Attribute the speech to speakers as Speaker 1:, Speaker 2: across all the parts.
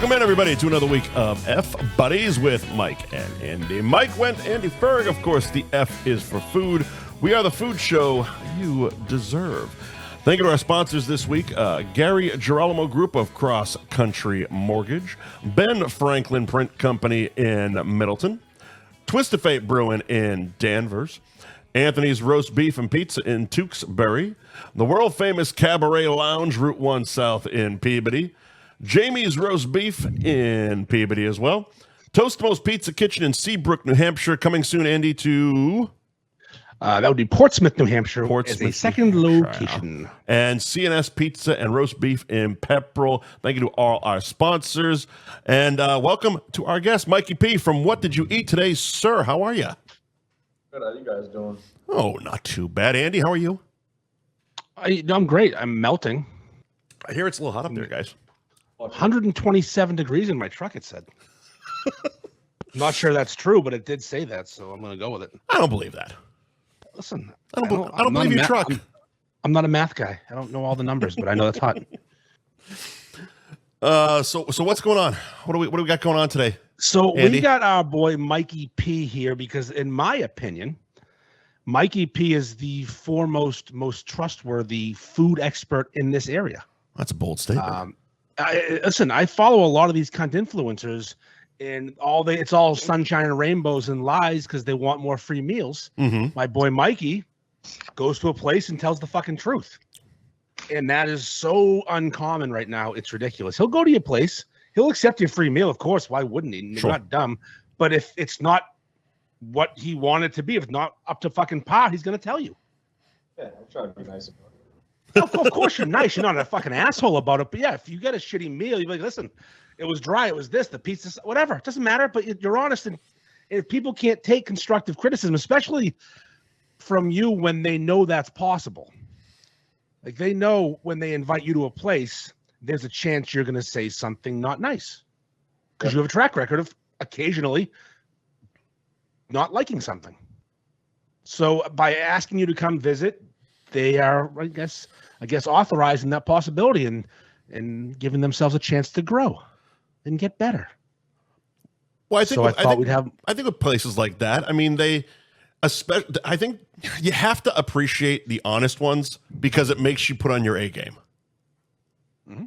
Speaker 1: Welcome in, everybody, to another week of F Buddies with Mike and Andy. Mike, Wendt, Andy Ferg. Of course, the F is for food. We are the food show you deserve. Thank you to our sponsors this week, Gary Girolamo Group of Cross Country Mortgage, Ben Franklin Print Company in Middleton, Twist of Fate Brewing in Danvers, Anthony's Roast Beef and Pizza in Tewksbury, the world-famous Cabaret Lounge, Route 1 South in Peabody, Jamie's Roast Beef in Peabody as well, Tostimo's Pizza Kitchen in Seabrook, New Hampshire, coming soon, Andy, to...
Speaker 2: that would be Portsmouth, New Hampshire, as a second location.
Speaker 1: And CNS Pizza and Roast Beef in Pepperell. Thank you to all our sponsors. And welcome to our guest, Mikey P from What Did You Eat Today, sir? How are you?
Speaker 3: Good. How you guys doing?
Speaker 1: Oh, not too bad. Andy, how are you?
Speaker 2: I'm great. I'm melting.
Speaker 1: I hear it's a little hot up there, guys.
Speaker 2: 127 degrees in my truck, it said. Not sure that's true, but it did say that, so I'm going to go with it.
Speaker 1: I don't believe that.
Speaker 2: Listen,
Speaker 1: I don't believe your truck.
Speaker 2: I'm not a math guy. I don't know all the numbers, but I know that's hot.
Speaker 1: So what's going on? What do we got going on today?
Speaker 2: So
Speaker 1: Andy?
Speaker 2: We got our boy Mikey P here because, in my opinion, Mikey P is the foremost, most trustworthy food expert in this area.
Speaker 1: That's a bold statement.
Speaker 2: Listen, I follow a lot of these cunt influencers, and it's all sunshine and rainbows and lies because they want more free meals.
Speaker 1: Mm-hmm.
Speaker 2: My boy Mikey goes to a place and tells the fucking truth. And that is so uncommon right now. It's ridiculous. He'll go to your place. He'll accept your free meal, of course. Why wouldn't he?
Speaker 1: Sure.
Speaker 2: You're not dumb. But if it's not what he wanted to be, if it's not up to fucking par, he's going to tell you.
Speaker 3: Yeah, I'll try to be nice about it.
Speaker 2: Of course you're nice. You're not a fucking asshole about it. But yeah, if you get a shitty meal, you're like, listen, it was dry. It was this, the pizza, whatever. It doesn't matter. But you're honest. And if people can't take constructive criticism, especially from you when they know that's possible, like they know when they invite you to a place, there's a chance you're going to say something not nice because you have a track record of occasionally not liking something. So by asking you to come visit, they are, I guess, authorizing that possibility and giving themselves a chance to grow and get better.
Speaker 1: Well, I think with places like that, I mean, I think you have to appreciate the honest ones because it makes you put on your A game.
Speaker 2: Mm-hmm.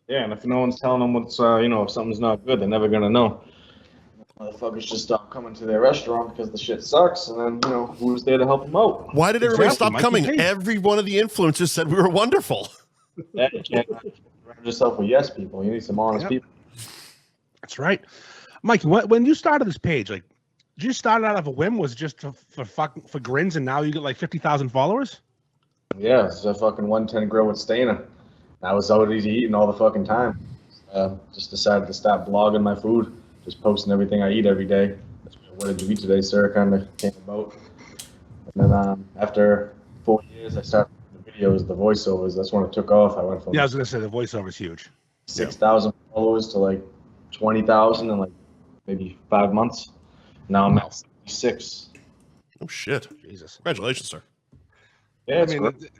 Speaker 3: Yeah, and if no one's telling them what's, if something's not good, they're never gonna know. Motherfuckers just stop coming to their restaurant because the shit sucks, and then who's there to help them out?
Speaker 1: Why did everybody stop
Speaker 2: Mikey
Speaker 1: coming?
Speaker 2: P.
Speaker 1: Every one of the influencers said we were wonderful.
Speaker 3: Yeah, you can't surround yourself with yes people. You need some honest people.
Speaker 2: That's right, Mikey. When you started this page, like, did you start out of a whim? Was it just for grins, and now you get like 50,000 followers?
Speaker 3: Yeah, it's a fucking 110 grill with Stainer. I was already eating all the fucking time. Just decided to stop blogging my food. Just posting everything I eat every day. What did you eat today, sir? Kind of came about. And then after 4 years, I started the videos, the voiceovers. That's when it took off. I went from
Speaker 2: I was gonna say the voiceover is huge.
Speaker 3: 6,000 followers to like 20,000 in like maybe 5 months. Now I'm at 6.
Speaker 1: Oh shit!
Speaker 2: Jesus,
Speaker 1: Congratulations, sir.
Speaker 3: Yeah, it's great.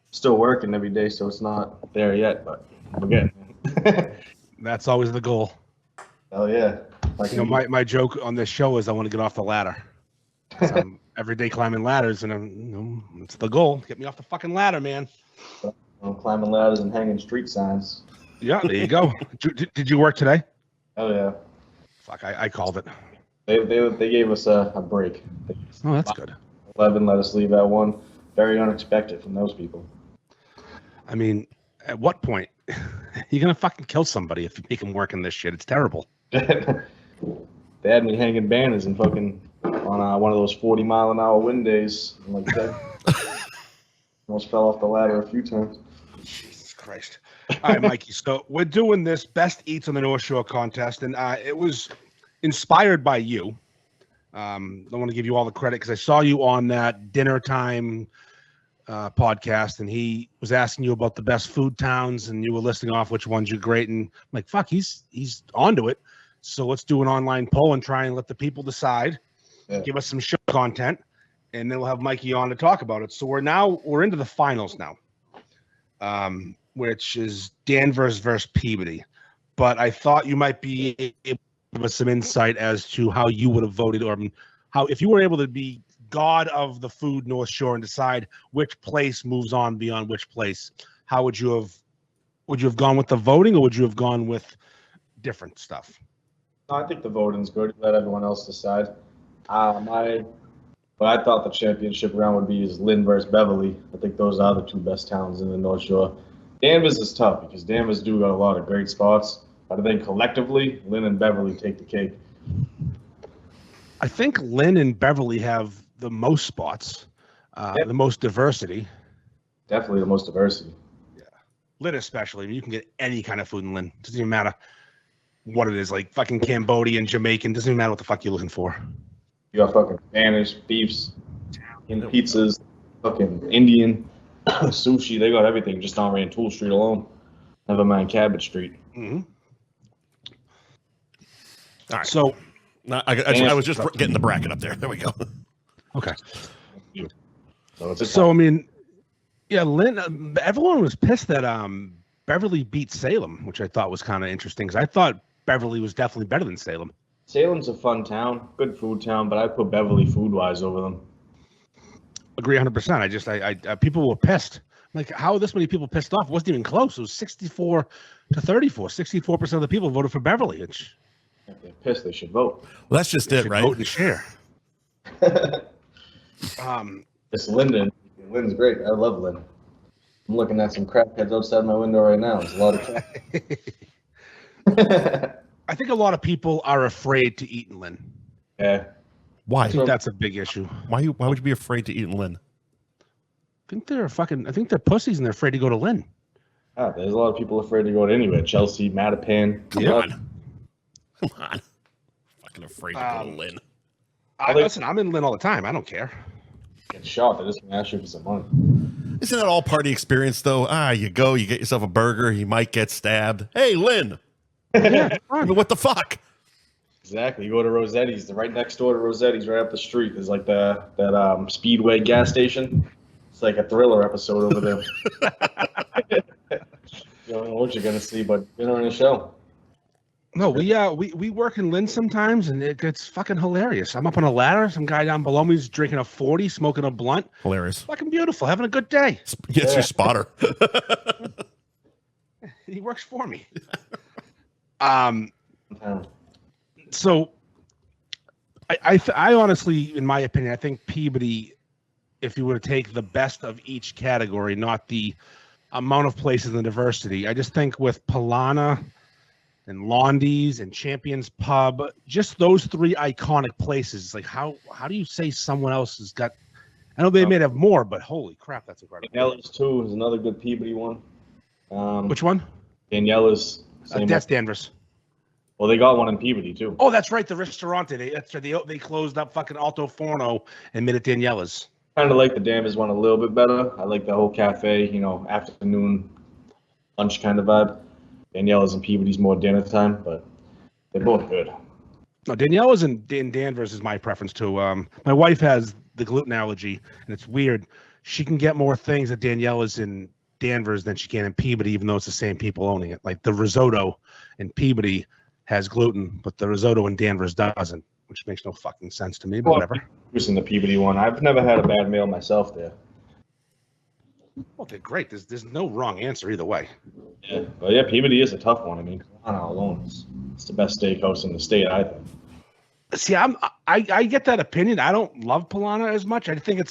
Speaker 3: Still working every day, so it's not there yet, but we're getting there.
Speaker 2: That's always the goal.
Speaker 3: Hell yeah.
Speaker 2: My joke on this show is I want to get off the ladder. I'm every day climbing ladders, and it's the goal. Get me off the fucking ladder, man.
Speaker 3: I'm climbing ladders and hanging street signs.
Speaker 2: Yeah, there you go. Did you work today?
Speaker 3: Oh yeah.
Speaker 2: Fuck, I called it.
Speaker 3: They gave us a break.
Speaker 2: Oh, that's good.
Speaker 3: 11 let us leave at 1. Very unexpected from those people.
Speaker 2: I mean, at what point you're gonna fucking kill somebody if you make them work in this shit? It's terrible.
Speaker 3: They had me hanging banners and fucking on one of those 40-mile-an-hour wind days. I'm like that. Almost fell off the ladder a few times.
Speaker 2: Jesus Christ. All right, Mikey. So we're doing this Best Eats on the North Shore contest, and it was inspired by you. I want to give you all the credit because I saw you on that Dinner Time podcast, and he was asking you about the best food towns, and you were listing off which ones you're great. And I'm like, fuck, he's onto it. So let's do an online poll and try and let the people decide. Yeah. Give us some show content, and then we'll have Mikey on to talk about it. So we're into the finals now, which is Danvers versus Peabody. but I thought you might be able to give us some insight as to how you would have voted, or how, if you were able to be god of the food North Shore and decide which place moves on beyond which place, how would you have gone with the voting, or would you have gone with different stuff?
Speaker 3: I think the voting's good. Let everyone else decide. What I thought the championship round would be is Lynn versus Beverly. I think those are the two best towns in the North Shore. Danvers is tough because Danvers do got a lot of great spots, but I think collectively, Lynn and Beverly take the cake.
Speaker 2: I think Lynn and Beverly have the most spots, the most diversity.
Speaker 3: Definitely the most diversity.
Speaker 2: Yeah, Lynn especially. I mean, you can get any kind of food in Lynn. Doesn't even matter what it is, like fucking Cambodian, Jamaican. Doesn't even matter what the fuck you're looking for.
Speaker 3: You got fucking Spanish, beefs, Italian pizzas, fucking Indian, sushi. They got everything just on Rantoul Street alone. Never mind Cabot Street.
Speaker 2: Mm-hmm.
Speaker 1: All right.
Speaker 2: So,
Speaker 1: I was just getting the bracket up there. There we go.
Speaker 2: Okay.
Speaker 3: So
Speaker 2: I mean, yeah, Lynn. Everyone was pissed that Beverly beat Salem, which I thought was kind of interesting because I thought Beverly was definitely better than Salem.
Speaker 3: Salem's a fun town, good food town, but I put Beverly food-wise over them.
Speaker 2: Agree 100%. I people were pissed. Like, how are this many people pissed off? It wasn't even close. It was 64 to 34. 64% of the people voted for Beverly. If
Speaker 3: they're pissed, they should vote.
Speaker 1: Well, that's just it, right?
Speaker 2: Vote and share.
Speaker 3: It's Lyndon. Lynn's great. I love Lynn. I'm looking at some crackheads outside my window right now. There's a lot of crack.
Speaker 2: I think a lot of people are afraid to eat in Lynn.
Speaker 3: Yeah.
Speaker 1: Why?
Speaker 2: I think that's a big issue.
Speaker 1: Why would you be afraid to eat in Lynn?
Speaker 2: I think they're pussies and they're afraid to go to Lynn.
Speaker 3: There's a lot of people afraid to go to anywhere. Chelsea, Mattapan.
Speaker 1: Come on. Fucking afraid to go to Lynn.
Speaker 2: Listen, I'm in Lynn all the time. I don't care.
Speaker 3: Get shot. They're just going to ask you for some money.
Speaker 1: Isn't that all party experience, though? You go, you get yourself a burger, you might get stabbed. Hey, Lynn.
Speaker 2: Yeah,
Speaker 1: what the fuck?
Speaker 3: Exactly. You go to Rossetti's. Right next door to Rossetti's, right up the street. There's like that Speedway gas station. It's like a Thriller episode over there. You don't know what you're going to see, but dinner and a show.
Speaker 2: No, we work in Lynn sometimes, and it gets fucking hilarious. I'm up on a ladder. Some guy down below me is drinking a 40, smoking a blunt.
Speaker 1: Hilarious.
Speaker 2: Fucking beautiful. Having a good day.
Speaker 1: Yes, your spotter.
Speaker 2: He works for me. So I honestly, in my opinion, I think Peabody, if you were to take the best of each category, not the amount of places and the diversity, I just think with Polana and Londy's and Champions Pub, just those three iconic places, like how do you say someone else has got? I know they may have more, but holy crap, that's incredible.
Speaker 3: Daniela's too is another good Peabody one.
Speaker 2: Which one?
Speaker 3: Daniela's.
Speaker 2: That's Danvers.
Speaker 3: Well, they got one in Peabody too.
Speaker 2: Oh, that's right, the Ristorante. They closed up fucking Alto Forno and made it Daniela's.
Speaker 3: Kind of like the Danvers one a little bit better. I like the whole cafe, afternoon lunch kind of vibe. Daniela's and Peabody's more dinner time, but they're both good.
Speaker 2: No, Daniela's and Danvers is my preference too. My wife has the gluten allergy, and it's weird. She can get more things at Daniela's in Danvers than she can in Peabody, even though it's the same people owning it. Like the risotto in Peabody has gluten, but the risotto in Danvers doesn't, which makes no fucking sense to me, but whatever.
Speaker 3: Using the Peabody one. I've never had a bad meal myself there.
Speaker 2: Okay, great. There's no wrong answer either way.
Speaker 3: Yeah, but yeah, Peabody is a tough one. I mean, Polana alone it's the best steakhouse in the state, I think.
Speaker 2: See, I get that opinion. I don't love Polana as much. I think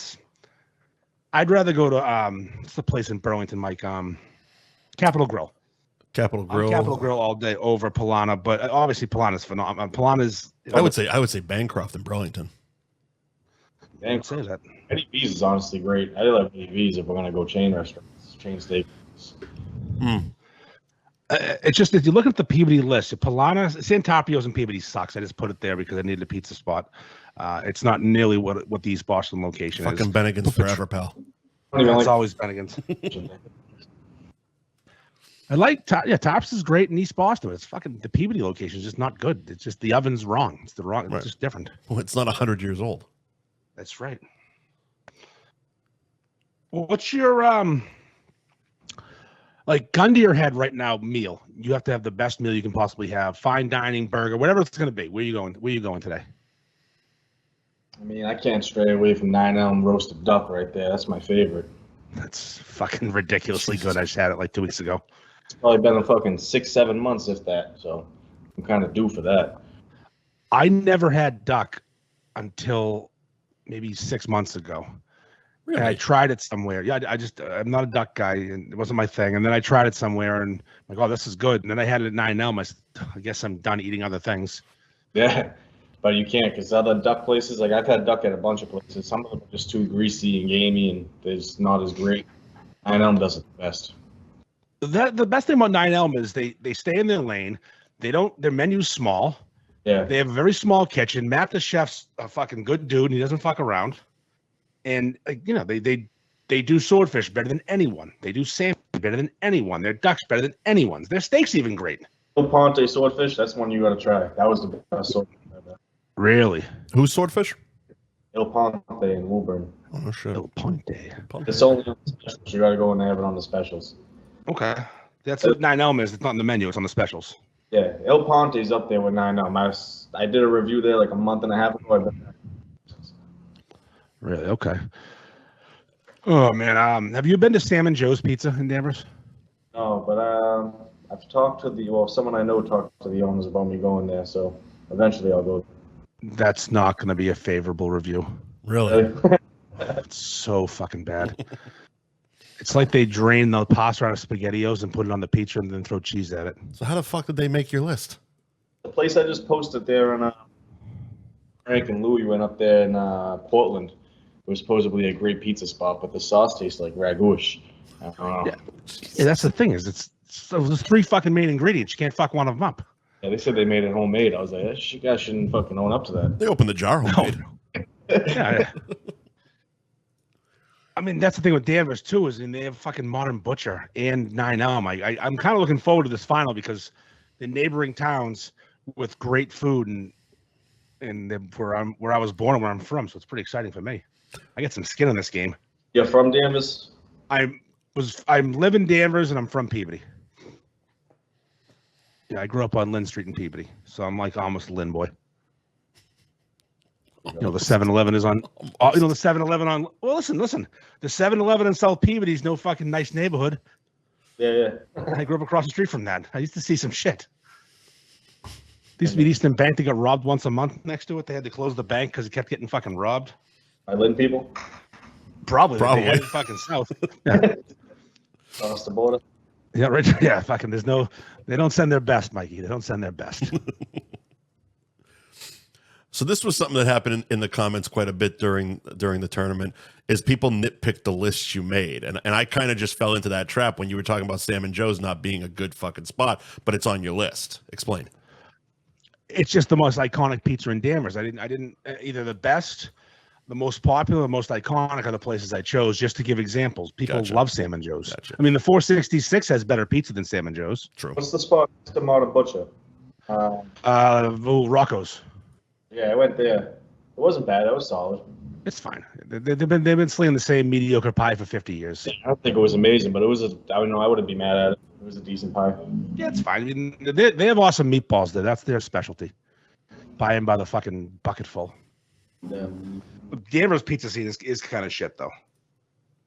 Speaker 2: I'd rather go to what's the place in Burlington, Mike? Capitol Grill.
Speaker 1: Capitol Grill.
Speaker 2: Capitol Grill all day over Polana, but obviously Polana's phenomenal. Polana's.
Speaker 1: I would say Bancroft in Burlington.
Speaker 2: I'd say that.
Speaker 3: Eddie V's is honestly great. I love Eddie V's if we're gonna go chain restaurants, chain steak.
Speaker 2: It's just if you look at the Peabody list, Polana, Santapio's and Peabody sucks. I just put it there because I needed a pizza spot. It's not nearly what the East Boston location is.
Speaker 1: Fucking Bennigan's forever, pal.
Speaker 2: It's always Bennigan's. I like Tops is great in East Boston. It's fucking the Peabody location is just not good. It's just the oven's wrong. It's
Speaker 1: Right.
Speaker 2: It's just different.
Speaker 1: Well, it's not 100 years old.
Speaker 2: That's right. What's your Like gun to your head right now, meal. You have to have the best meal you can possibly have. Fine dining, burger, whatever it's going to be. Where you going? Where you going today?
Speaker 3: I mean, I can't stray away from 9 Elm roasted duck right there. That's my favorite.
Speaker 2: That's fucking ridiculously good. I just had it like 2 weeks ago.
Speaker 3: It's probably been a fucking 6-7 months, if that. So I'm kind of due for that.
Speaker 2: I never had duck until maybe 6 months ago.
Speaker 1: Really?
Speaker 2: And I tried it somewhere. Yeah, I'm not a duck guy, and it wasn't my thing. And then I tried it somewhere, and I'm like, oh, this is good. And then I had it at 9 Elm. I guess I'm done eating other things.
Speaker 3: Yeah, but you can't because other duck places, like I've had duck at a bunch of places. Some of them are just too greasy and gamey, and they're just not as great. 9 Elm does it the best.
Speaker 2: The best thing about 9 Elm is they stay in their lane. Their menu's small.
Speaker 3: Yeah.
Speaker 2: They have a very small kitchen. Matt, the chef's a fucking good dude, and he doesn't fuck around. And they do swordfish better than anyone. They do salmon better than anyone. Their duck's better than anyone's. Their steak's even great.
Speaker 3: El Ponte swordfish, that's one you got to try. That was the best swordfish I've had.
Speaker 2: Really?
Speaker 1: Who's swordfish?
Speaker 3: El Ponte in Woburn.
Speaker 1: Oh, no shit.
Speaker 2: El Ponte.
Speaker 3: It's only on the specials. You got to go and have it on the specials.
Speaker 2: Okay. That's what 9 Elm is. It's not on the menu. It's on the specials.
Speaker 3: Yeah, El Ponte's up there with 9 Elm. I did a review there like a month and a half ago. I've been there.
Speaker 2: Really? Okay. Oh, man. Have you been to Sam and Joe's Pizza in Danvers?
Speaker 3: No, but I've talked to someone I know talked to the owners about me going there, so eventually I'll go.
Speaker 2: That's not going to be a favorable review.
Speaker 1: Really?
Speaker 2: It's so fucking bad. It's like they drain the pasta out of SpaghettiOs and put it on the pizza and then throw cheese at it.
Speaker 1: So how the fuck did they make your list?
Speaker 3: The place I just posted there on Frank and Louie went up there in Portland. It was supposedly a great pizza spot, but the sauce tastes like ragouche. I don't know.
Speaker 2: Yeah, that's the thing is there's 3 fucking main ingredients. You can't fuck one of them up.
Speaker 3: Yeah, they said they made it homemade. I was like, you guys shouldn't fucking own up to that.
Speaker 1: They opened the jar homemade.
Speaker 2: Yeah. I mean, that's the thing with Danvers too, is they have fucking Modern Butcher and 9 Elm. I'm kind of looking forward to this final because the neighboring towns with great food and where I was born and where I'm from, so it's pretty exciting for me. I get some skin in this game.
Speaker 3: You're from Danvers?
Speaker 2: I live in Danvers and I'm from Peabody. Yeah, I grew up on Lynn Street in Peabody, so I'm like almost a Lynn boy. You know, the 7-Eleven is on. The 7-Eleven on. Well, listen. The 7-Eleven in South Peabody is no fucking nice neighborhood.
Speaker 3: Yeah.
Speaker 2: I grew up across the street from that. I used to see some shit. There used to be Eastern Bank. They got robbed once a month next to it. They had to close the bank because it kept getting fucking robbed.
Speaker 3: My Lynn people?
Speaker 2: Probably. They headed fucking south. Yeah.
Speaker 3: Across the border?
Speaker 2: Yeah, right. Yeah, fucking. They don't send their best, Mikey. They don't send their best.
Speaker 1: So this was something that happened in the comments quite a bit during the tournament, is people nitpicked the lists you made. And I kind of just fell into that trap when you were talking about Sam and Joe's not being a good fucking spot, but it's on your list. Explain.
Speaker 2: It's just the most iconic pizza in Danvers. I didn't either the best, the most popular, the most iconic are the places I chose just to give examples. People love Sam and Joe's. Gotcha. I mean, the 466 has better pizza than Sam and Joe's.
Speaker 1: True.
Speaker 3: What's the spot? It's the Modern Butcher.
Speaker 2: Rocco's.
Speaker 3: Yeah, I went there. It wasn't bad. That was solid.
Speaker 2: It's fine. They've been slinging the same mediocre pie for 50 years.
Speaker 3: I don't think it was amazing, but it was I wouldn't be mad at it. It was a decent pie.
Speaker 2: Yeah, it's fine. I mean, they have awesome meatballs there. That's their specialty. Buy them by the fucking bucketful.
Speaker 3: Yeah.
Speaker 2: Danvers pizza scene is kind of shit though.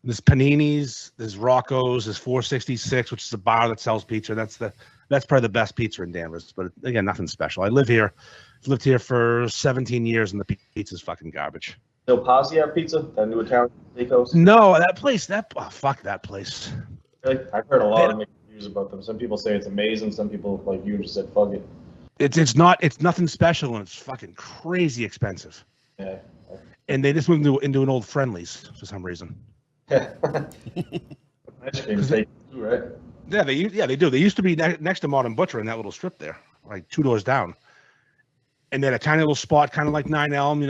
Speaker 2: There's Panini's, there's Rocco's, there's 466, which is a bar that sells pizza. That's probably the best pizza in Danvers. But again, nothing special. I live here. I've lived here for 17 years, and the pizza's fucking garbage.
Speaker 3: Still Posse have pizza? That new Italian steakhouse?
Speaker 2: No, that place. Fuck that place.
Speaker 3: Really? I've heard a lot of mixed reviews about them. Some people say it's amazing. Some people, like you, just said, fuck it.
Speaker 2: It's not. It's nothing special, and it's fucking crazy expensive.
Speaker 3: Yeah.
Speaker 2: And they just moved into an old Friendly's for some reason.
Speaker 3: Yeah. Ice cream steak too, right?
Speaker 2: Yeah, they do. They used to be next to Modern Butcher in that little strip there, like 2 doors down. And then a tiny little spot, kind of like 9 Elm,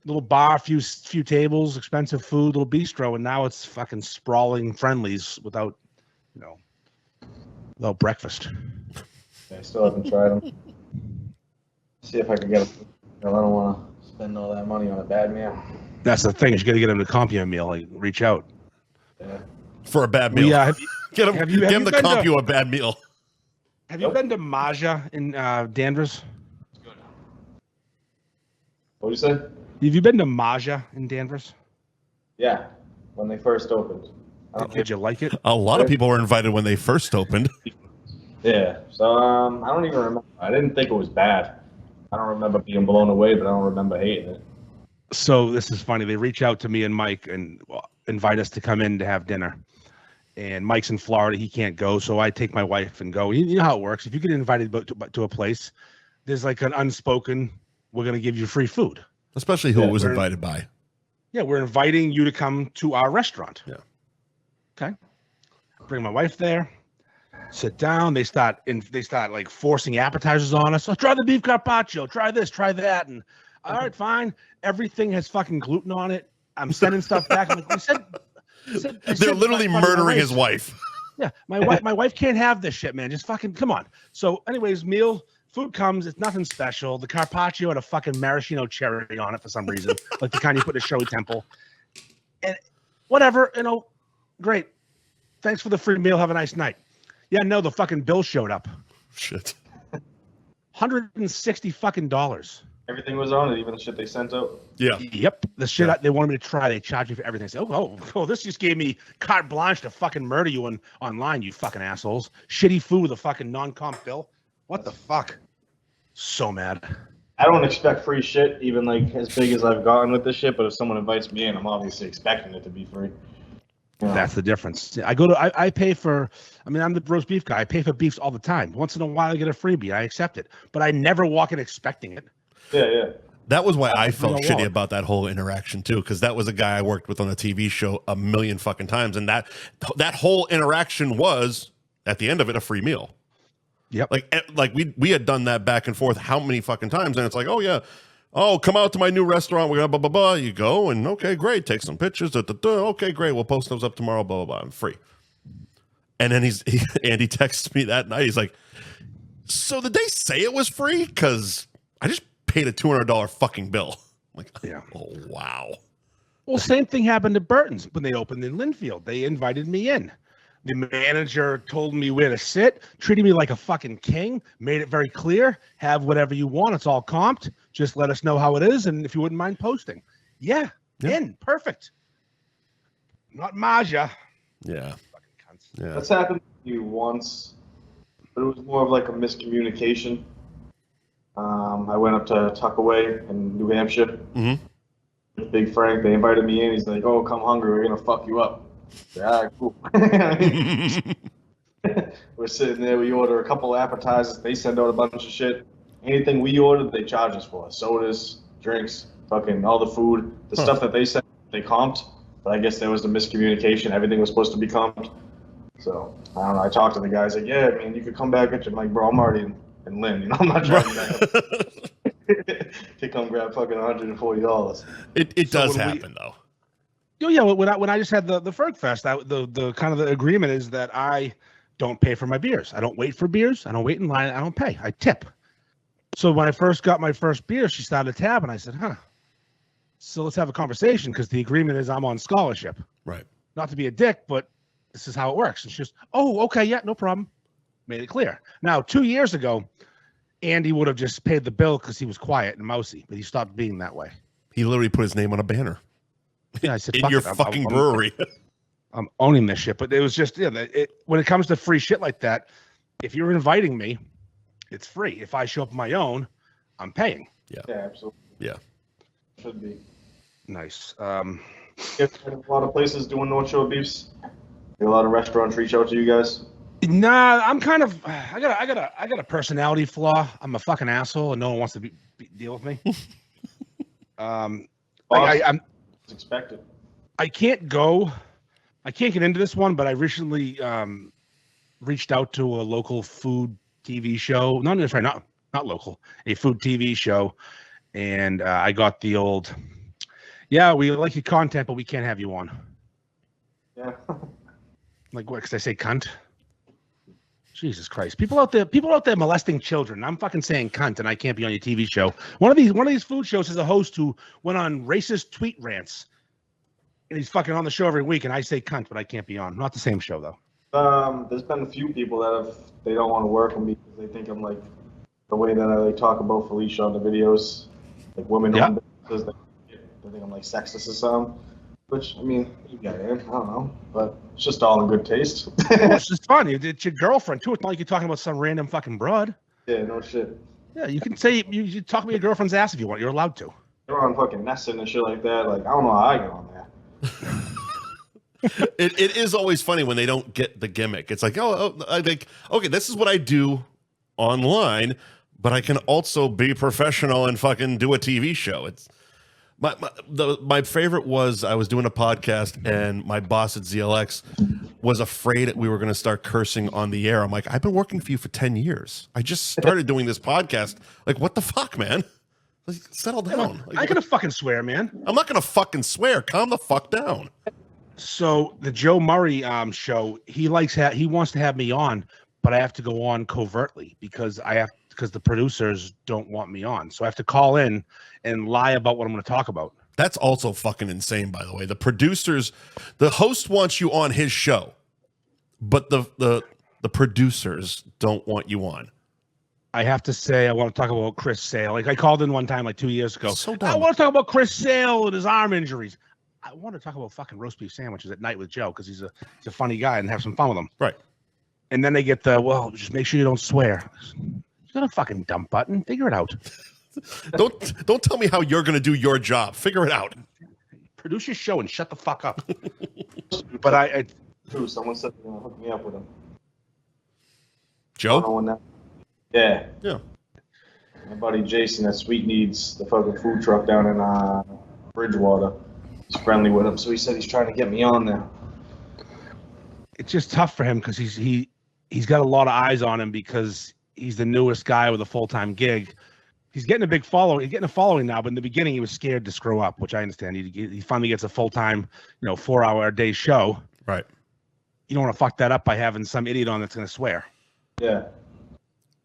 Speaker 2: little bar, few tables, expensive food, little bistro, and now it's fucking sprawling Friendly's without breakfast.
Speaker 3: I still haven't tried them. See if I can get them. I don't want to spend all that money on a bad meal.
Speaker 2: That's the thing. You got to get them to comp you a meal. Like, reach out.
Speaker 1: Yeah. For a bad meal.
Speaker 2: Yeah.
Speaker 1: Get him,
Speaker 2: Have you
Speaker 1: to
Speaker 2: been
Speaker 1: comp
Speaker 2: to-
Speaker 1: you a bad meal.
Speaker 2: Have you been to Maja in Danvers?
Speaker 3: What you say?
Speaker 2: Have you been to Maja in Danvers?
Speaker 3: Yeah, when they first opened.
Speaker 2: Did you like it?
Speaker 1: A lot of people were invited when they first opened.
Speaker 3: Yeah, so I don't even remember. I didn't think it was bad. I don't remember being blown away, but I don't remember hating it.
Speaker 2: So this is funny. They reach out to me and Mike and invite us to come in to have dinner. And Mike's in Florida. He can't go. So I take my wife and go. You know how it works. If you get invited to a place, there's like an unspoken, we're going to give you free food.
Speaker 1: Especially who it was invited by.
Speaker 2: Yeah, we're inviting you to come to our restaurant.
Speaker 1: Yeah.
Speaker 2: Okay. Bring my wife there. Sit down. They start like forcing appetizers on us. So try the beef carpaccio. Try this. Try that. And all right, fine. Everything has fucking gluten on it. I'm sending stuff back. I'm like,
Speaker 1: They're literally murdering his wife.
Speaker 2: Yeah, my wife can't have this shit, man. Just fucking come on. So, anyways, food comes. It's nothing special. The carpaccio had a fucking maraschino cherry on it for some reason, like the kind you put in a Shirley Temple. And whatever, great. Thanks for the free meal. Have a nice night. Yeah, no, the fucking bill showed up.
Speaker 1: Shit.
Speaker 2: $160 fucking dollars.
Speaker 3: Everything was on it, even the shit they sent out.
Speaker 2: Yeah. Yep. The shit they wanted me to try, they charged me for everything. I said, oh, this just gave me carte blanche to fucking murder you online, you fucking assholes. Shitty food with a fucking non-comp bill. What the fuck? So mad.
Speaker 3: I don't expect free shit, even like as big as I've gotten with this shit, but if someone invites me in, I'm obviously expecting it to be free. Yeah.
Speaker 2: That's the difference. I pay for, I'm the roast beef guy. I pay for beefs all the time. Once in a while, I get a freebie. I accept it. But I never walk in expecting it.
Speaker 3: Yeah.
Speaker 1: That was why I felt shitty about that whole interaction too, because that was a guy I worked with on a TV show a million fucking times, and that whole interaction was at the end of it a free meal.
Speaker 2: Yep.
Speaker 1: Like we had done that back and forth how many fucking times, and it's like, oh yeah, come out to my new restaurant. We're gonna blah blah blah. You go and okay, great, take some pictures. Okay, great, we'll post those up tomorrow. Blah blah blah. I'm free. And then Andy texts me that night. He's like, so did they say it was free? Because I just paid a $200 fucking bill. I'm like, yeah. Oh wow.
Speaker 2: Well, same thing happened at Burton's when they opened in Linfield. They invited me in. The manager told me where to sit, treated me like a fucking king, made it very clear, have whatever you want. It's all comped. Just let us know how it is, and if you wouldn't mind posting. Yeah. In. Perfect. Not Maja.
Speaker 1: Yeah.
Speaker 2: Fucking cunts.
Speaker 1: Yeah.
Speaker 3: That's happened to you once, but it was more of like a miscommunication. I went up to Tuckaway in New Hampshire.
Speaker 1: Mm-hmm.
Speaker 3: Big Frank, they invited me in. He's like, "Oh, come hungry. We're gonna fuck you up." Yeah, all right, cool. We're sitting there. We order a couple appetizers. They send out a bunch of shit. Anything we ordered, they charge us for. Sodas, drinks, fucking all the food. The stuff that they sent, they comped. But I guess there was a miscommunication. Everything was supposed to be comped. So I don't know. I talked to the guys like, "Yeah, man, you could come back at you." I'm like, "Bro, I'm already in Lynn. I'm not driving back to come grab fucking $140.
Speaker 1: It does happen though.
Speaker 2: Yeah, when I just had the Ferg Fest, the kind of the agreement is that I don't pay for my beers. I don't wait for beers. I don't wait in line. I don't pay. I tip. So when I first got my first beer, she started a tab, and I said, so let's have a conversation, because the agreement is I'm on scholarship.
Speaker 1: Right.
Speaker 2: Not to be a dick, but this is how it works. And she just, okay, yeah, no problem. Made it clear. Now, 2 years ago, Andy would have just paid the bill because he was quiet and mousy, but he stopped being that way.
Speaker 1: He literally put his name on a banner.
Speaker 2: Yeah, I said,
Speaker 1: in your fucking brewery.
Speaker 2: I'm owning this shit. But it was just, when it comes to free shit like that, if you're inviting me, it's free. If I show up on my own, I'm paying.
Speaker 3: Yeah, absolutely.
Speaker 1: Yeah.
Speaker 3: Should be.
Speaker 2: Nice.
Speaker 3: A lot of places doing North Shore beefs. A lot of restaurants reach out to you guys.
Speaker 2: Nah, I'm kind of. I got a personality flaw. I'm a fucking asshole, and no one wants to deal with me. I'm
Speaker 3: expected.
Speaker 2: I can't get into this one, but I recently reached out to a local food TV show. No, that's right, not local, a food TV show, and I got the old. Yeah, we like your content, but we can't have you on.
Speaker 3: Yeah.
Speaker 2: Like what? Because I say cunt. Jesus Christ! People out there molesting children. I'm fucking saying cunt, and I can't be on your TV show. One of these food shows has a host who went on racist tweet rants, and he's fucking on the show every week. And I say cunt, but I can't be on. Not the same show though.
Speaker 3: There's been a few people that they don't want to work with me because they think I'm like the way that I like talk about Felicia on the videos, like women-owned businesses. They think I'm like sexist or something. Which, I mean, maybe I am. I don't know, but it's just all in good taste.
Speaker 2: Well, it's just fun. It's your girlfriend too. It's not like you're talking about some random fucking broad.
Speaker 3: Yeah, no shit.
Speaker 2: Yeah, you can say you talk about your girlfriend's ass if you want. You're allowed to.
Speaker 3: They're on fucking Nessun and shit like that. Like, I don't know how I get on there.
Speaker 1: It is always funny when they don't get the gimmick. It's like, I think, okay, this is what I do online, but I can also be professional and fucking do a TV show. It's my favorite was I was doing a podcast and my boss at ZLX was afraid that we were going to start cursing on the air. I'm like, I've been working for you for 10 years. I just started doing this podcast. Like, what the fuck, man? Like, settle down.
Speaker 2: I ain't gonna fucking swear, man.
Speaker 1: I'm not going to fucking swear. Calm the fuck down.
Speaker 2: So the Joe Murray show, he wants to have me on, but I have to go on covertly because the producers don't want me on. So I have to call in and lie about what I'm going to talk about.
Speaker 1: That's also fucking insane, by the way. The host wants you on his show, but the producers don't want you on.
Speaker 2: I have to say I want to talk about Chris Sale. Like I called in one time like 2 years ago.
Speaker 1: So dumb.
Speaker 2: I want to talk about Chris Sale and his arm injuries. I want to talk about fucking roast beef sandwiches at night with Joe because he's a funny guy and have some fun with him.
Speaker 1: Right.
Speaker 2: And then they get just make sure you don't swear. You got a fucking dump button. Figure it out.
Speaker 1: Don't tell me how you're going to do your job. Figure it out.
Speaker 2: Produce your show and shut the fuck up. But
Speaker 3: someone said they're gonna hook me up with him.
Speaker 1: Joe?
Speaker 3: Yeah.
Speaker 1: Yeah.
Speaker 3: My buddy Jason at Sweet Needs, the fucking food truck down in Bridgewater. He's friendly with him, so he said he's trying to get me on there.
Speaker 2: It's just tough for him because he's got a lot of eyes on him because he's the newest guy with a full-time gig. He's getting a big following. He's getting a following now, but in the beginning he was scared to screw up, which I understand. He finally gets a full-time, 4-hour-a-day show.
Speaker 1: Right.
Speaker 2: You don't want to fuck that up by having some idiot on that's going to swear.
Speaker 3: Yeah.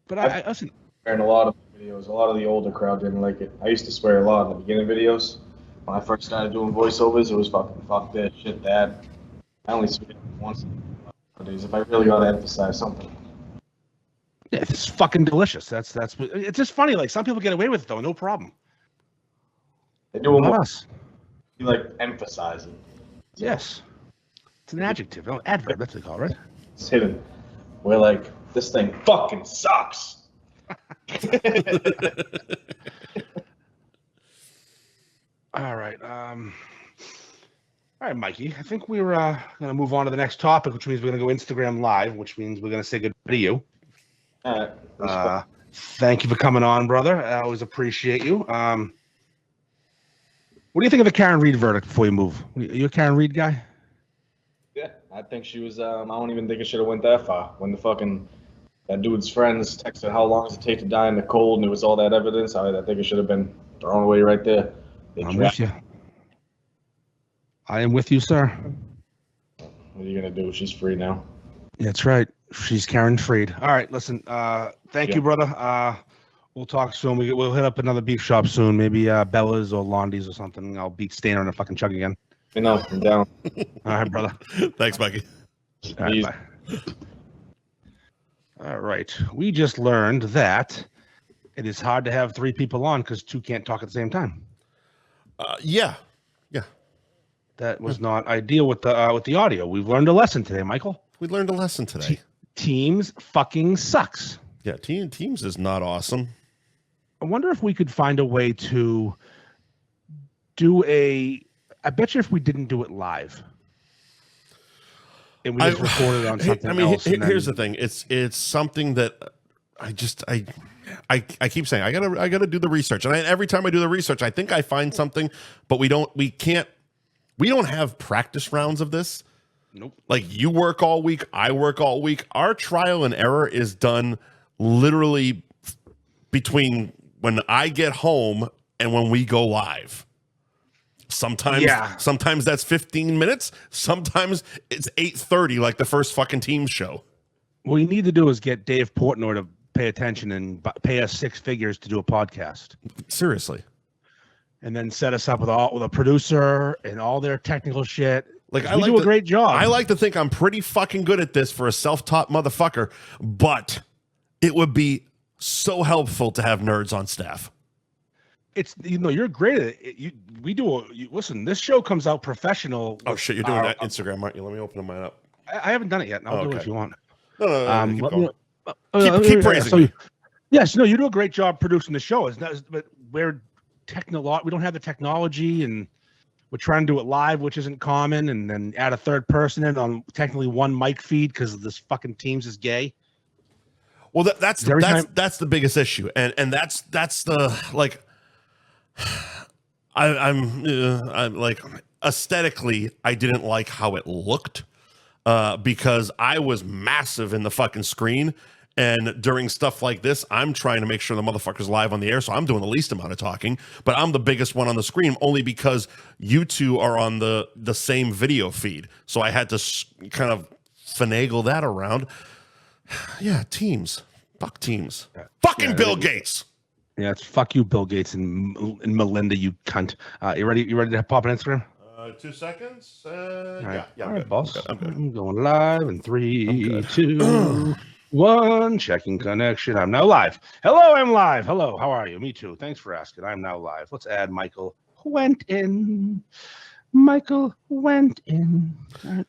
Speaker 2: But I listen.
Speaker 3: In a lot of videos, a lot of the older crowd didn't like it. I used to swear a lot in the beginning videos. When I first started doing voiceovers, it was fucking fuck this, shit that. I only swear once nowadays if I really got to emphasize something.
Speaker 2: Yeah, it's fucking delicious. That's it's just funny. Like some people get away with it though, no problem.
Speaker 3: They do it more.
Speaker 2: Us.
Speaker 3: You like emphasizing.
Speaker 2: Yes. It's an adjective. No, adverb, that's what they call it, right?
Speaker 3: It's hidden. We're like, this thing fucking sucks.
Speaker 2: All right. All right, Mikey. I think we're going to move on to the next topic, which means we're going to go Instagram Live, which means we're going to say goodbye to you.
Speaker 3: All right.
Speaker 2: Thank you for coming on, brother. I always appreciate you. What do you think of the Karen Reed verdict before you move? Are you a Karen Reed guy?
Speaker 3: Yeah, I think she was. I don't even think it should have went that far. When that dude's friends texted how long does it take to die in the cold, and it was all that evidence. I think it should have been thrown away right there.
Speaker 2: I'm with you. I am with you, sir.
Speaker 3: What are you gonna do? She's free now.
Speaker 2: That's right. She's Karen Freed. All right, listen. Thank you, brother. We'll talk soon. We'll hit up another beef shop soon. Maybe Bella's or Londy's or something. I'll beat Stainer on a fucking chug again.
Speaker 3: I know. I'm down.
Speaker 2: All right, brother.
Speaker 1: Thanks, Mikey.
Speaker 2: All right, bye. All right. We just learned that it is hard to have 3 people on because 2 can't talk at the same time.
Speaker 1: Yeah.
Speaker 2: That was not ideal with the audio. We've learned a lesson today, Michael.
Speaker 1: We learned a lesson today.
Speaker 2: Teams fucking sucks.
Speaker 1: Yeah, Teams is not awesome.
Speaker 2: I wonder if we could find a way to do I bet you if we didn't do it live and we just recorded on something else.
Speaker 1: Here's the thing. It's something that I keep saying I gotta do the research, and every time I do the research, I think I find something, but we don't have practice rounds of this.
Speaker 2: Nope.
Speaker 1: Like you work all week, I work all week. Our trial and error is done literally between when I get home and when we go live. Sometimes that's 15 minutes. Sometimes it's 8:30, like the first fucking Teams show.
Speaker 2: What we need to do is get Dave Portnoy to pay attention and pay us 6 figures to do a podcast.
Speaker 1: Seriously.
Speaker 2: And then set us up with a producer and all their technical shit.
Speaker 1: Like
Speaker 2: we do a great job.
Speaker 1: I like to think I'm pretty fucking good at this for a self-taught motherfucker, but it would be so helpful to have nerds on staff.
Speaker 2: It's you're great at it. Listen, this show comes out professional.
Speaker 1: Oh shit, you're doing that Instagram, aren't you? Let me open mine up.
Speaker 2: I haven't done it yet. I'll do it if you want.
Speaker 1: No, keep praising me.
Speaker 2: Yes, you do a great job producing the show. But we don't have the technology, and we're trying to do it live, which isn't common, and then add a third person in on technically one mic feed because this fucking Teams is gay.
Speaker 1: Well, that's the biggest issue, and that's the like. I'm like aesthetically, I didn't like how it looked because I was massive in the fucking screen, and during stuff like this, I'm trying to make sure the motherfucker's live on the air, so I'm doing the least amount of talking, but I'm the biggest one on the screen only because you two are on the same video feed, so I had to kind of finagle that around. Yeah, Teams. Fuck Teams. Fucking Bill Gates.
Speaker 2: Yeah, it's fuck you, Bill Gates and Melinda, you cunt. You ready to pop on Instagram?
Speaker 1: 2 seconds.
Speaker 2: All right.
Speaker 1: Yeah,
Speaker 2: all right,
Speaker 1: good.
Speaker 2: boss.
Speaker 1: I'm good.
Speaker 2: I'm going live in 3, 2, 1. Checking connection. I'm now live. Hello, I'm live. Hello, how are you? Me too. Thanks for asking. I'm now live. Let's add Michael Wendt in. Michael Wendt in. All right,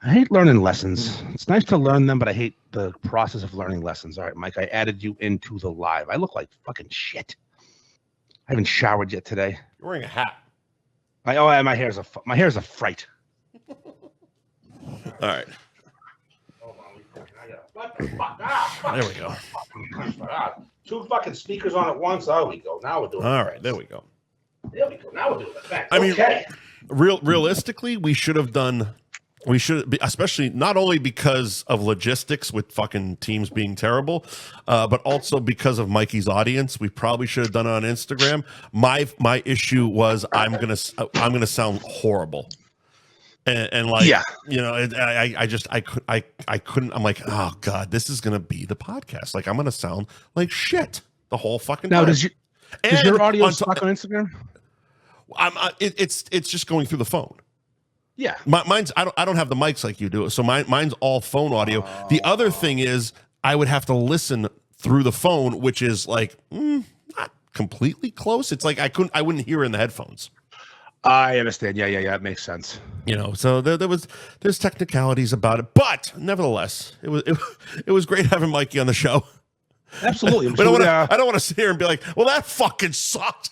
Speaker 2: I hate learning lessons. It's nice to learn them, but I hate the process of learning lessons. All right, Mike, I added you into the live. I look like fucking shit. I haven't showered yet today.
Speaker 1: You're wearing a hat.
Speaker 2: My hair's a fright.
Speaker 1: All right.
Speaker 2: Hold on, what the fuck?
Speaker 1: There we go.
Speaker 2: 2 fucking speakers on at once. There we go. Now we're doing it.
Speaker 1: All right, there we go.
Speaker 2: There we go. Now we're doing it. Back.
Speaker 1: I mean,
Speaker 2: okay.
Speaker 1: realistically, we should be, especially not only because of logistics with fucking Teams being terrible, but also because of Mikey's audience. We probably should have done it on Instagram. My issue was I'm gonna sound horrible, and like I couldn't. I'm like, oh god, this is gonna be the podcast. Like I'm gonna sound like shit the whole fucking time.
Speaker 2: Now does your audio suck on Instagram?
Speaker 1: It's just going through the phone.
Speaker 2: Yeah,
Speaker 1: mine's I don't have the mics like you do, so mine's all phone audio. The other thing is I would have to listen through the phone, which is like not completely close. It's like I wouldn't hear in the headphones.
Speaker 2: I understand. Yeah, it makes sense.
Speaker 1: So there's technicalities about it, but nevertheless, it was great having Mikey on the show.
Speaker 2: Absolutely.
Speaker 1: I don't want to sit here and be like, well, that fucking sucked.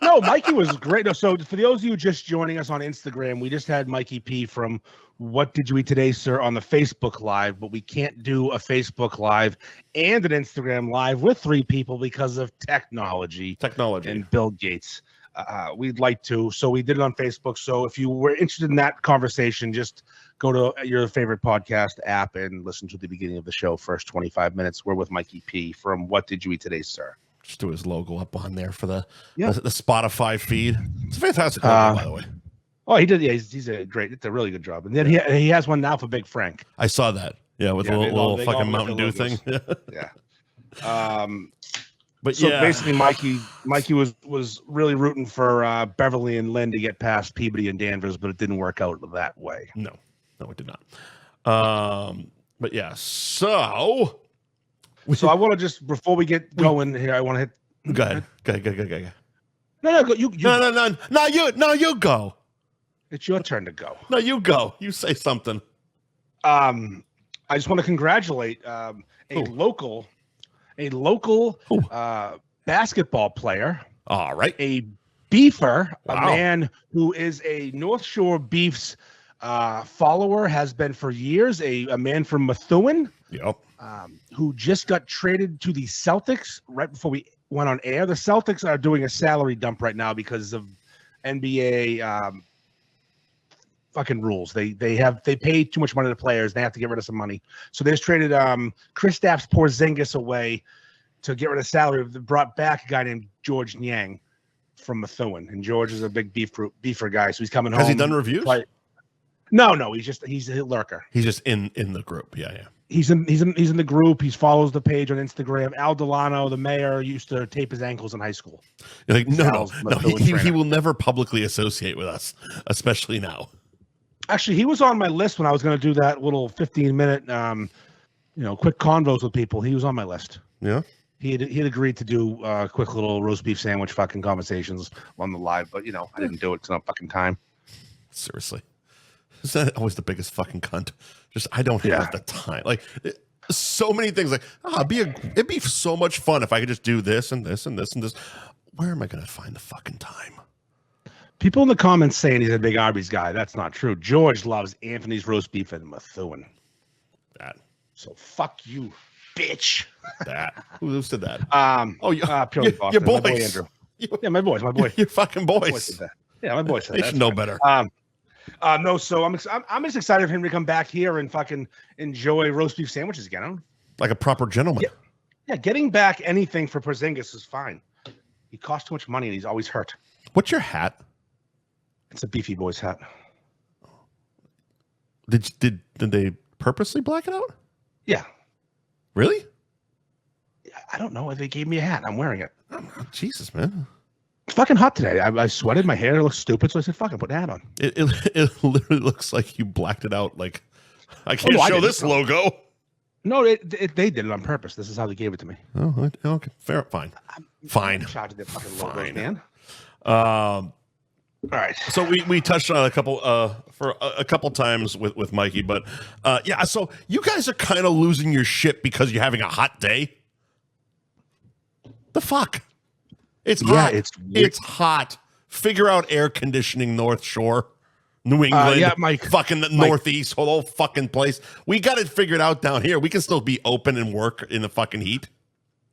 Speaker 2: No, Mikey was great. No, so for those of you just joining us on Instagram, we just had Mikey P from What Did You Eat Today, Sir, on the Facebook Live, but we can't do a Facebook Live and an Instagram Live with 3 people because of technology and Bill Gates. We'd like to, so we did it on Facebook. So if you were interested in that conversation, just go to your favorite podcast app and listen to the beginning of the show, first 25 minutes. We're with Mikey P from What Did You Eat Today, Sir?
Speaker 1: Just do his logo up on there for the Spotify feed. It's a fantastic logo, by the way.
Speaker 2: Oh, he did. Yeah, he's it's a really good job. And then he has one now for Big Frank.
Speaker 1: I saw that. Yeah, with a little fucking Mountain Dew thing.
Speaker 2: Yeah. But so basically, Mikey was really rooting for Beverly and Lynn to get past Peabody and Danvers, but it didn't work out that way.
Speaker 1: No, it did not. But yeah, so
Speaker 2: I want to just before we get going here, I want to hit.
Speaker 1: Go ahead.
Speaker 2: No, go. You.
Speaker 1: No, you go.
Speaker 2: It's your turn to go.
Speaker 1: No, you go. You say something.
Speaker 2: I just want to congratulate a local basketball player.
Speaker 1: All right.
Speaker 2: A beefer, a man who is a North Shore Beefs follower, has been for years, a man from Methuen.
Speaker 1: Yep.
Speaker 2: Who just got traded to the Celtics right before we went on air. The Celtics are doing a salary dump right now because of NBA fucking rules. They pay too much money to players. They have to get rid of some money. So they just traded Kristaps Porzingis away to get rid of salary. They brought back a guy named George Niang from Methuen, and George is a big beefer guy. So he's coming home.
Speaker 1: Has he done reviews?
Speaker 2: No. He's a lurker.
Speaker 1: He's just in the group. Yeah.
Speaker 2: He's in the group. He follows the page on Instagram. Al Delano, the mayor, used to tape his ankles in high school.
Speaker 1: You're like, no. He will never publicly associate with us, especially now.
Speaker 2: Actually, he was on my list when I was going to do that little 15-minute, quick convos with people. He was on my list.
Speaker 1: Yeah.
Speaker 2: He had agreed to do quick little roast beef sandwich fucking conversations on the live, but I didn't do it because I don't fucking time.
Speaker 1: Seriously, is that always the biggest fucking cunt? Just I don't have the time. Like so many things. Like it'd be so much fun if I could just do this and this and this and this. Where am I going to find the fucking time?
Speaker 2: People in the comments saying he's a big Arby's guy. That's not true. George loves Anthony's roast beef and Methuen.
Speaker 1: That.
Speaker 2: So fuck you, bitch.
Speaker 1: That. Who said that?
Speaker 2: Purely Boston.
Speaker 1: Your boys.
Speaker 2: My boy Andrew. My boys.
Speaker 1: Your fucking boys.
Speaker 2: My boy said
Speaker 1: they
Speaker 2: that.
Speaker 1: should know better.
Speaker 2: No. So I'm just excited for him to come back here and fucking enjoy roast beef sandwiches again.
Speaker 1: Like a proper gentleman.
Speaker 2: Yeah. Getting back anything for Porzingis is fine. He costs too much money and he's always hurt. What's
Speaker 1: your hat?
Speaker 2: It's a Beefy Boys hat.
Speaker 1: Did they purposely black it out?
Speaker 2: Yeah.
Speaker 1: Really?
Speaker 2: I don't know. They gave me a hat. I'm wearing it.
Speaker 1: Oh, Jesus, man.
Speaker 2: It's fucking hot today. I sweated. My hair looks stupid, so I said, "Fucking put a hat on."
Speaker 1: It literally looks like you blacked it out. Like I can't show this logo.
Speaker 2: No, they did it on purpose. This is how they gave it to me.
Speaker 1: Oh, okay, fair, fine.
Speaker 2: I'm shocked at their fucking logo, man.
Speaker 1: All
Speaker 2: right.
Speaker 1: So we touched on a couple for a couple times with Mikey, but so you guys are kind of losing your shit because you're having a hot day. The fuck? It's hot. It's hot. Figure out air conditioning North Shore, New England, fucking the Northeast, whole fucking place. We got it figured out down here. We can still be open and work in the fucking heat.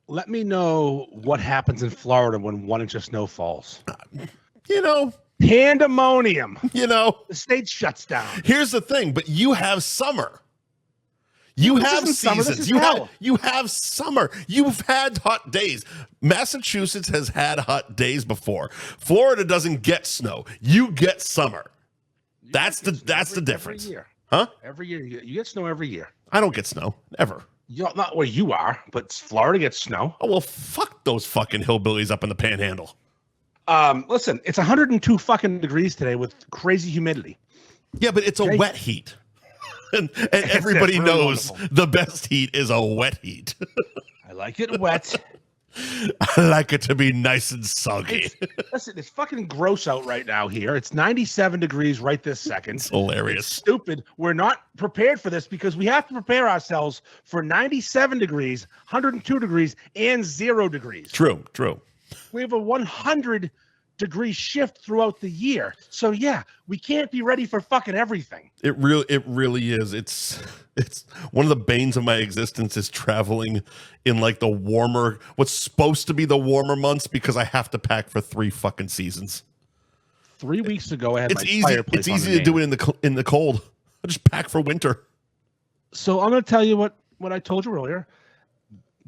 Speaker 2: Let me know what happens in Florida when 1 inch of snow falls. Pandemonium. The state shuts down.
Speaker 1: Here's the thing, but you have summer. You have seasons. You have summer. You've had hot days. Massachusetts has had hot days before. Florida doesn't get snow. You get summer. That's the difference.
Speaker 2: Every year.
Speaker 1: Huh?
Speaker 2: Every year you get snow every year.
Speaker 1: I don't get snow ever.
Speaker 2: Not where you are, but Florida gets snow.
Speaker 1: Oh well, fuck those fucking hillbillies up in the Panhandle.
Speaker 2: Listen, it's 102 fucking degrees today with crazy humidity.
Speaker 1: Yeah, but it's a wet heat. And everybody really knows the best heat is a wet heat.
Speaker 2: I like it wet.
Speaker 1: I like it to be nice and soggy.
Speaker 2: Listen, it's fucking gross out right now here. It's 97 degrees right this second.
Speaker 1: It's hilarious.
Speaker 2: It's stupid. We're not prepared for this because we have to prepare ourselves for 97 degrees, 102 degrees, and 0 degrees.
Speaker 1: True.
Speaker 2: We have a 100-degree shift throughout the year. So we can't be ready for fucking everything.
Speaker 1: It really is. It's one of the banes of my existence is traveling in like the warmer, what's supposed to be the warmer months because I have to pack for 3 fucking seasons.
Speaker 2: 3 weeks ago, I had
Speaker 1: fireplace. It's easy to do it in the cold. I just pack for winter.
Speaker 2: So I'm going to tell you what I told you earlier.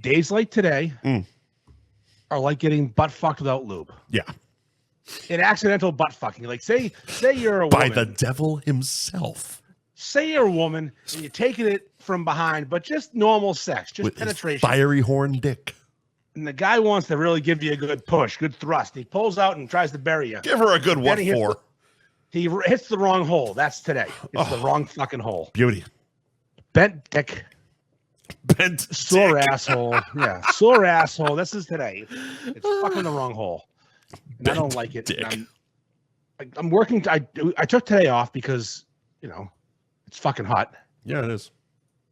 Speaker 2: Days like today are like getting butt fucked without lube.
Speaker 1: Yeah.
Speaker 2: An accidental butt fucking. Like say you're a
Speaker 1: woman.
Speaker 2: By
Speaker 1: the devil himself.
Speaker 2: Say you're a woman and you're taking it from behind, but just normal sex, just
Speaker 1: with
Speaker 2: penetration.
Speaker 1: Fiery horn dick.
Speaker 2: And the guy wants to really give you a good push, good thrust. He pulls out and tries to bury you.
Speaker 1: Give her a good what for.
Speaker 2: He hits the wrong hole. That's today. It's the wrong fucking hole.
Speaker 1: Beauty.
Speaker 2: Bent dick. Sore asshole. Yeah, sore asshole. This is today. It's fucking the wrong hole. And I don't like it. I'm working. I took today off because it's fucking hot.
Speaker 1: Yeah, it is.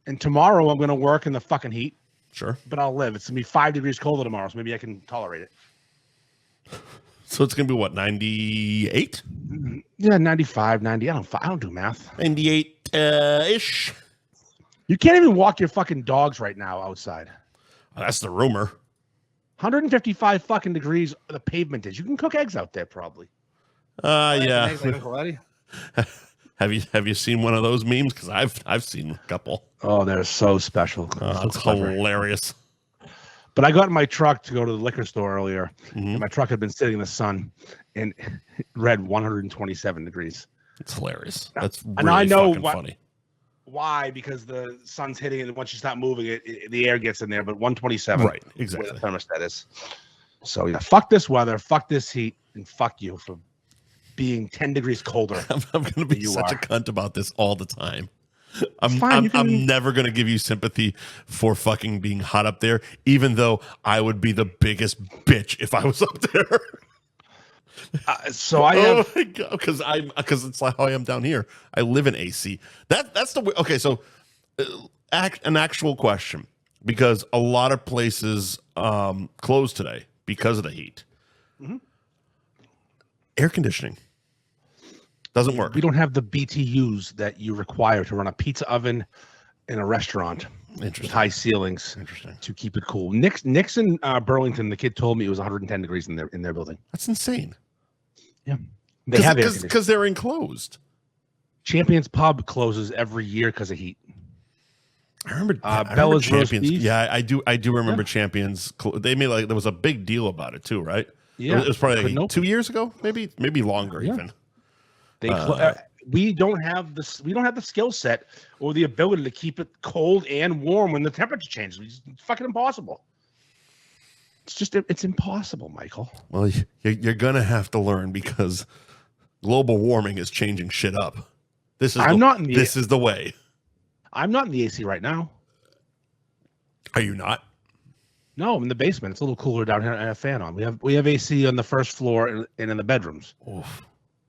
Speaker 2: And tomorrow I'm going to work in the fucking heat.
Speaker 1: Sure.
Speaker 2: But I'll live. It's going to be 5 degrees colder tomorrow, so maybe I can tolerate it.
Speaker 1: So it's going to be what, 98?
Speaker 2: Yeah, 95, 90. I don't do math.
Speaker 1: 98 ish.
Speaker 2: You can't even walk your fucking dogs right now outside.
Speaker 1: That's the rumor.
Speaker 2: 155 fucking degrees the pavement is. You can cook eggs out there probably.
Speaker 1: Yeah.
Speaker 2: Eggs like Uncle Eddie.
Speaker 1: Have you seen one of those memes? Because I've seen a couple.
Speaker 2: Oh, they're so special.
Speaker 1: It's hilarious.
Speaker 2: But I got in my truck to go to the liquor store earlier, and my truck had been sitting in the sun, and it read 127 degrees.
Speaker 1: It's hilarious. That's really
Speaker 2: and I know
Speaker 1: fucking funny.
Speaker 2: Why? Because the sun's hitting it, and once you stop moving the air gets in there. But 127,
Speaker 1: right? Exactly.
Speaker 2: Where the thermostat is. So fuck this weather, fuck this heat, and fuck you for being 10 degrees colder.
Speaker 1: I'm going to be such a cunt about this all the time. I'm never going to give you sympathy for fucking being hot up there, even though I would be the biggest bitch if I was up there.
Speaker 2: So I have,
Speaker 1: because it's like how I am down here. I live in AC. That's the way. Okay, so an actual question, because a lot of places closed today because of the heat. Mm-hmm. Air conditioning doesn't work.
Speaker 2: We don't have the BTUs that you require to run a pizza oven in a restaurant with high ceilings.
Speaker 1: Interesting.
Speaker 2: To keep it cool. Nixon, Burlington, the kid told me it was 110 degrees in their building.
Speaker 1: That's insane.
Speaker 2: Yeah, they have air conditioning
Speaker 1: because they're enclosed.
Speaker 2: Champions Pub closes every year because of heat.
Speaker 1: I remember
Speaker 2: Bella's
Speaker 1: Champions.
Speaker 2: Roast Beef.
Speaker 1: Yeah, I do remember Champions. They made there was a big deal about it too, right?
Speaker 2: Yeah,
Speaker 1: it was probably like 2 years ago, maybe longer even. We don't have this. We don't have the skill set or the ability to keep it cold and warm when the temperature changes. It's fucking impossible. It's impossible, Michael. Well, you're gonna have to learn, because global warming is changing shit up. This is the way.
Speaker 2: I'm not in the AC right now.
Speaker 1: Are you not?
Speaker 2: No, I'm in the basement. It's a little cooler down here. I have a fan on. We have AC on the first floor and in the bedrooms.
Speaker 1: Oof.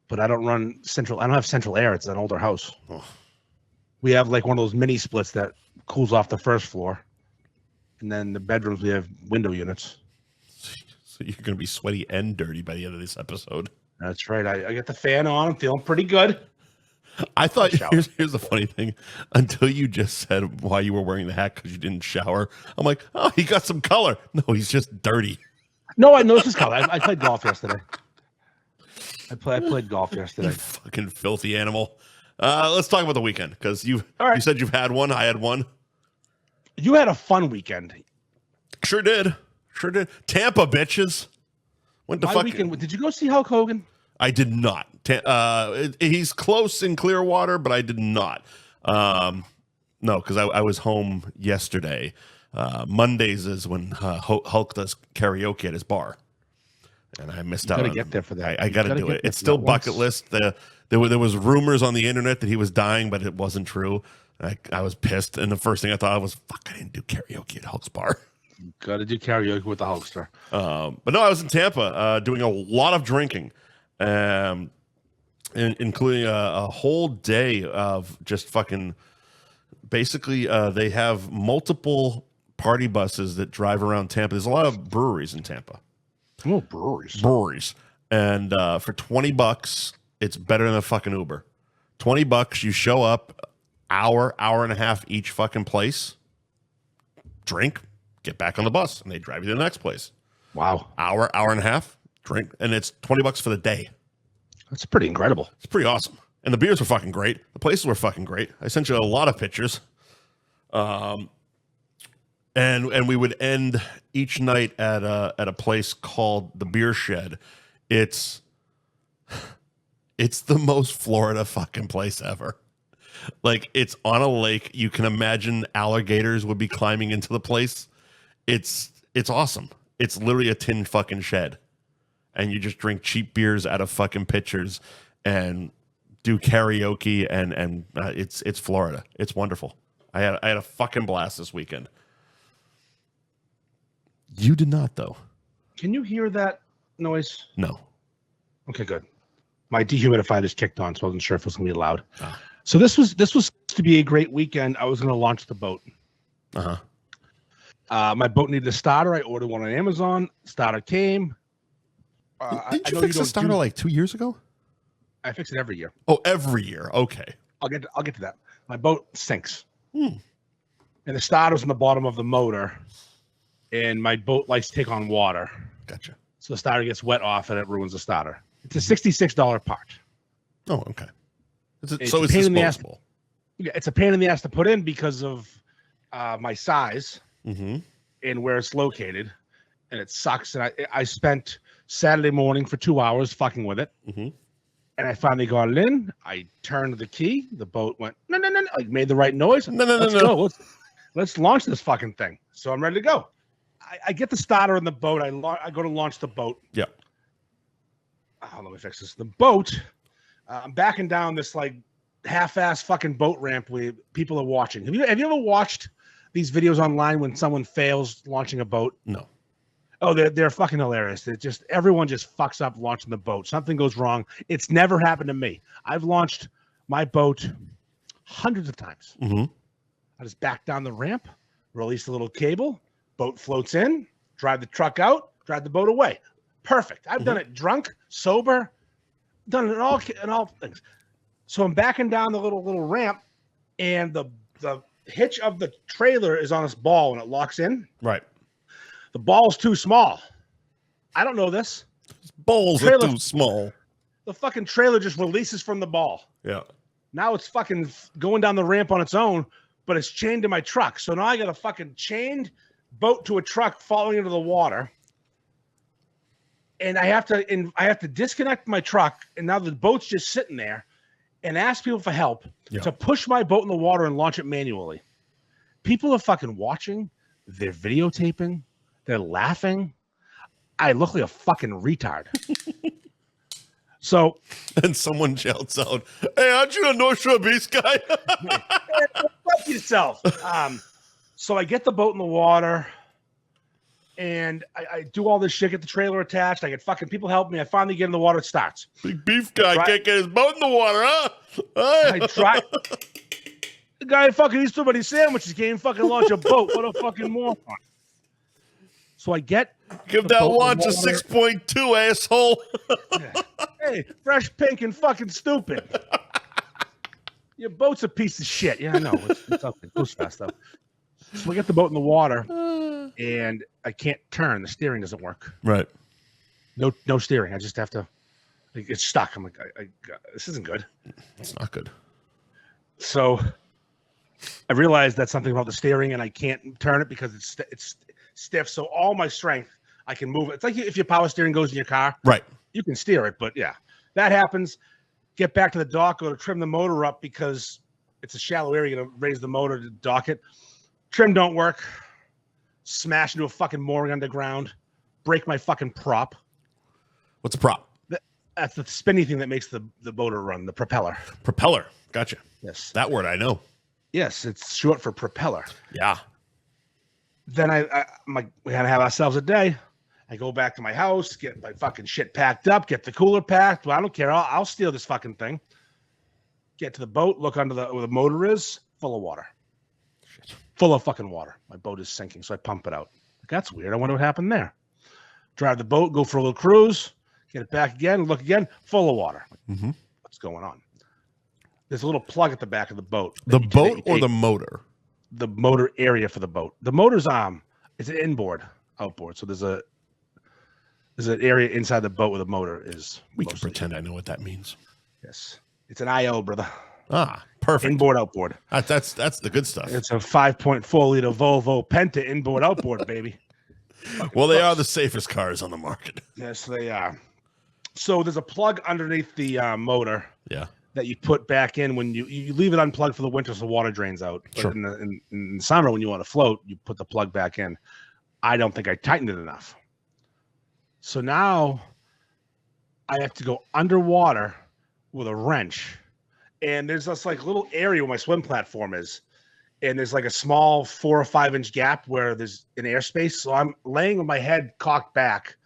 Speaker 2: But I don't run central. I don't have central air. It's an older house.
Speaker 1: Oh.
Speaker 2: We have like one of those mini splits that cools off the first floor, and then the bedrooms we have window units.
Speaker 1: So you're gonna be sweaty and dirty by the end of this episode.
Speaker 2: That's right. I got the fan on. I'm feeling pretty good.
Speaker 1: I thought here's the funny thing. Until you just said why you were wearing the hat because you didn't shower, I'm like, oh, he got some color. No, he's just dirty.
Speaker 2: No, I know this is color. I played golf yesterday. I played golf yesterday.
Speaker 1: You fucking filthy animal. Let's talk about the weekend, because you said you've had one. I had one.
Speaker 2: You had a fun weekend.
Speaker 1: Sure did. Tampa, bitches. Went to
Speaker 2: weekend. Did you go see Hulk Hogan?
Speaker 1: I did not. He's close in Clearwater, but I did not. No, because I was home yesterday. Mondays is when Hulk does karaoke at his bar, and I missed out.
Speaker 2: Gotta get there for that.
Speaker 1: I got to do it. It's still bucket list. There was rumors on the internet that he was dying, but it wasn't true. I was pissed, and the first thing I thought was, "Fuck! I didn't do karaoke at Hulk's bar."
Speaker 2: Got to do karaoke with the Hulkster.
Speaker 1: But no, I was in Tampa doing a lot of drinking, including a whole day of just fucking. Basically, they have multiple party buses that drive around Tampa. There's a lot of breweries in Tampa.
Speaker 2: Oh, breweries.
Speaker 1: And for $20, it's better than a fucking Uber. $20, you show up, hour and a half each fucking place, drink, get back on the bus, and they drive you to the next place.
Speaker 2: Wow.
Speaker 1: Hour and a half, drink, and it's $20 for the day.
Speaker 2: That's pretty incredible.
Speaker 1: It's pretty awesome. And the beers were fucking great. The places were fucking great. I sent you a lot of pictures. And we would end each night at a place called the Beer Shed. It's the most Florida fucking place ever. Like, it's on a lake. You can imagine alligators would be climbing into the place. It's awesome. It's literally a tin fucking shed, and you just drink cheap beers out of fucking pitchers and do karaoke, and it's Florida. It's wonderful. I had a fucking blast this weekend. You did not, though.
Speaker 2: Can you hear that noise?
Speaker 1: No.
Speaker 2: Okay, good. My dehumidifier just kicked on, so I wasn't sure if it was gonna be loud. So this was to be a great weekend. I was gonna launch the boat. My boat needed a starter. I ordered one on Amazon. Starter came.
Speaker 1: Didn't you fix the starter like 2 years ago?
Speaker 2: I fix it every year.
Speaker 1: Oh, every year. Okay.
Speaker 2: I'll get to that. My boat sinks. And the starter's in the bottom of the motor, and my boat likes to take on water.
Speaker 1: Gotcha.
Speaker 2: So the starter gets wet off, and it ruins the starter. It's a $66 part.
Speaker 1: Oh, okay. It's
Speaker 2: disposable. It's a pain in the ass to put in because of my size and where it's located, and it sucks. And I spent Saturday morning for 2 hours fucking with it. And I finally got it in. I turned the key. The boat went, no. Like, made the right noise. Let's go. Let's launch this fucking thing. So I'm ready to go. I get the starter in the boat. I go to launch the boat.
Speaker 1: Yeah.
Speaker 2: let me fix this. The boat. I'm backing down this like half-ass fucking boat ramp where people are watching. Have you ever watched these videos online when someone fails launching a boat?
Speaker 1: No.
Speaker 2: Oh, they're fucking hilarious. Everyone just fucks up launching the boat. Something goes wrong. It's never happened to me. I've launched my boat hundreds of times.
Speaker 1: Mm-hmm.
Speaker 2: I just back down the ramp, release the little cable, boat floats in, drive the truck out, drive the boat away. Perfect. I've done it drunk, sober, done it in all things. So I'm backing down the little ramp, and the hitch of the trailer is on this ball when it locks in.
Speaker 1: Right.
Speaker 2: The ball's too small. I don't know this.
Speaker 1: Balls are too small.
Speaker 2: The fucking trailer just releases from the ball.
Speaker 1: Yeah.
Speaker 2: Now it's fucking going down the ramp on its own, but it's chained to my truck. So now I got a fucking chained boat to a truck falling into the water. And I have to disconnect my truck, and now the boat's just sitting there, and ask people for help to push my boat in the water and launch it manually. People are fucking watching. They're videotaping. They're laughing. I look like a fucking retard. So,
Speaker 1: and someone shouts out, "Hey, aren't you a North Shore Beast guy?"
Speaker 2: Fuck yourself. So I get the boat in the water, and I do all this shit, get the trailer attached. I get fucking people help me. I finally get in the water. It starts.
Speaker 1: Big beef guy can't get his boat in the water, huh?
Speaker 2: I try. The guy fucking eats too many sandwiches. Can't fucking launch a boat. What a fucking moron. So I give
Speaker 1: that launch a 6.2, asshole.
Speaker 2: Hey, fresh, pink, and fucking stupid. Your boat's a piece of shit. Yeah, I know. It's okay. It goes fast though. So we get the boat in the water, and I can't turn. The steering doesn't work.
Speaker 1: Right.
Speaker 2: No steering. I just have to. It's stuck. I'm like, this isn't good.
Speaker 1: It's not good.
Speaker 2: So I realized that's something about the steering, and I can't turn it because it's stiff. So all my strength, I can move it. It's like if your power steering goes in your car.
Speaker 1: Right.
Speaker 2: You can steer it, but yeah, that happens. Get back to the dock, go to trim the motor up because it's a shallow area. You're gonna raise the motor to dock it. Trim don't work. Smash into a fucking mooring underground. Break my fucking prop.
Speaker 1: What's a prop?
Speaker 2: That's the spinny thing that makes the motor run. The propeller.
Speaker 1: Propeller. Gotcha.
Speaker 2: Yes.
Speaker 1: That word I know.
Speaker 2: Yes, it's short for propeller.
Speaker 1: Yeah.
Speaker 2: Then I'm like, we gotta have ourselves a day. I go back to my house, get my fucking shit packed up, get the cooler packed. Well, I don't care. I'll steal this fucking thing. Get to the boat, look under where the motor is, full of water. Shit. Full of fucking water. My boat is sinking, so I pump it out. Like, that's weird. I wonder what happened there. Drive the boat, go for a little cruise, get it back again, look again, full of water.
Speaker 1: Mm-hmm.
Speaker 2: What's going on? There's a little plug at the back of the boat.
Speaker 1: The boat or the motor?
Speaker 2: The motor area for the boat. The motor's it's an inboard, outboard. So there's an area inside the boat where the motor is.
Speaker 1: We can pretend I know what that means.
Speaker 2: Yes. It's an IO, brother.
Speaker 1: Ah, perfect.
Speaker 2: Inboard, outboard.
Speaker 1: That's the good stuff.
Speaker 2: It's a 5.4 liter Volvo Penta inboard, outboard, baby.
Speaker 1: Well, they are the safest cars on the market.
Speaker 2: Yes, they are. So there's a plug underneath the motor.
Speaker 1: Yeah.
Speaker 2: That you put back in when you leave it unplugged for the winter so water drains out. But
Speaker 1: sure.
Speaker 2: in the summer, when you want to float, you put the plug back in. I don't think I tightened it enough. So now I have to go underwater with a wrench. And there's this like little area where my swim platform is. And there's like a small 4 or 5 inch gap where there's an airspace. So I'm laying with my head cocked back,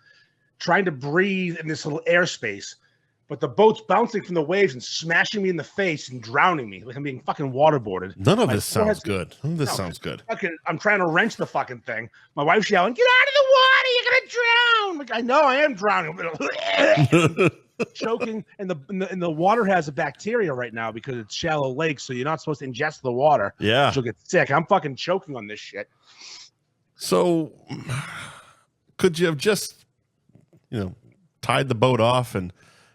Speaker 2: trying to breathe in this little airspace. But the boat's bouncing from the waves and smashing me in the face and drowning me like I'm being fucking waterboarded.
Speaker 1: None of this sounds good. None of this sounds good.
Speaker 2: I'm trying to wrench the fucking thing. My wife's yelling, "Get out of the water! You're gonna drown!" Like, I know I am drowning. Choking, and the water has a bacteria right now because it's shallow lake, so you're not supposed to ingest the water.
Speaker 1: Yeah,
Speaker 2: you'll get sick. I'm fucking choking on this shit.
Speaker 1: So, could you have just, tied the boat off and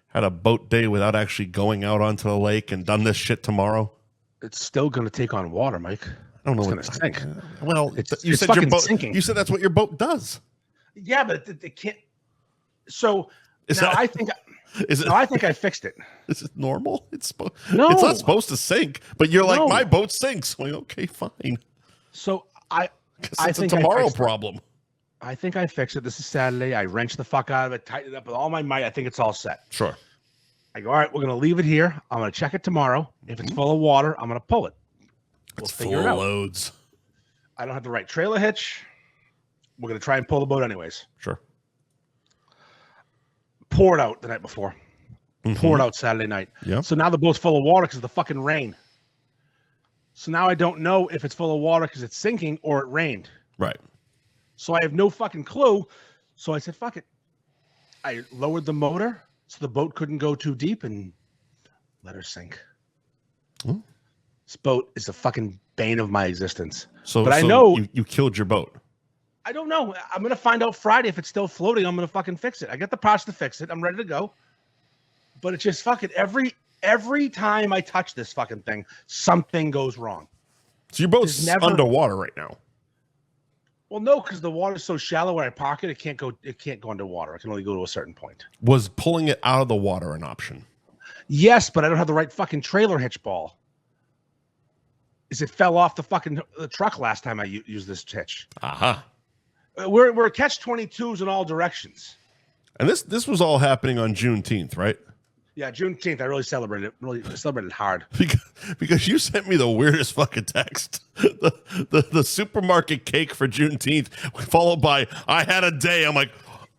Speaker 1: had a boat day without actually going out onto the lake and done this shit tomorrow?
Speaker 2: It's still going to take on water, Mike.
Speaker 1: I don't know.
Speaker 2: It's going to sink.
Speaker 1: Well,
Speaker 2: you said your boat
Speaker 1: sinking. You said that's what your boat does.
Speaker 2: Yeah, but it can't. So I think I fixed it.
Speaker 1: Is it normal? It's
Speaker 2: no.
Speaker 1: It's not supposed to sink. But you're like, my boat sinks. Like, okay, fine.
Speaker 2: So
Speaker 1: it's a tomorrow problem.
Speaker 2: I think I fixed it. This is Saturday. I wrenched the fuck out of it, tightened it up with all my might. I think it's all set.
Speaker 1: Sure.
Speaker 2: I go, all right, we're going to leave it here. I'm going to check it tomorrow. If it's full of water, I'm going to pull it. We'll figure it out.
Speaker 1: Loads.
Speaker 2: I don't have the right trailer hitch. We're going to try and pull the boat anyways.
Speaker 1: Sure.
Speaker 2: Poured out the night before. Poured out Saturday night.
Speaker 1: Yeah.
Speaker 2: So now the boat's full of water because of the fucking rain. So now I don't know if it's full of water because it's sinking or it rained.
Speaker 1: Right.
Speaker 2: So I have no fucking clue. So I said, fuck it. I lowered the motor so the boat couldn't go too deep and let her sink. This boat is the fucking bane of my existence. But I know
Speaker 1: you killed your boat.
Speaker 2: I don't know. I'm going to find out Friday if it's still floating. I'm going to fucking fix it. I got the parts to fix it. I'm ready to go. But it's just fucking every time I touch this fucking thing, something goes wrong.
Speaker 1: So your boat's underwater right now.
Speaker 2: Well, no, because the water's so shallow where I park it, it can't go underwater. It can only go to a certain point.
Speaker 1: Was pulling it out of the water an option?
Speaker 2: Yes, but I don't have the right fucking trailer hitch ball. It fell off the truck last time I used this hitch. We're catch-22s in all directions.
Speaker 1: And this was all happening on Juneteenth, right?
Speaker 2: Yeah, Juneteenth. I really celebrated it. Really celebrated hard.
Speaker 1: Because you sent me the weirdest fucking text. The supermarket cake for Juneteenth, followed by I had a day. I'm like,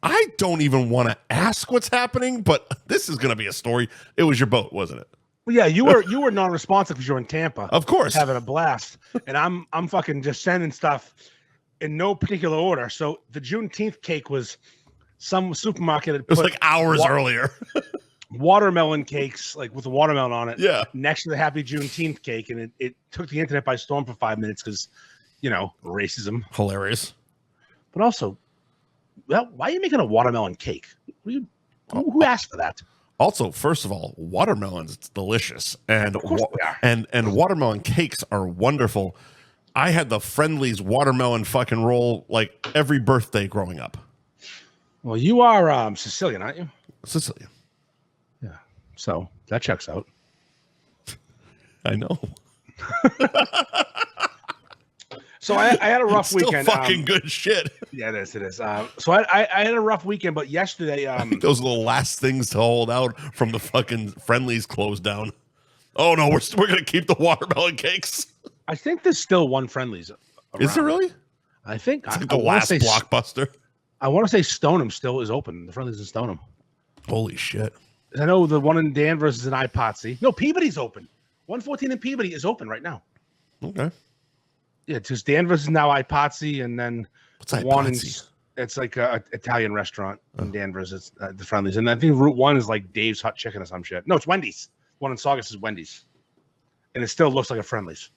Speaker 1: I don't even want to ask what's happening, but this is going to be a story. It was your boat, wasn't it?
Speaker 2: Well, yeah, you were non-responsive because you're in Tampa,
Speaker 1: of course,
Speaker 2: having a blast, and I'm fucking just sending stuff in no particular order. So the Juneteenth cake was some supermarket.
Speaker 1: It was like hours earlier.
Speaker 2: Watermelon cakes, like with the watermelon on it, next to the Happy Juneteenth cake, and it took the internet by storm for 5 minutes because, racism.
Speaker 1: Hilarious.
Speaker 2: But also, well, why are you making a watermelon cake? Who asked for that?
Speaker 1: Also, first of all, watermelons, it's delicious. And and watermelon cakes are wonderful. I had the Friendly's watermelon fucking roll like every birthday growing up.
Speaker 2: Well, you are Sicilian, aren't you?
Speaker 1: Sicilian.
Speaker 2: Yeah. So that checks out.
Speaker 1: I know.
Speaker 2: So I had a rough weekend.
Speaker 1: Fucking good shit.
Speaker 2: Yeah, it is. So I had a rough weekend, but yesterday,
Speaker 1: I think those are the last things to hold out from the fucking Friendly's closed down. Oh no, we're gonna keep the watermelon cakes.
Speaker 2: I think there's still one Friendly's around.
Speaker 1: Is there really?
Speaker 2: I think
Speaker 1: it's like the last Blockbuster.
Speaker 2: I want to say Stoneham still is open. The Friendly's in Stoneham.
Speaker 1: Holy shit!
Speaker 2: I know the one in Danvers is in Ipotsy. No, Peabody's open. 114 in Peabody is open right now.
Speaker 1: Okay. Yeah,
Speaker 2: just Danvers is now Ipotsy, and then
Speaker 1: what's Ipotsy?
Speaker 2: It's like a Italian restaurant in Danvers. It's the Friendly's, and I think Route 1 is like Dave's Hot Chicken or some shit. No, it's Wendy's. One in Saugus is Wendy's, and it still looks like a Friendly's.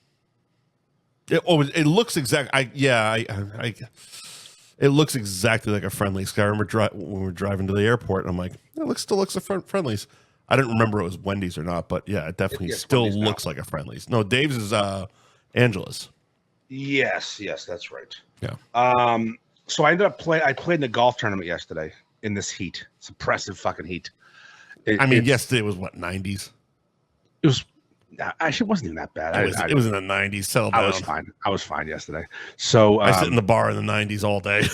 Speaker 1: It looks exactly. It looks exactly like a Friendly's. I remember when we were driving to the airport, and I'm like, it still looks like Friendly's. I didn't remember it was Wendy's or not, but yeah, it definitely still looks like a Friendly's. No, Dave's is Angela's.
Speaker 2: Yes, that's right.
Speaker 1: Yeah.
Speaker 2: So I ended up I played in the golf tournament yesterday in this heat. It's oppressive fucking heat.
Speaker 1: Yesterday was what, 90s?
Speaker 2: It was actually it wasn't even that bad.
Speaker 1: It was in the 90s. Settle down.
Speaker 2: I was fine yesterday. So
Speaker 1: I sit in the bar in the 90s all day.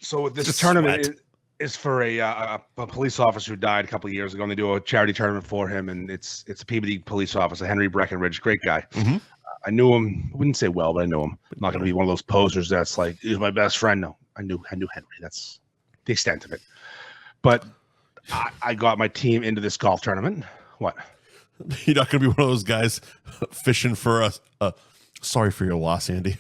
Speaker 2: So this tournament is for a police officer who died a couple of years ago, and they do a charity tournament for him, and it's a Peabody police officer, Henry Breckenridge, great guy.
Speaker 1: Mm-hmm.
Speaker 2: I knew him. I wouldn't say well, but I knew him. I'm not going to be one of those posers that's like, he's my best friend. No, I knew Henry. That's the extent of it. But I got my team into this golf tournament. What?
Speaker 1: You're not going to be one of those guys fishing for sorry for your loss, Andy.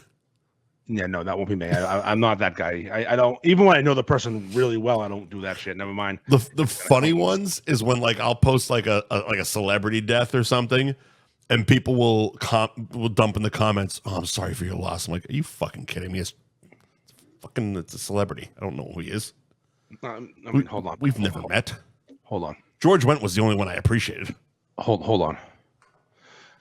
Speaker 2: Yeah, no, that won't be me. I'm not that guy. I don't, even when I know the person really well, I don't do that shit. Never mind.
Speaker 1: The funny ones is when like I'll post like a celebrity death or something, and people will dump in the comments, "Oh, I'm sorry for your loss." I'm like, "Are you fucking kidding me? It's a celebrity. I don't know who he is."
Speaker 2: Hold on.
Speaker 1: We've never met.
Speaker 2: Hold on.
Speaker 1: George Wendt was the only one I appreciated.
Speaker 2: Hold on.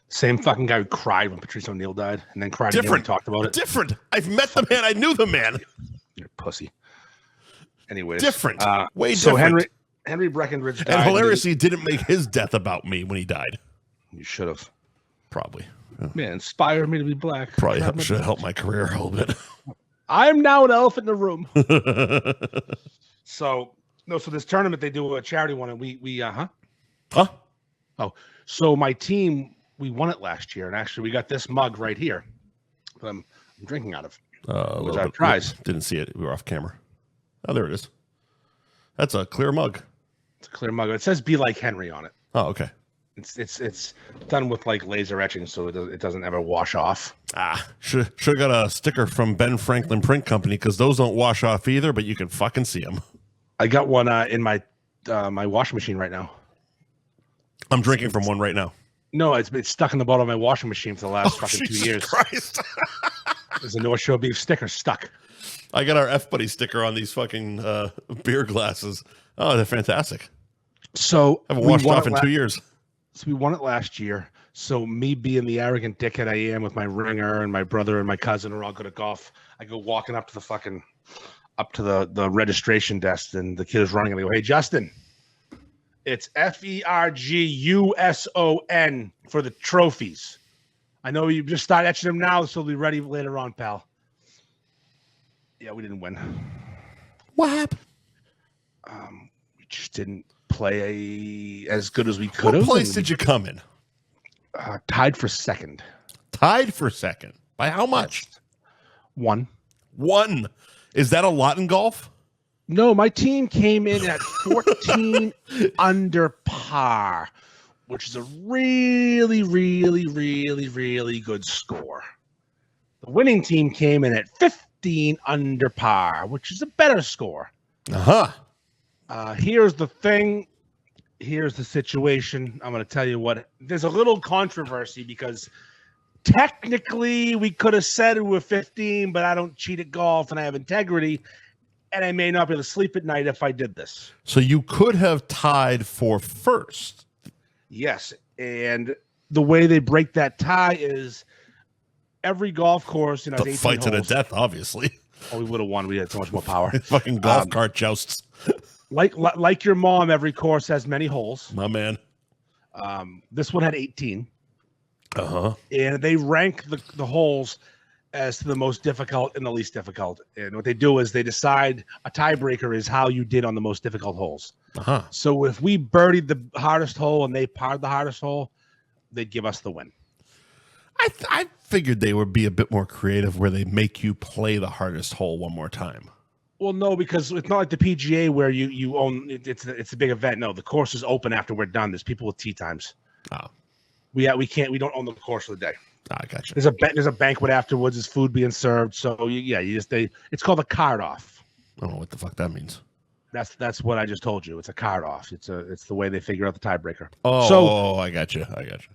Speaker 2: Same fucking guy who cried when Patrice O'Neal died, and then cried again when he talked about it.
Speaker 1: Different. I've met the man. I knew the man.
Speaker 2: You're a pussy. Anyways,
Speaker 1: different. Way
Speaker 2: so
Speaker 1: different.
Speaker 2: Henry Breckenridge died.
Speaker 1: And hilariously, he didn't make his death about me when he died.
Speaker 2: You should have.
Speaker 1: Probably. Yeah.
Speaker 2: Man, inspired me to be black.
Speaker 1: Probably should have helped my career a little bit.
Speaker 2: I am now an elephant in the room. So this tournament they do a charity one, and we so my team, we won it last year, and actually we got this mug right here that I'm drinking out of. It was our prize.
Speaker 1: Didn't see it. We were off camera. Oh, there it is. That's a clear mug.
Speaker 2: It's a clear mug. It says "Be like Henry" on it.
Speaker 1: Oh, okay.
Speaker 2: It's done with like laser etching, so it doesn't ever wash off.
Speaker 1: Should have got a sticker from Ben Franklin Print Company, because those don't wash off either, but you can fucking see them.
Speaker 2: I got one in my washing machine right now.
Speaker 1: I'm drinking from one right now.
Speaker 2: No, it's stuck in the bottom of my washing machine for the last fucking
Speaker 1: Jesus
Speaker 2: 2 years.
Speaker 1: Christ.
Speaker 2: There's a North Shore beef sticker stuck.
Speaker 1: I got our F Buddy sticker on these fucking beer glasses. Oh, they're fantastic.
Speaker 2: So
Speaker 1: I haven't washed off in 2 years.
Speaker 2: So we won it last year. So me being the arrogant dickhead I am with my ringer, and my brother and my cousin are all good at golf, I go walking up to the registration desk, and the kid is running, and I go, "Hey, Justin, it's FERGUSON for the trophies. I know you just start etching them now, so they'll be ready later on, pal." Yeah, we didn't win.
Speaker 1: What happened?
Speaker 2: We just didn't play as good as we could have.
Speaker 1: What place did you come in?
Speaker 2: Tied for second.
Speaker 1: Tied for second. By how much?
Speaker 2: One.
Speaker 1: Is that a lot in golf?
Speaker 2: No, my team came in at 14 under par, which is a really, really, really, really good score. The winning team came in at 15 under par, which is a better score. Here's the thing. Here's the situation. I'm going to tell you what. There's a little controversy, because technically we could have said we were 15, but I don't cheat at golf and I have integrity, and I may not be able to sleep at night if I did this.
Speaker 1: So you could have tied for first.
Speaker 2: Yes, and the way they break that tie is every golf course,
Speaker 1: the fight to the death, obviously.
Speaker 2: Oh, we would have won. We had so much more power.
Speaker 1: Fucking golf cart jousts.
Speaker 2: Like your mom, every course has many holes.
Speaker 1: My man.
Speaker 2: This one had 18.
Speaker 1: And
Speaker 2: they rank the holes as to the most difficult and the least difficult. And what they do is they decide a tiebreaker is how you did on the most difficult holes. So if we birdied the hardest hole and they parred the hardest hole, they'd give us the win.
Speaker 1: I figured they would be a bit more creative, where they make you play the hardest hole one more time.
Speaker 2: Well, no, because it's not like the PGA where you own it. It's a big event. No, the course is open after we're done. There's people with tee times. We don't own the course of the day.
Speaker 1: I gotcha.
Speaker 2: There's a banquet afterwards. There's food being served. So it's called a card off.
Speaker 1: I don't know what the fuck that means.
Speaker 2: That's what I just told you. It's a card off. It's the way they figure out the tiebreaker.
Speaker 1: I got you.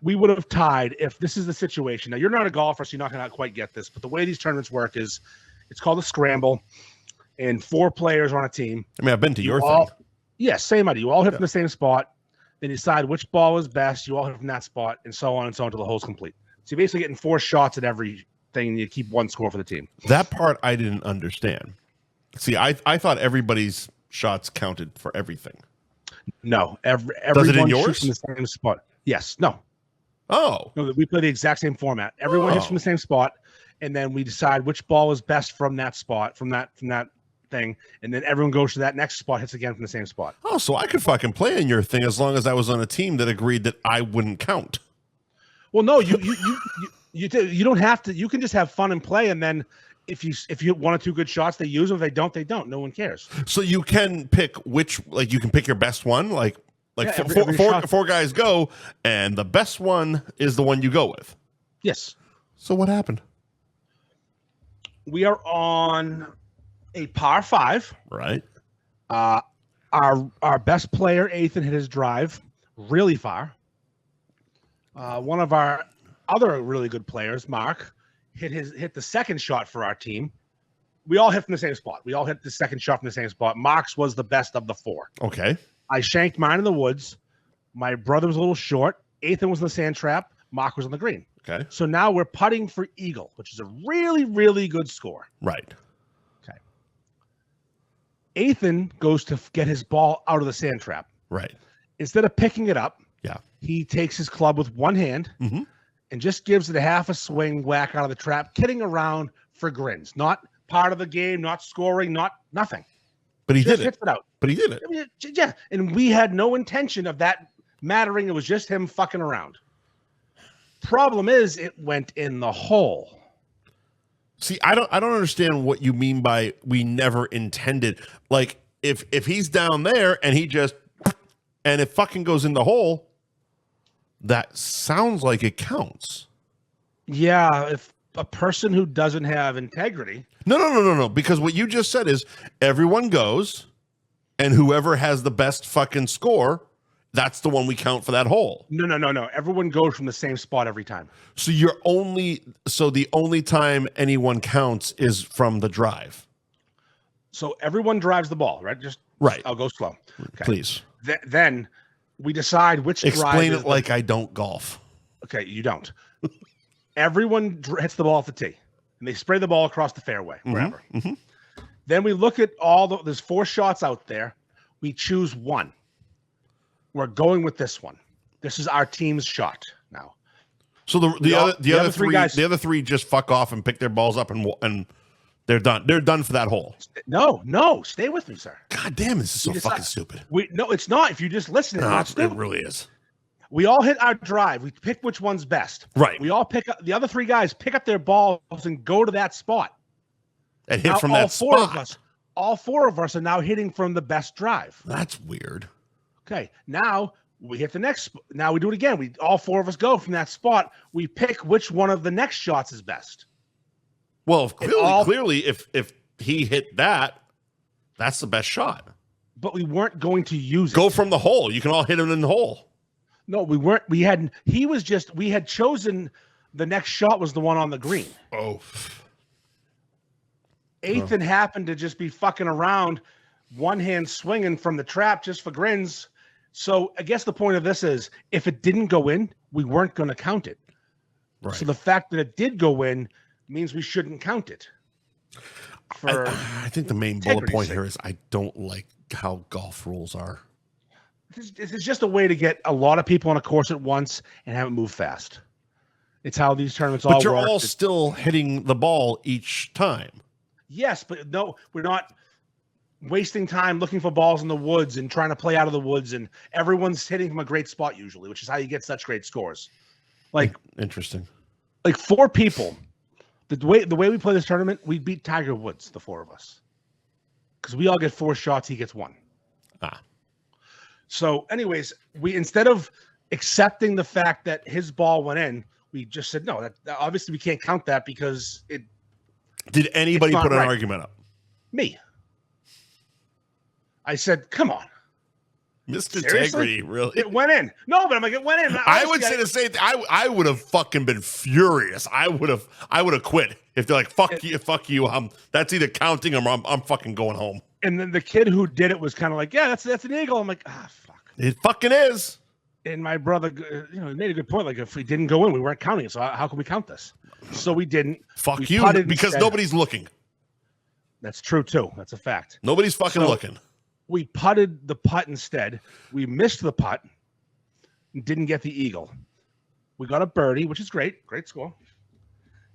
Speaker 2: We would have tied if this is the situation. Now, you're not a golfer, so you're not going to quite get this. But the way these tournaments work is it's called a scramble, and 4 players on a team.
Speaker 1: I mean, I've been to your thing.
Speaker 2: Yes, same idea. You all hit from the same spot. Then you decide which ball is best. You all hit from that spot, and so on until the hole's complete. So you're basically getting 4 shots at every thing, and you keep 1 score for the team.
Speaker 1: That part I didn't understand. See, I thought everybody's shots counted for everything.
Speaker 2: No,
Speaker 1: Does it
Speaker 2: everyone
Speaker 1: in yours?
Speaker 2: shoots from the same spot. Yes, no.
Speaker 1: Oh,
Speaker 2: No, we play the exact same format. Everyone hits from the same spot, and then we decide which ball is best from that spot, from that thing, and then everyone goes to that next spot, hits again from the same spot.
Speaker 1: Oh, so I could fucking play in your thing as long as I was on a team that agreed that I wouldn't count.
Speaker 2: Well, no, you don't have to. You can just have fun and play, and then if you hit 1 or 2 good shots, they use them. If they don't, they don't. No one cares.
Speaker 1: So you can pick you can pick your best one. Every 4 guys go, and the best one is the one you go with.
Speaker 2: Yes.
Speaker 1: So what happened?
Speaker 2: We are on a par 5.
Speaker 1: Right.
Speaker 2: Our best player, Ethan, hit his drive really far. One of our other really good players, Mark, hit the second shot for our team. We all hit from the same spot. We all hit the second shot from the same spot. Mark's was the best of the 4.
Speaker 1: Okay.
Speaker 2: I shanked mine in the woods. My brother was a little short. Ethan was in the sand trap. Mark was on the green.
Speaker 1: Okay.
Speaker 2: So now we're putting for eagle, which is a really, really good score.
Speaker 1: Right.
Speaker 2: Okay. Ethan goes to get his ball out of the sand trap.
Speaker 1: Right.
Speaker 2: Instead of picking it up,
Speaker 1: yeah,
Speaker 2: he takes his club with one hand and just gives it a half a swing whack out of the trap, kidding around for grins, not part of the game, not scoring, nothing.
Speaker 1: But he
Speaker 2: just
Speaker 1: did
Speaker 2: hits
Speaker 1: it.
Speaker 2: it out.
Speaker 1: But he did it.
Speaker 2: I mean, yeah, and we had no intention of that mattering. It was just him fucking around. Problem is, it went in the hole.
Speaker 1: See, I don't understand what you mean by we never intended. Like, if he's down there and it fucking goes in the hole, that sounds like it counts.
Speaker 2: Yeah, if a person who doesn't have integrity.
Speaker 1: No. Because what you just said is everyone goes, and whoever has the best fucking score, that's the one we count for that hole.
Speaker 2: No. Everyone goes from the same spot every time.
Speaker 1: So the only time anyone counts is from the drive.
Speaker 2: So everyone drives the ball, right?
Speaker 1: Right.
Speaker 2: I'll go slow. Okay.
Speaker 1: Please.
Speaker 2: Then we decide which
Speaker 1: Explain
Speaker 2: drive
Speaker 1: it like I don't golf.
Speaker 2: Okay, you don't. Everyone hits the ball at the tee, and they spray the ball across the fairway, wherever.
Speaker 1: Mm-hmm.
Speaker 2: Then we look at there's 4 shots out there. We choose one. We're going with this one. This is our team's shot now.
Speaker 1: So the other three just fuck off and pick their balls up and they're done. They're done for that hole.
Speaker 2: No, stay with me, sir.
Speaker 1: God damn, this is so fucking stupid.
Speaker 2: No, it's not. If you just listen, it's not stupid.
Speaker 1: It really is.
Speaker 2: We all hit our drive. We pick which one's best.
Speaker 1: Right.
Speaker 2: We all pick up the other 3 guys, pick up their balls and go to that spot.
Speaker 1: And hit from that spot.
Speaker 2: All 4 of us are now hitting from the best drive.
Speaker 1: That's weird.
Speaker 2: Okay, now we hit the next. Now we do it again. All 4 of us go from that spot. We pick which one of the next shots is best.
Speaker 1: Well, clearly, if he hit that, that's the best shot.
Speaker 2: But we weren't going to use it.
Speaker 1: Go from the hole. You can all hit him in the hole.
Speaker 2: No, we weren't. We had chosen the next shot was the one on the green.
Speaker 1: Oh.
Speaker 2: Ethan happened to just be fucking around, one hand swinging from the trap just for grins. So I guess the point of this is if it didn't go in, we weren't going to count it. Right. So the fact that it did go in means we shouldn't count it.
Speaker 1: I think the main bullet point here is I don't like how golf rules are.
Speaker 2: This is just a way to get a lot of people on a course at once and have it move fast. It's how these tournaments all work. But
Speaker 1: you're all still hitting the ball each time.
Speaker 2: Yes, but no, we're not wasting time looking for balls in the woods and trying to play out of the woods, and everyone's hitting from a great spot usually, which is how you get such great scores. Like
Speaker 1: interesting.
Speaker 2: Like 4 people. The way we play this tournament, we beat Tiger Woods, the 4 of us. Because we all get 4 shots, he gets 1. So anyways, we instead of accepting the fact that his ball went in, we just said, no, that obviously we can't count that because it.
Speaker 1: Did anybody put an argument up?
Speaker 2: Me. I said, come on.
Speaker 1: Mr. Integrity, really?
Speaker 2: It went in. No, but I'm like, it went in.
Speaker 1: I would say the same thing. I would have fucking been furious. I would have quit if they're like, fuck you. That's either counting or I'm fucking going home.
Speaker 2: And then the kid who did it was kind of like, yeah, that's an eagle. I'm like, fuck.
Speaker 1: It fucking is.
Speaker 2: And my brother, made a good point. Like, if we didn't go in, we weren't counting it. So how can we count this? So we didn't.
Speaker 1: Fuck you, because nobody's looking.
Speaker 2: That's true too. That's a fact.
Speaker 1: Nobody's fucking looking.
Speaker 2: We putted the putt instead. We missed the putt and didn't get the eagle. We got a birdie, which is great. Great score.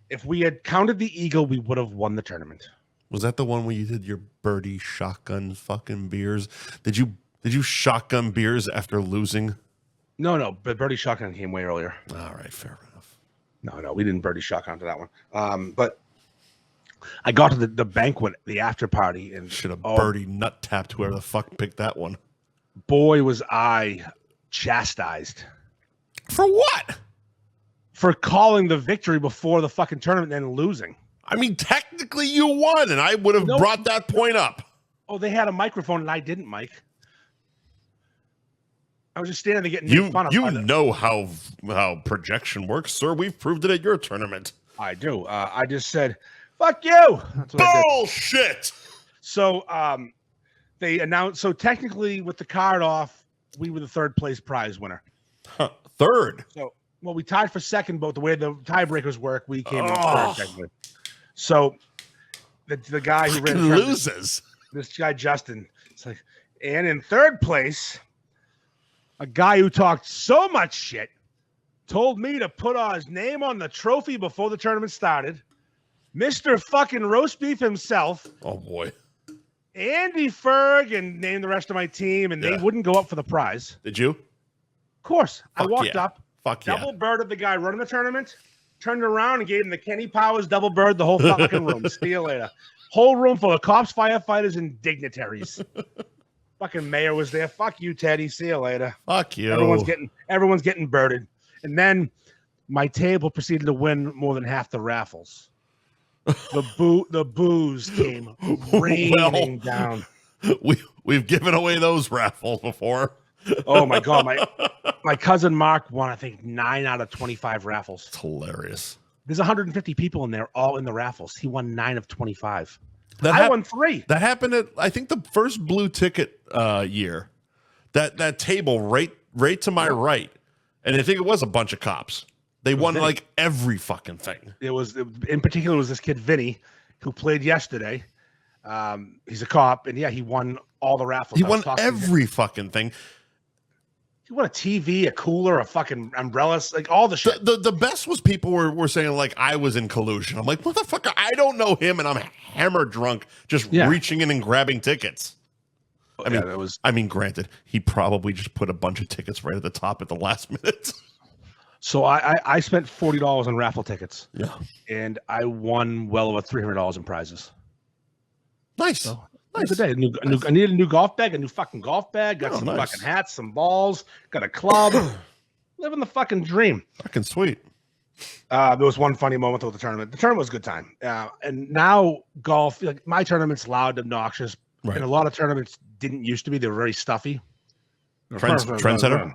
Speaker 2: If we had counted the eagle, we would have won the tournament.
Speaker 1: Was that the one where you did your birdie shotgun fucking beers? Did you shotgun beers after losing?
Speaker 2: No, but birdie shotgun came way earlier.
Speaker 1: All right, fair enough.
Speaker 2: No, we didn't birdie shotgun to that one. But I got to the banquet, the after party, and
Speaker 1: should have birdie nut tapped whoever the fuck picked that one.
Speaker 2: Boy, was I chastised.
Speaker 1: For what?
Speaker 2: For calling the victory before the fucking tournament and then losing.
Speaker 1: I mean, technically you won, and I would have brought that point up.
Speaker 2: Oh, they had a microphone, and I didn't, Mike. I was just standing there getting made fun of.
Speaker 1: You know how projection works, sir. We've proved it at your tournament.
Speaker 2: I do. I just said, fuck you.
Speaker 1: That's what bullshit.
Speaker 2: So they announced, so technically with the card off, we were the 3rd place prize winner.
Speaker 1: Huh, 3rd?
Speaker 2: So, well, we tied for 2nd, but the way the tiebreakers work, we came in 3rd technically. So the guy who
Speaker 1: loses.
Speaker 2: This guy, Justin, it's like, and in 3rd place, a guy who talked so much shit told me to put his name on the trophy before the tournament started. Mr. fucking roast beef himself.
Speaker 1: Oh boy.
Speaker 2: Andy Ferg, and named the rest of my team, and they wouldn't go up for the prize.
Speaker 1: Did you?
Speaker 2: Of course.
Speaker 1: Fuck
Speaker 2: I walked up, double birded the guy running the tournament, turned around and gave him the Kenny Powers double bird the whole fucking room. See you later. Whole room full of cops, firefighters, and dignitaries. Fucking mayor was there. Fuck you, Teddy. See you later.
Speaker 1: Fuck you.
Speaker 2: Everyone's getting birded. And then my table proceeded to win more than half the raffles. The booze came raining down.
Speaker 1: We've given away those raffles before.
Speaker 2: Oh my god, my cousin Mark won, I think, 9 out of 25 raffles.
Speaker 1: It's hilarious.
Speaker 2: There's 150 people in there, all in the raffles. He won 9 of 25. I won 3.
Speaker 1: That happened at, I think, the first blue ticket year. That table right to my right, and I think it was a bunch of cops. They won like every fucking thing.
Speaker 2: In particular, was this kid Vinny, who played yesterday. He's a cop, and he won all the raffles.
Speaker 1: He won every fucking thing.
Speaker 2: He won a TV, a cooler, a fucking umbrellas, like all the shit.
Speaker 1: The best was people were saying like I was in collusion. I'm like, motherfucker, I don't know him, and I'm hammered drunk, just reaching in and grabbing tickets. I mean, granted, he probably just put a bunch of tickets right at the top at the last minute.
Speaker 2: So I spent $40 on raffle tickets.
Speaker 1: Yeah.
Speaker 2: And I won well over $300 in prizes.
Speaker 1: Nice.
Speaker 2: So, nice. Good day. I needed a new golf bag, a new fucking golf bag. Got some fucking hats, some balls. Got a club. Living the fucking dream.
Speaker 1: Fucking sweet.
Speaker 2: There was one funny moment with the tournament. The tournament was a good time. And now golf, like my tournament's loud, obnoxious. Right. And a lot of tournaments didn't used to be. They were very stuffy.
Speaker 1: Trendsetter?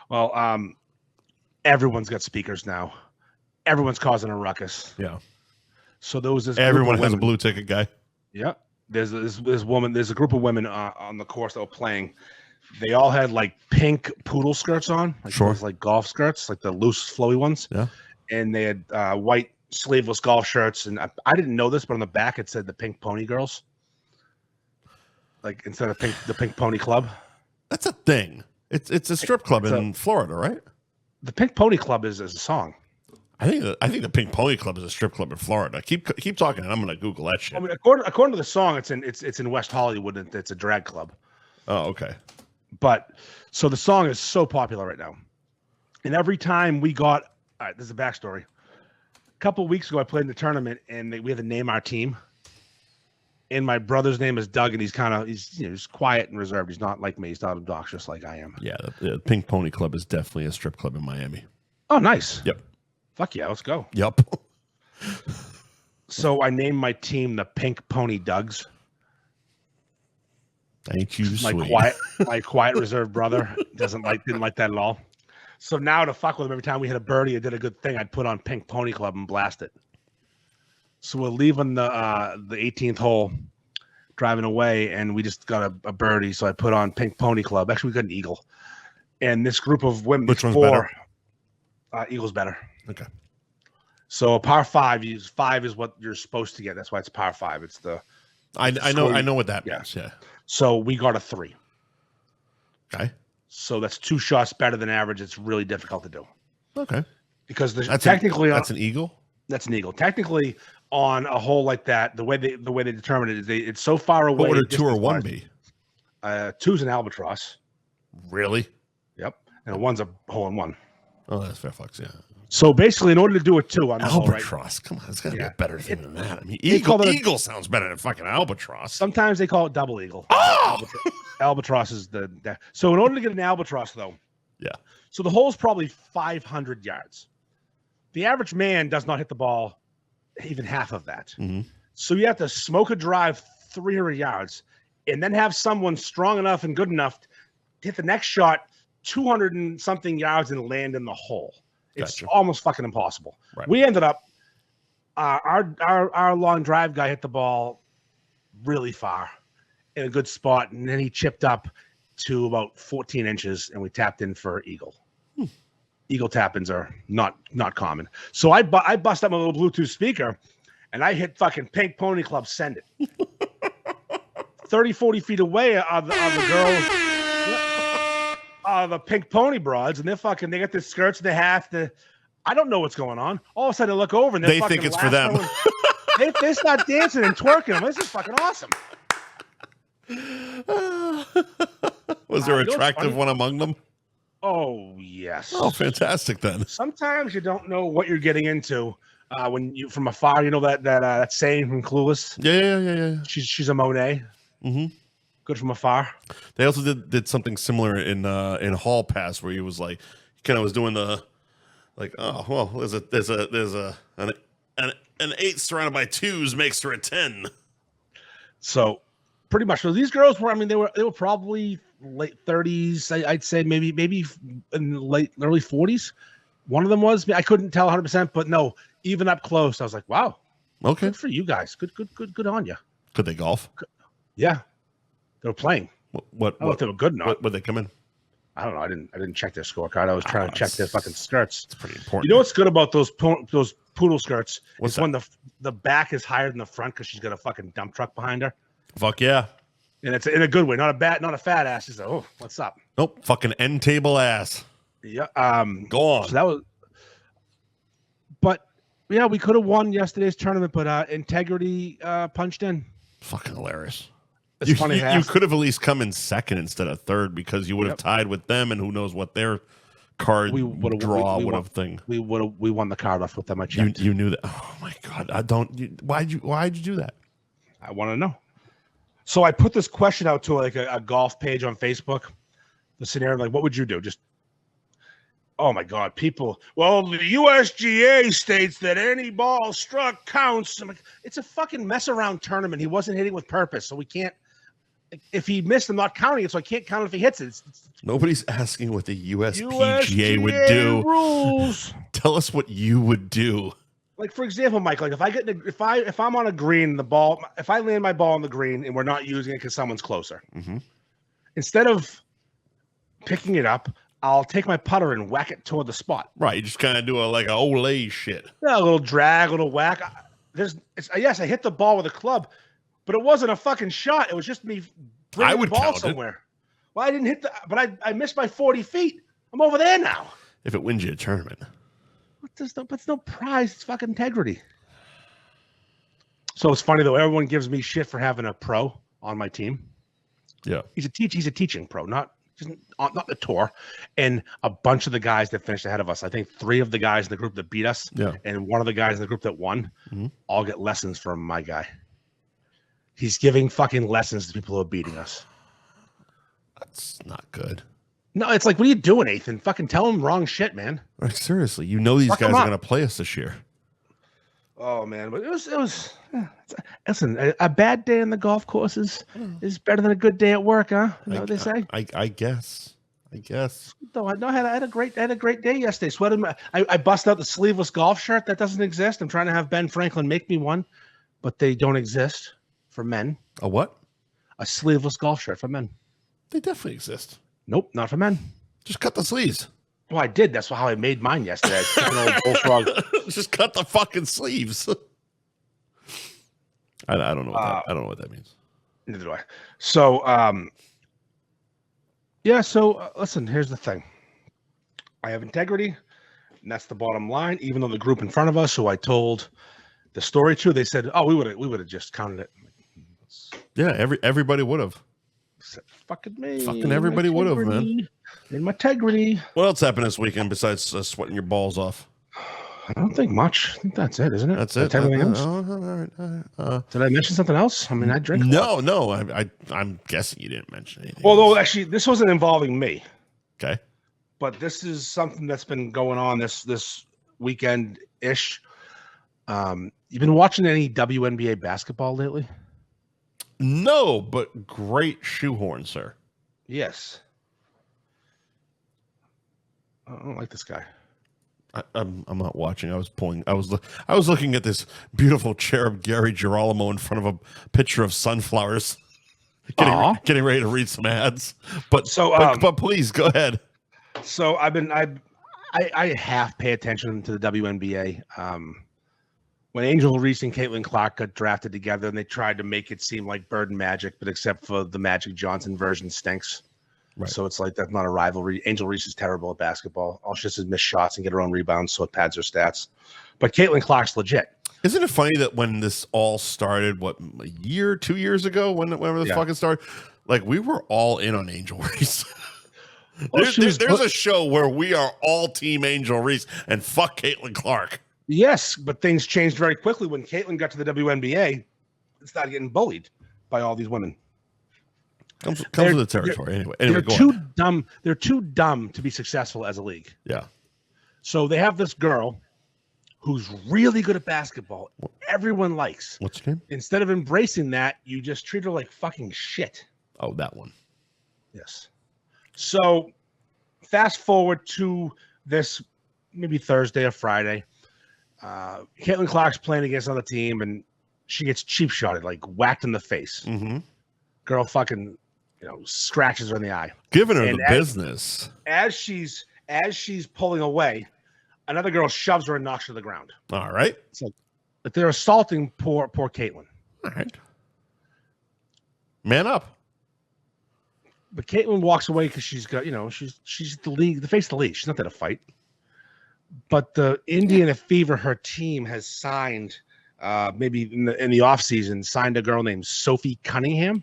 Speaker 2: Well, everyone's got speakers now. Everyone's causing a ruckus.
Speaker 1: Yeah.
Speaker 2: So there was this.
Speaker 1: Everyone has a blue ticket guy.
Speaker 2: Yeah. There's this woman. There's a group of women on the course that were playing. They all had like pink poodle skirts on, like those, like golf skirts, like the loose, flowy ones.
Speaker 1: Yeah.
Speaker 2: And they had white sleeveless golf shirts. And I didn't know this, but on the back it said the Pink Pony Girls. Like instead of the Pink Pony Club.
Speaker 1: That's a thing. It's a strip club in Florida, right?
Speaker 2: The Pink Pony Club is a song.
Speaker 1: I think the Pink Pony Club is a strip club in Florida. Keep talking, and I'm going to Google that shit.
Speaker 2: I mean, according to the song, it's in West Hollywood. And it's a drag club.
Speaker 1: Oh, okay.
Speaker 2: But so the song is so popular right now, and every time we got, all right, this is a backstory. A couple of weeks ago, I played in the tournament, and we had to name our team. And my brother's name is Doug, and he's quiet and reserved. He's not like me. He's not obnoxious like I am.
Speaker 1: Yeah, the Pink Pony Club is definitely a strip club in Miami.
Speaker 2: Oh, nice.
Speaker 1: Yep.
Speaker 2: Fuck yeah, let's go.
Speaker 1: Yep.
Speaker 2: So I named my team the Pink Pony Dugs.
Speaker 1: Thank you, sweet.
Speaker 2: My quiet, reserved brother didn't like that at all. So now to fuck with him, every time we hit a birdie or did a good thing, I'd put on Pink Pony Club and blast it. So we're leaving the 18th hole, driving away, and we just got a birdie. So I put on Pink Pony Club. Actually, we got an eagle. And this group of women.
Speaker 1: Which one's better?
Speaker 2: Eagle's better.
Speaker 1: Okay.
Speaker 2: So a par 5 is what you're supposed to get. That's why it's par 5. It's the.
Speaker 1: I know what that means. Yeah.
Speaker 2: So we got a 3.
Speaker 1: Okay.
Speaker 2: So that's 2 shots better than average. It's really difficult to do.
Speaker 1: Okay.
Speaker 2: Because
Speaker 1: that's an eagle.
Speaker 2: That's an eagle. Technically, on a hole like that, the way they determine it is it's so far away.
Speaker 1: What would a 2 or 1 be?
Speaker 2: 2's an albatross.
Speaker 1: Really?
Speaker 2: Yep. And a 1's a hole in 1.
Speaker 1: Oh, that's fair, fucks. Yeah.
Speaker 2: So basically, in order to do a 2 on the
Speaker 1: albatross, come on, it's got to be a better thing than that. I mean, eagle sounds better than fucking albatross.
Speaker 2: Sometimes they call it double eagle.
Speaker 1: Oh!
Speaker 2: Albatross is the. So in order to get an albatross, though.
Speaker 1: Yeah.
Speaker 2: So the hole's probably 500 yards. The average man does not hit the ball even half of that.
Speaker 1: Mm-hmm.
Speaker 2: So you have to smoke a drive 300 yards and then have someone strong enough and good enough to hit the next shot 200 and something yards and land in the hole. It's almost fucking impossible.
Speaker 1: Right.
Speaker 2: We ended up, our long drive guy hit the ball really far in a good spot, and then he chipped up to about 14 inches, and we tapped in for eagle. Eagle tap-ins are not common. So I bust up my little Bluetooth speaker, and I hit fucking Pink Pony Club, send it. 30, 40 feet away are the girls, the Pink Pony broads, and they got the skirts, they have to, I don't know what's going on. All of a sudden I look over and
Speaker 1: they think it's for them.
Speaker 2: they start dancing and twerking. This is fucking awesome.
Speaker 1: Was there an attractive one among them?
Speaker 2: Oh, yes.
Speaker 1: Oh, fantastic then.
Speaker 2: Sometimes you don't know what you're getting into when you from afar. You know that saying from Clueless.
Speaker 1: Yeah.
Speaker 2: She's a Monet.
Speaker 1: Mm-hmm.
Speaker 2: Good from afar.
Speaker 1: They also did something similar in Hall Pass where he was like, he kind of was doing the like, oh well, there's an 8 surrounded by 2s makes her a 10.
Speaker 2: So pretty much. So these girls were. I mean, they were probably late 30s. I'd say maybe in the early 40s. One of them was. I couldn't tell 100%, but no, even up close, I was like, wow.
Speaker 1: Okay.
Speaker 2: Good for you guys. Good on you.
Speaker 1: Could they golf?
Speaker 2: Yeah, they were playing.
Speaker 1: What?
Speaker 2: I don't know if they were good or not.
Speaker 1: Would they come in?
Speaker 2: I don't know. I didn't check their scorecard. I was trying to check their fucking skirts.
Speaker 1: It's pretty important.
Speaker 2: You know what's good about those poodle skirts?
Speaker 1: What's
Speaker 2: it's
Speaker 1: that?
Speaker 2: when the back is higher than the front because she's got a fucking dump truck behind her.
Speaker 1: Fuck yeah.
Speaker 2: And it's in a good way, not a fat ass. She's like, oh, what's up?
Speaker 1: Nope, fucking end table ass.
Speaker 2: Yeah.
Speaker 1: Go on.
Speaker 2: So that was. But yeah, we could have won yesterday's tournament, but Integrity punched in.
Speaker 1: Fucking hilarious.
Speaker 2: It's funny.
Speaker 1: You could have at least come in second instead of third because you would have tied with them, and who knows what their card draw would have thing.
Speaker 2: We won the card off with them. I checked.
Speaker 1: You knew that. Oh my god! I don't. Why'd you do that?
Speaker 2: I want to know. So I put this question out to like a golf page on Facebook. The scenario, like, what would you do? Just, oh my God, people. Well, the USGA states that any ball struck counts. I'm like, it's a fucking mess around tournament. He wasn't hitting with purpose, so we can't. If he missed, I'm not counting it, so I can't count if he hits it.
Speaker 1: Nobody's asking what the USPGA would do.
Speaker 2: Rules.
Speaker 1: Tell us what you would do.
Speaker 2: Like, for example, Mike, like if I'm on a green, if I land my ball on the green and we're not using it because someone's closer, instead of picking it up, I'll take my putter and whack it toward the spot.
Speaker 1: Right, you just kind of do a Olay shit.
Speaker 2: Yeah, a little drag, a little whack. Yes, I hit the ball with a club, but it wasn't a fucking shot. It was just me bringing the ball somewhere. Well, I didn't hit but I missed by 40 feet. I'm over there now.
Speaker 1: If it wins you a tournament.
Speaker 2: It's no prize. It's fucking integrity. So it's funny though. Everyone gives me shit for having a pro on my team.
Speaker 1: Yeah,
Speaker 2: he's a teaching pro, not the tour. And a bunch of the guys that finished ahead of us, I think 3 of the guys in the group that beat us, and one of the guys in the group that won, all get lessons from my guy. He's giving fucking lessons to people who are beating us.
Speaker 1: That's not good.
Speaker 2: No, it's like, what are you doing, Ethan? Fucking tell him wrong shit, man.
Speaker 1: Like, seriously, you know these guys are going to play us this year.
Speaker 2: Oh man, but it was. Listen, a bad day on the golf courses is better than a good day at work, huh? You know what they say?
Speaker 1: I guess.
Speaker 2: No, I had a great day yesterday. Sweated. I bust out the sleeveless golf shirt that doesn't exist. I'm trying to have Ben Franklin make me one, but they don't exist for men.
Speaker 1: A what?
Speaker 2: A sleeveless golf shirt for men.
Speaker 1: They definitely exist.
Speaker 2: Nope, not for men.
Speaker 1: Just cut the sleeves.
Speaker 2: Well, I did. That's how I made mine yesterday. I took an old bullfrog.
Speaker 1: Just cut the fucking sleeves. I don't know what that. I don't know what that means.
Speaker 2: Neither do I. So, So listen. Here's the thing. I have integrity, and that's the bottom line. Even though the group in front of us, who I told the story to, they said, "Oh, we would have just counted it."
Speaker 1: Yeah, everybody would have.
Speaker 2: Fucking me.
Speaker 1: Fucking everybody would have, man.
Speaker 2: In my integrity.
Speaker 1: What else happened this weekend besides sweating your balls off?
Speaker 2: I don't think much. I think that's it, isn't it?
Speaker 1: That's it.
Speaker 2: Everything else?
Speaker 1: All right.
Speaker 2: Did I mention something else? I mean, I drink.
Speaker 1: No. I'm guessing you didn't mention anything.
Speaker 2: Although, actually, this wasn't involving me.
Speaker 1: Okay.
Speaker 2: But this is something that's been going on this weekend-ish. You've been watching any WNBA basketball lately?
Speaker 1: No, but great shoehorn, sir.
Speaker 2: Yes. I don't like this guy.
Speaker 1: I'm not watching. I was looking at this beautiful cherub Gary Girolamo in front of a picture of sunflowers, getting ready to read some ads. But please go ahead.
Speaker 2: So I half pay attention to the WNBA. When Angel Reese and Caitlin Clark got drafted together, and they tried to make it seem like Bird and Magic, but except for the Magic Johnson version stinks. Right. So it's like that's not a rivalry. Angel Reese is terrible at basketball. All she does is miss shots and get her own rebounds, so it pads her stats. But Caitlin Clark's legit.
Speaker 1: Isn't it funny that when this all started, what, a year, 2 years ago, whenever this fucking started, like we were all in on Angel Reese. There's a show where we are all team Angel Reese and fuck Caitlin Clark.
Speaker 2: Yes, but things changed very quickly when Caitlin got to the WNBA and started getting bullied by all these women.
Speaker 1: Comes with the territory. Anyway,
Speaker 2: they're too dumb. They're too dumb to be successful as a league.
Speaker 1: Yeah.
Speaker 2: So they have this girl who's really good at basketball. Everyone likes.
Speaker 1: What's her name?
Speaker 2: Instead of embracing that, you just treat her like fucking shit.
Speaker 1: Oh, that one.
Speaker 2: Yes. So fast forward to this maybe Thursday or Friday. Caitlin Clark's playing against another team, and she gets cheap shotted, like whacked in the face.
Speaker 1: Mm-hmm.
Speaker 2: Girl fucking, scratches her in the eye.
Speaker 1: Giving her the business.
Speaker 2: As she's pulling away, another girl shoves her and knocks her to the ground.
Speaker 1: All right.
Speaker 2: So they're assaulting poor Caitlin.
Speaker 1: All right. Man up.
Speaker 2: But Caitlin walks away because she's got, she's the face of the league. She's not there to fight. But the Indiana Fever, her team has signed, maybe in the offseason, signed a girl named Sophie Cunningham,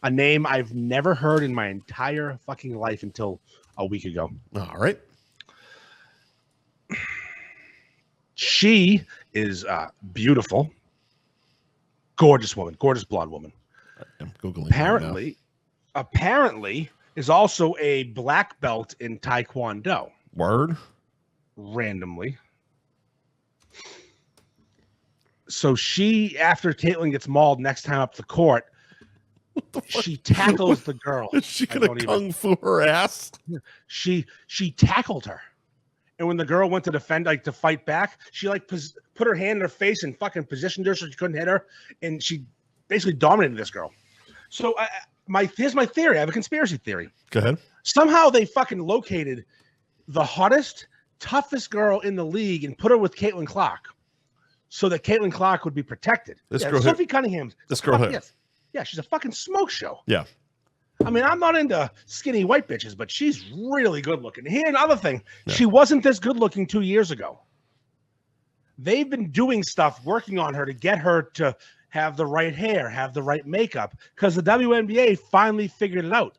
Speaker 2: a name I've never heard in my entire fucking life until a week ago.
Speaker 1: All right.
Speaker 2: She is beautiful, gorgeous woman, gorgeous blonde woman.
Speaker 1: I'm Googling.
Speaker 2: Apparently is also a black belt in Taekwondo.
Speaker 1: Word.
Speaker 2: Randomly. So she, after Caitlin gets mauled next time up the court, she tackles the girl.
Speaker 1: Is she gonna kung fu her ass?
Speaker 2: She tackled her. And when the girl went to defend, to fight back, she put her hand in her face and fucking positioned her so she couldn't hit her. And she basically dominated this girl. So here's my theory. I have a conspiracy theory.
Speaker 1: Go ahead.
Speaker 2: Somehow they fucking located the hottest, toughest girl in the league and put her with Caitlin Clark so that Caitlin Clark would be protected. Sophie Cunningham.
Speaker 1: This girl here.
Speaker 2: Yes. Yeah, she's a fucking smoke show.
Speaker 1: Yeah.
Speaker 2: I mean, I'm not into skinny white bitches, but she's really good looking. Here, another thing. Yeah. She wasn't this good looking 2 years ago. They've been doing stuff, working on her to get her to have the right hair, have the right makeup, because the WNBA finally figured it out.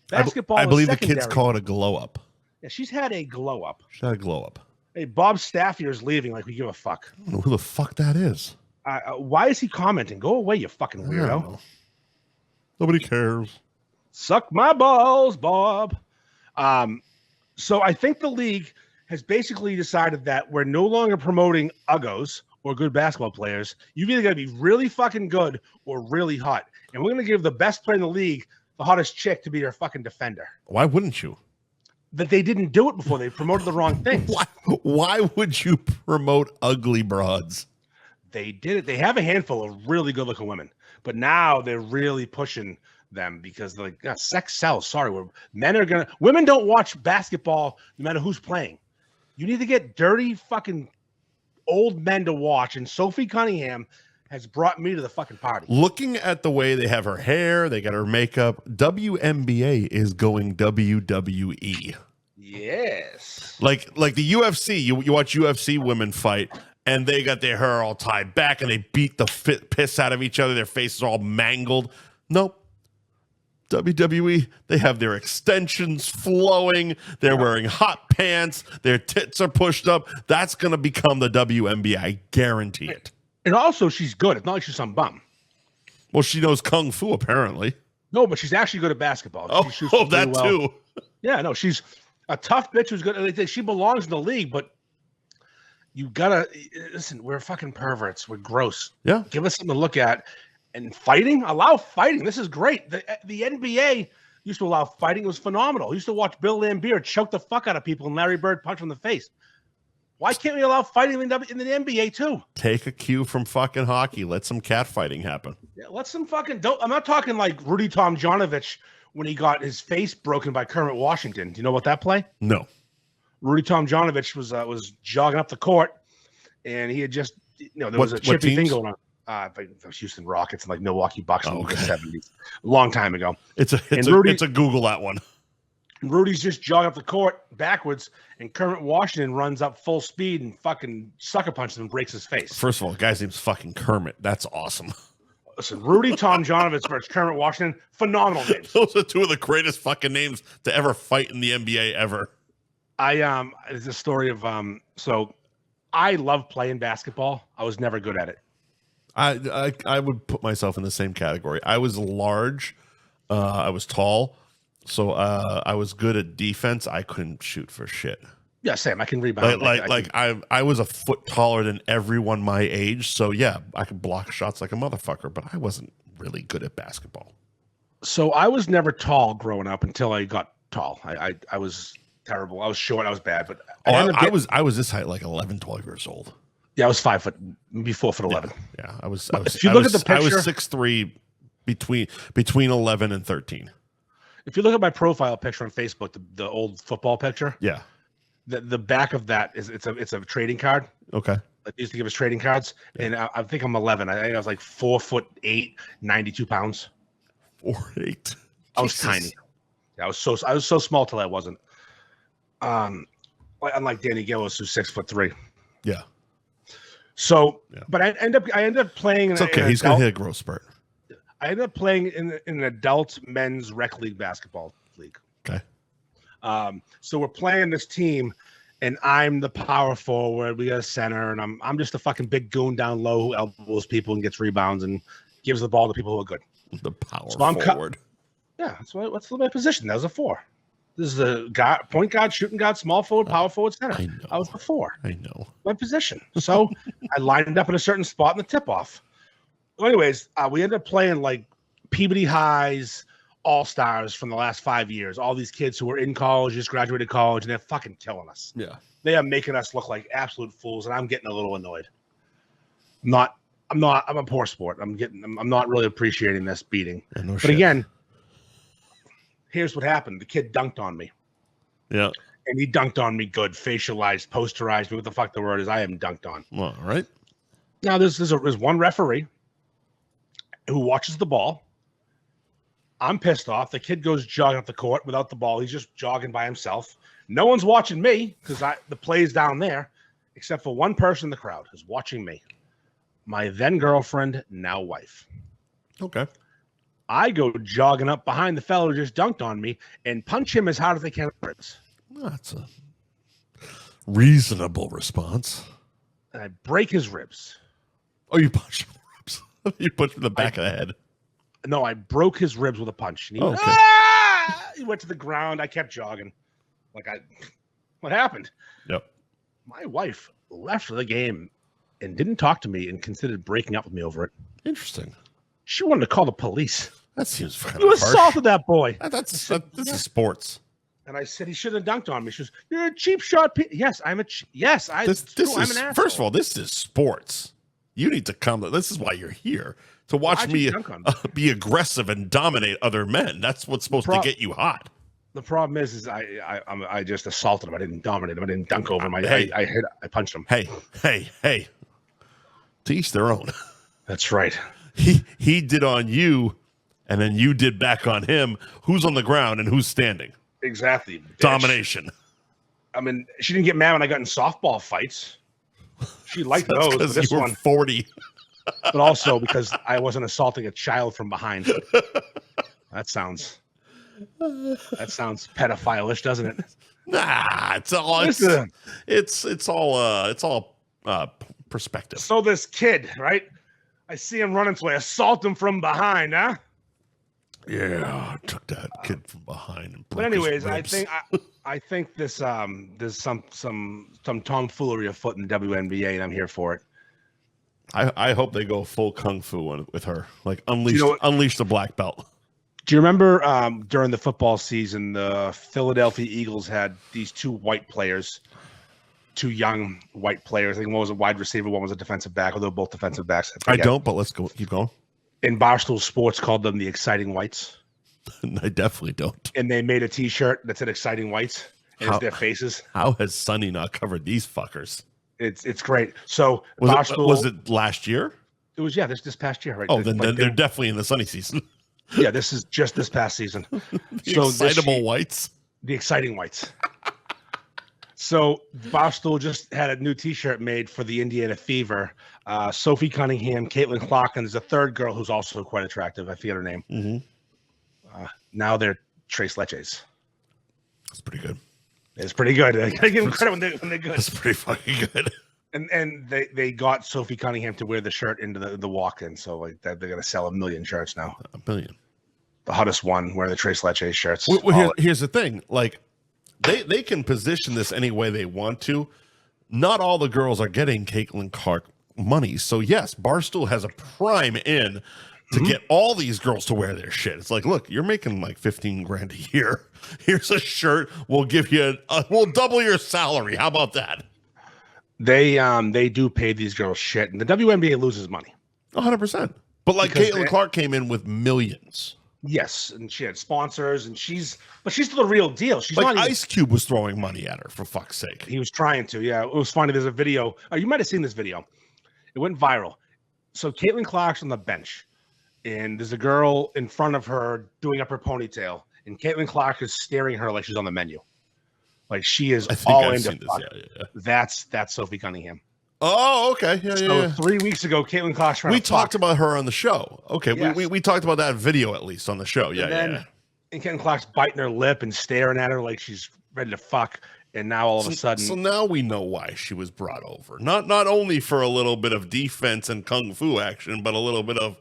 Speaker 2: Basketball
Speaker 1: I believe the kids call it a glow up.
Speaker 2: Yeah, she's had a glow up.
Speaker 1: She's had a glow up.
Speaker 2: Hey, Bob Staffier's leaving like we give a fuck.
Speaker 1: I don't know who the fuck that is.
Speaker 2: Why is he commenting? Go away, you fucking weirdo.
Speaker 1: Nobody cares.
Speaker 2: Suck my balls, Bob. So I think the league has basically decided that we're no longer promoting uggos or good basketball players. You've either got to be really fucking good or really hot. And we're going to give the best player in the league the hottest chick to be their fucking defender.
Speaker 1: Why wouldn't you?
Speaker 2: That they didn't do it before. They promoted the wrong things.
Speaker 1: Why would you promote ugly broads?
Speaker 2: They did it. They have a handful of really good looking women, but now they're really pushing them because they're like, sex sells. Sorry, women don't watch basketball no matter who's playing. You need to get dirty fucking old men to watch, and Sophie Cunningham has brought me to the fucking party. Looking
Speaker 1: at the way they have her hair, they got her makeup, WNBA is going WWE.
Speaker 2: Yes.
Speaker 1: Like the UFC, you watch UFC women fight, and they got their hair all tied back, and they beat the piss out of each other. Their faces all mangled. Nope. WWE, they have their extensions flowing. They're wearing hot pants. Their tits are pushed up. That's going to become the WNBA. I guarantee it.
Speaker 2: And also, she's good. It's not like she's some bum.
Speaker 1: Well, she knows kung fu, apparently.
Speaker 2: No, but she's actually good at basketball.
Speaker 1: That well. Too.
Speaker 2: Yeah, no, she's a tough bitch who's good. She belongs in the league, but you gotta listen. We're fucking perverts. We're gross.
Speaker 1: Yeah.
Speaker 2: Give us something to look at. And fighting, allow fighting. This is great. The NBA used to allow fighting. It was phenomenal. I used to watch Bill Laimbeer choke the fuck out of people and Larry Bird punch him in the face. Why can't we allow fighting in the NBA too?
Speaker 1: Take a cue from fucking hockey. Let some catfighting happen.
Speaker 2: Yeah, let some fucking. I'm not talking like Rudy Tomjanovich when he got his face broken by Kermit Washington. Do you know about that play?
Speaker 1: No.
Speaker 2: Rudy Tomjanovich was jogging up the court, and he had just there was a chippy thing going on. I think it was Houston Rockets and like Milwaukee Bucks in the 70s, a long time ago.
Speaker 1: It's a Google that one.
Speaker 2: Rudy's just jogging up the court backwards, and Kermit Washington runs up full speed and fucking sucker punches him and breaks his face.
Speaker 1: First of all, the guy's name's fucking Kermit. That's awesome.
Speaker 2: Listen, Rudy Tomjanovich versus Kermit Washington, phenomenal names.
Speaker 1: Those are two of the greatest fucking names to ever fight in the NBA ever.
Speaker 2: It's a story of so I love playing basketball. I was never good at it.
Speaker 1: I would put myself in the same category. I was large, I was tall, so I was good at defense. I couldn't shoot for shit.
Speaker 2: Yeah, same. I can rebound.
Speaker 1: I was a foot taller than everyone my age, so yeah, I could block shots like a motherfucker, but I wasn't really good at basketball.
Speaker 2: So I was never tall growing up until I got tall. I was terrible. I was short. I was bad, but
Speaker 1: I was this height like 11, 12 years old.
Speaker 2: Yeah, I was 5 foot, maybe 4'11".
Speaker 1: Yeah, I was.
Speaker 2: If you look at the picture,
Speaker 1: I was 6'3", between 11 and 13.
Speaker 2: If you look at my profile picture on Facebook, the old football picture,
Speaker 1: yeah,
Speaker 2: the back of that is it's a trading card.
Speaker 1: Okay,
Speaker 2: They used to give us trading cards, and I think I'm 11. I think I was like 4'8", 92 pounds.
Speaker 1: 4'8".
Speaker 2: I was tiny. Yeah, I was so small till I wasn't. Unlike Danny Gillis, who's 6'3".
Speaker 1: Yeah.
Speaker 2: So,
Speaker 1: yeah.
Speaker 2: But I ended up playing.
Speaker 1: It's okay. He's gonna hit a growth spurt.
Speaker 2: I ended up playing in an adult men's rec league basketball league.
Speaker 1: Okay.
Speaker 2: So we're playing this team, and I'm the power forward. We got a center, and I'm just a fucking big goon down low who elbows people and gets rebounds and gives the ball to people who are good.
Speaker 1: The power
Speaker 2: forward. Yeah, what's my position? That was a 4. This is a guard, point guard, shooting guard, small forward, power forward, center. I was the 4.
Speaker 1: I know
Speaker 2: my position. So I lined up in a certain spot in the tip-off. Well, anyways, we ended up playing like Peabody High's all-stars from the last 5 years. All these kids who were in college, just graduated college, and they're fucking killing us.
Speaker 1: Yeah.
Speaker 2: They are making us look like absolute fools, and I'm getting a little annoyed. I'm a poor sport. I'm not really appreciating this beating.
Speaker 1: Yeah, no
Speaker 2: but
Speaker 1: shit.
Speaker 2: again, here's what happened. The kid dunked on me.
Speaker 1: Yeah.
Speaker 2: And he dunked on me good, facialized, posterized me. What the fuck the word is? I am dunked on.
Speaker 1: Well, all right.
Speaker 2: Now, there's one referee who watches the ball. I'm pissed off. The kid goes jogging up the court without the ball. He's just jogging by himself. No one's watching me because the play's down there, except for one person in the crowd who's watching me. My then girlfriend, now wife.
Speaker 1: Okay.
Speaker 2: I go jogging up behind the fellow who just dunked on me and punch him as hard as I can.
Speaker 1: That's a reasonable response.
Speaker 2: And I break his ribs.
Speaker 1: Oh, you punched him in the ribs. You punched him in the back of the head.
Speaker 2: No, I broke his ribs with a punch. And he went,
Speaker 1: okay.
Speaker 2: Ah! He went to the ground. I kept jogging. What happened?
Speaker 1: Yep.
Speaker 2: My wife left the game and didn't talk to me and considered breaking up with me over it.
Speaker 1: Interesting.
Speaker 2: She wanted to call the police.
Speaker 1: That seems kind
Speaker 2: You
Speaker 1: of harsh.
Speaker 2: assaulted that boy.
Speaker 1: This is sports.
Speaker 2: And I said he shouldn't have dunked on me. She goes, "You're a cheap shot." Yes, I'm a. Yes, I'm an asshole.
Speaker 1: First of all, this is sports. You need to come. This is why you're here to watch me be aggressive and dominate other men. That's what's supposed to get you hot.
Speaker 2: The problem is I just assaulted him. I didn't dominate him. I didn't dunk over him. I punched him.
Speaker 1: Hey. To each their own.
Speaker 2: That's right.
Speaker 1: He did on you, and then you did back on him. Who's on the ground and who's standing?
Speaker 2: Exactly. Bitch.
Speaker 1: Domination.
Speaker 2: I mean, she didn't get mad when I got in softball fights. She liked those.
Speaker 1: Because
Speaker 2: this
Speaker 1: you were 40.
Speaker 2: But also because I wasn't assaulting a child from behind. That sounds pedophile-ish, doesn't it?
Speaker 1: Nah, it's all perspective.
Speaker 2: So this kid, right? I see him running, so I assault him from behind, huh?
Speaker 1: Yeah, I took that kid from behind and broke
Speaker 2: But anyways,
Speaker 1: his ribs.
Speaker 2: I think there's some tomfoolery afoot in the WNBA, and I'm here for it.
Speaker 1: I hope they go full kung fu with her, like unleash the black belt.
Speaker 2: Do you remember during the football season, the Philadelphia Eagles had these two young white players? I think one was a wide receiver, one was a defensive back, or they were both defensive backs.
Speaker 1: I don't, but let's go. Keep going.
Speaker 2: And Barstool Sports called them the Exciting Whites.
Speaker 1: I definitely don't.
Speaker 2: And they made a T-shirt that said Exciting Whites, and it's their faces.
Speaker 1: How has Sonny not covered these fuckers?
Speaker 2: It's great. So
Speaker 1: was it last year?
Speaker 2: It was this past year, right?
Speaker 1: Oh, then they're definitely in the Sonny season.
Speaker 2: Yeah, this is just this past season.
Speaker 1: Excitable whites.
Speaker 2: The exciting whites. So Barstool just had a new T-shirt made for the Indiana Fever. Sophie Cunningham, Caitlin Clark, and there's a third girl who's also quite attractive. I forget her name.
Speaker 1: Mm-hmm.
Speaker 2: Now they're Tres Leches.
Speaker 1: That's pretty good.
Speaker 2: It's pretty good. I gotta give them credit when they're good.
Speaker 1: That's pretty fucking good.
Speaker 2: And they got Sophie Cunningham to wear the shirt into the walk-in. So like they're gonna sell 1 million shirts now.
Speaker 1: 1 billion.
Speaker 2: The hottest one wearing the Tres Leches shirts.
Speaker 1: Well, here's the thing. Like they can position this any way they want to. Not all the girls are getting Caitlin Clark money. So yes, Barstool has a prime in to get all these girls to wear their shit. It's like, look, you're making like 15 grand a year. Here's a shirt. We'll give you we'll double your salary. How about that?
Speaker 2: They do pay these girls shit, and the WNBA loses money.
Speaker 1: 100%. But like Caitlin Clark came in with millions.
Speaker 2: Yes, and she had sponsors, and she's still the real deal. She's
Speaker 1: like
Speaker 2: not
Speaker 1: Ice Cube was throwing money at her, for fuck's sake.
Speaker 2: He was trying to. Yeah, it was funny. There's a video. You might have seen this video. It went viral. So Caitlin Clark's on the bench, and there's a girl in front of her doing up her ponytail, and Caitlin Clark is staring at her like she's on the menu, like she is all into fuck. Yeah. That's Sophie Cunningham.
Speaker 1: Oh, okay. Yeah.
Speaker 2: 3 weeks ago, Caitlin Clark.
Speaker 1: We talked about her on the show. Okay,
Speaker 2: yes.
Speaker 1: we talked about that video at least on the show. Yeah.
Speaker 2: And Caitlin Clark's biting her lip and staring at her like she's ready to fuck. And now all of a sudden,
Speaker 1: so now we know why she was brought over. Not only for a little bit of defense and kung fu action, but a little bit of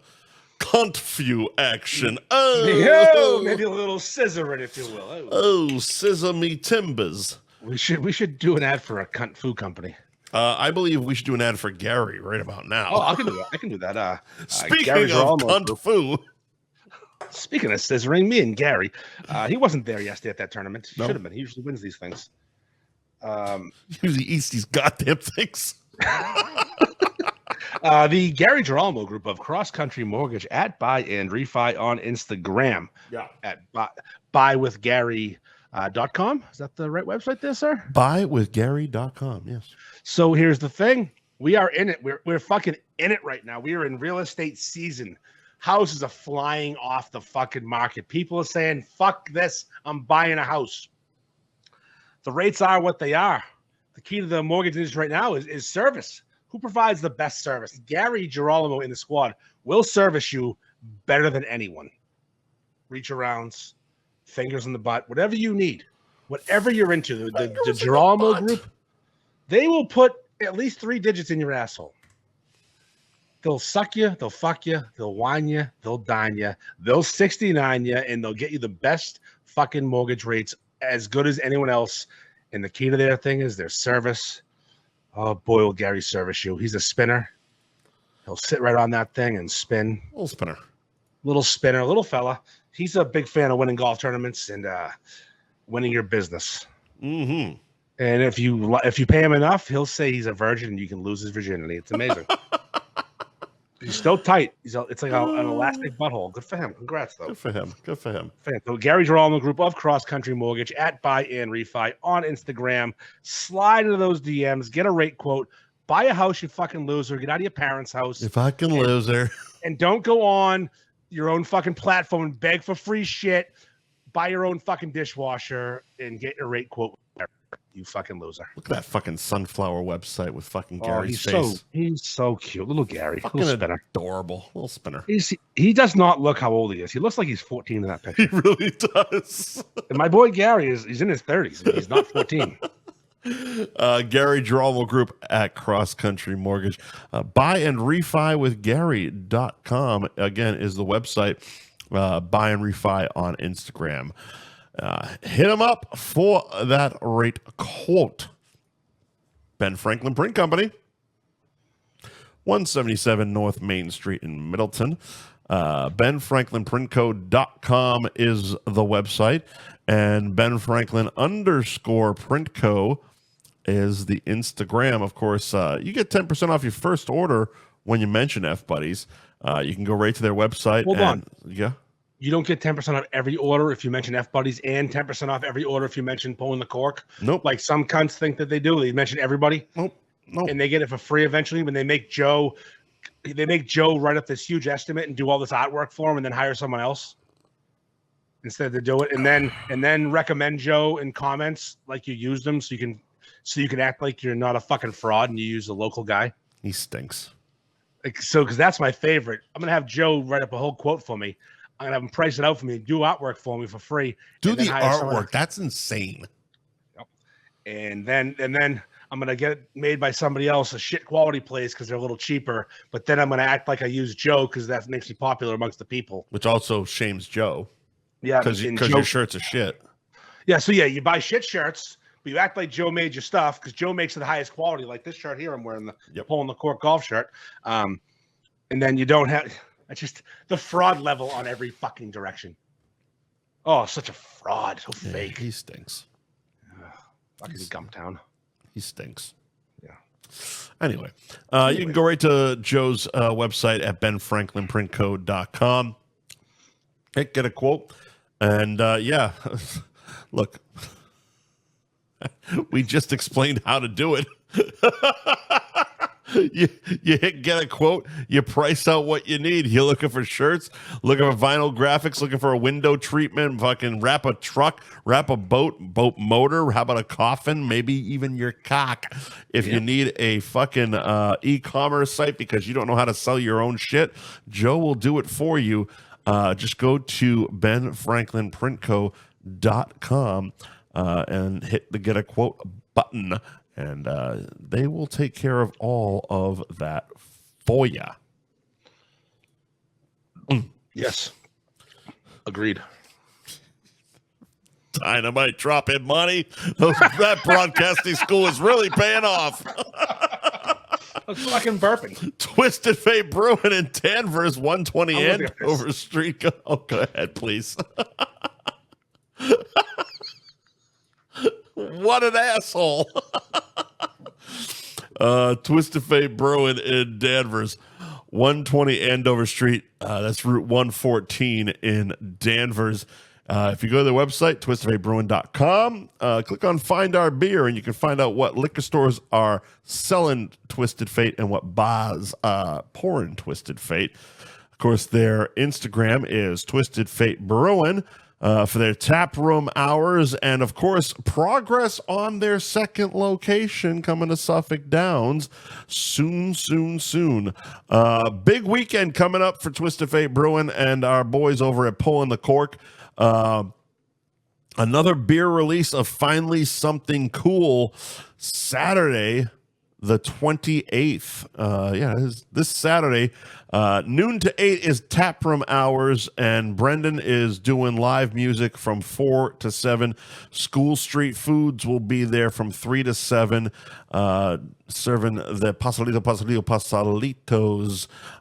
Speaker 1: cunt fu action. Oh,
Speaker 2: maybe a little scissoring, if you will.
Speaker 1: Oh, scissor me timbers.
Speaker 2: We should do an ad for a cunt fu company.
Speaker 1: I believe we should do an ad for Gary right about now.
Speaker 2: Oh, I can do that.
Speaker 1: Speaking of cunt fu.
Speaker 2: Speaking of scissoring, me and Gary, he wasn't there yesterday at that tournament. He should have been. He usually wins these things.
Speaker 1: Usually eats these goddamn things.
Speaker 2: The Gary Girolamo group of Cross Country Mortgage at Buy and Refi on Instagram.
Speaker 1: Yeah.
Speaker 2: At buywithgary.com. Is that the right website there, sir?
Speaker 1: Buywithgary.com, yes.
Speaker 2: So here's the thing. We are in it. We're fucking in it right now. We are in real estate season. Houses are flying off the fucking market. People are saying, fuck this. I'm buying a house. The rates are what they are. The key to the mortgage industry right now is service. Who provides the best service? Gary Girolamo in the squad will service you better than anyone. Reach arounds, fingers in the butt, whatever you need, whatever you're into. The Girolamo group, they will put at least 3 digits in your asshole. They'll suck you, they'll fuck you, they'll whine you, they'll dine you, they'll 69 you, and they'll get you the best fucking mortgage rates as good as anyone else. And the key to their thing is their service. Oh, boy, will Gary service you. He's a spinner. He'll sit right on that thing and spin.
Speaker 1: Little spinner.
Speaker 2: Little spinner, little fella. He's a big fan of winning golf tournaments and winning your business.
Speaker 1: Mm-hmm.
Speaker 2: And if you pay him enough, he'll say he's a virgin and you can lose his virginity. It's amazing. He's still tight. It's like an elastic butthole. Good for him. Congrats, though.
Speaker 1: Good for him.
Speaker 2: So Gary Girolamo group of Cross Country Mortgage at Buy and Refi on Instagram. Slide into those DMs. Get a rate quote. Buy a house, you fucking loser. Get out of your parents' house.
Speaker 1: You fucking loser.
Speaker 2: And don't go on your own fucking platform and beg for free shit. Buy your own fucking dishwasher and get your rate quote. You fucking loser.
Speaker 1: Look at that fucking sunflower website with fucking Gary's face.
Speaker 2: He's so cute. Little Gary.
Speaker 1: Fucking
Speaker 2: little spinner.
Speaker 1: Adorable. Little spinner.
Speaker 2: He does not look how old he is. He looks like he's 14 in that picture.
Speaker 1: He really does.
Speaker 2: And my boy Gary he's in his 30s. He's not 14.
Speaker 1: Gary Girolamo Group at Cross Country Mortgage. Buy and Refi with Gary.com again is the website. Buy and Refi on Instagram. Hit him up for that rate quote. Ben Franklin Print Company, 177 North Main Street in Middleton. BenFranklinPrintCo.com is the website, and BenFranklin_PrintCo is the Instagram. Of course, you get 10% off your first order when you mention F Buddies. You can go right to their website.
Speaker 2: Hold on.
Speaker 1: Yeah.
Speaker 2: You don't get 10% off every order if you mention F Buddies, and 10% off every order if you mention Pulling the Cork.
Speaker 1: Nope.
Speaker 2: Like some cunts think that they do. They mention everybody.
Speaker 1: Nope.
Speaker 2: And they get it for free eventually when they make Joe write up this huge estimate and do all this artwork for him and then hire someone else. instead to do it, and then recommend Joe in comments like you use them, so you can act like you're not a fucking fraud and you use a local guy.
Speaker 1: He stinks.
Speaker 2: Because that's my favorite. I'm gonna have Joe write up a whole quote for me. I'm gonna have him price it out for me, do artwork for me for free.
Speaker 1: Do the artwork. That's insane.
Speaker 2: Yep. And then I'm gonna get it made by somebody else, a shit quality place because they're a little cheaper. But then I'm gonna act like I use Joe because that makes me popular amongst the people.
Speaker 1: Which also shames Joe.
Speaker 2: Yeah,
Speaker 1: because your shirts are shit.
Speaker 2: Yeah, so yeah, you buy shit shirts. But you act like Joe made your stuff because Joe makes it the highest quality, like this shirt here I'm wearing, the pulling the cork golf shirt. And then you don't have just the fraud level on every fucking direction. Oh, such a fraud. So fake.
Speaker 1: He stinks.
Speaker 2: Fucking Gumptown.
Speaker 1: He stinks.
Speaker 2: Yeah.
Speaker 1: Anyway, you can go right to Joe's website at benfranklinprintco.com. Get a quote. And yeah, look. We just explained how to do it. you hit get a quote, you price out what you need. You're looking for shirts, looking for vinyl graphics, looking for a window treatment, fucking wrap a truck, wrap a boat motor, how about a coffin, maybe even your cock. If you need a fucking e-commerce site because you don't know how to sell your own shit, Joe will do it for you. Just go to benfranklinprintco.com and hit the get a quote button, and they will take care of all of that for you.
Speaker 2: Yes. Agreed.
Speaker 1: Dynamite dropping money. That broadcasting school is really paying off.
Speaker 2: I was fucking burping.
Speaker 1: Twisted Fate Brewing in Danvers, 120 Andover Street. Oh, go ahead, please. What an asshole. Twisted Fate Brewing in Danvers, 120 Andover Street. That's Route 114 in Danvers. If you go to their website, twistedfatebrewing.com, click on Find Our Beer, and you can find out what liquor stores are selling Twisted Fate and what bars pouring Twisted Fate. Of course, their Instagram is Twisted Fate Brewing. For their tap room hours, and of course, progress on their second location coming to Suffolk Downs soon. Big weekend coming up for Twisted Fate Brewing and our boys over at Pulling the Cork. Another beer release of Finally Something Cool Saturday, the 28th. This Saturday, noon to 8 is taproom hours, and Brendan is doing live music from 4 to 7. School Street Foods will be there from 3 to 7, serving the pasalitos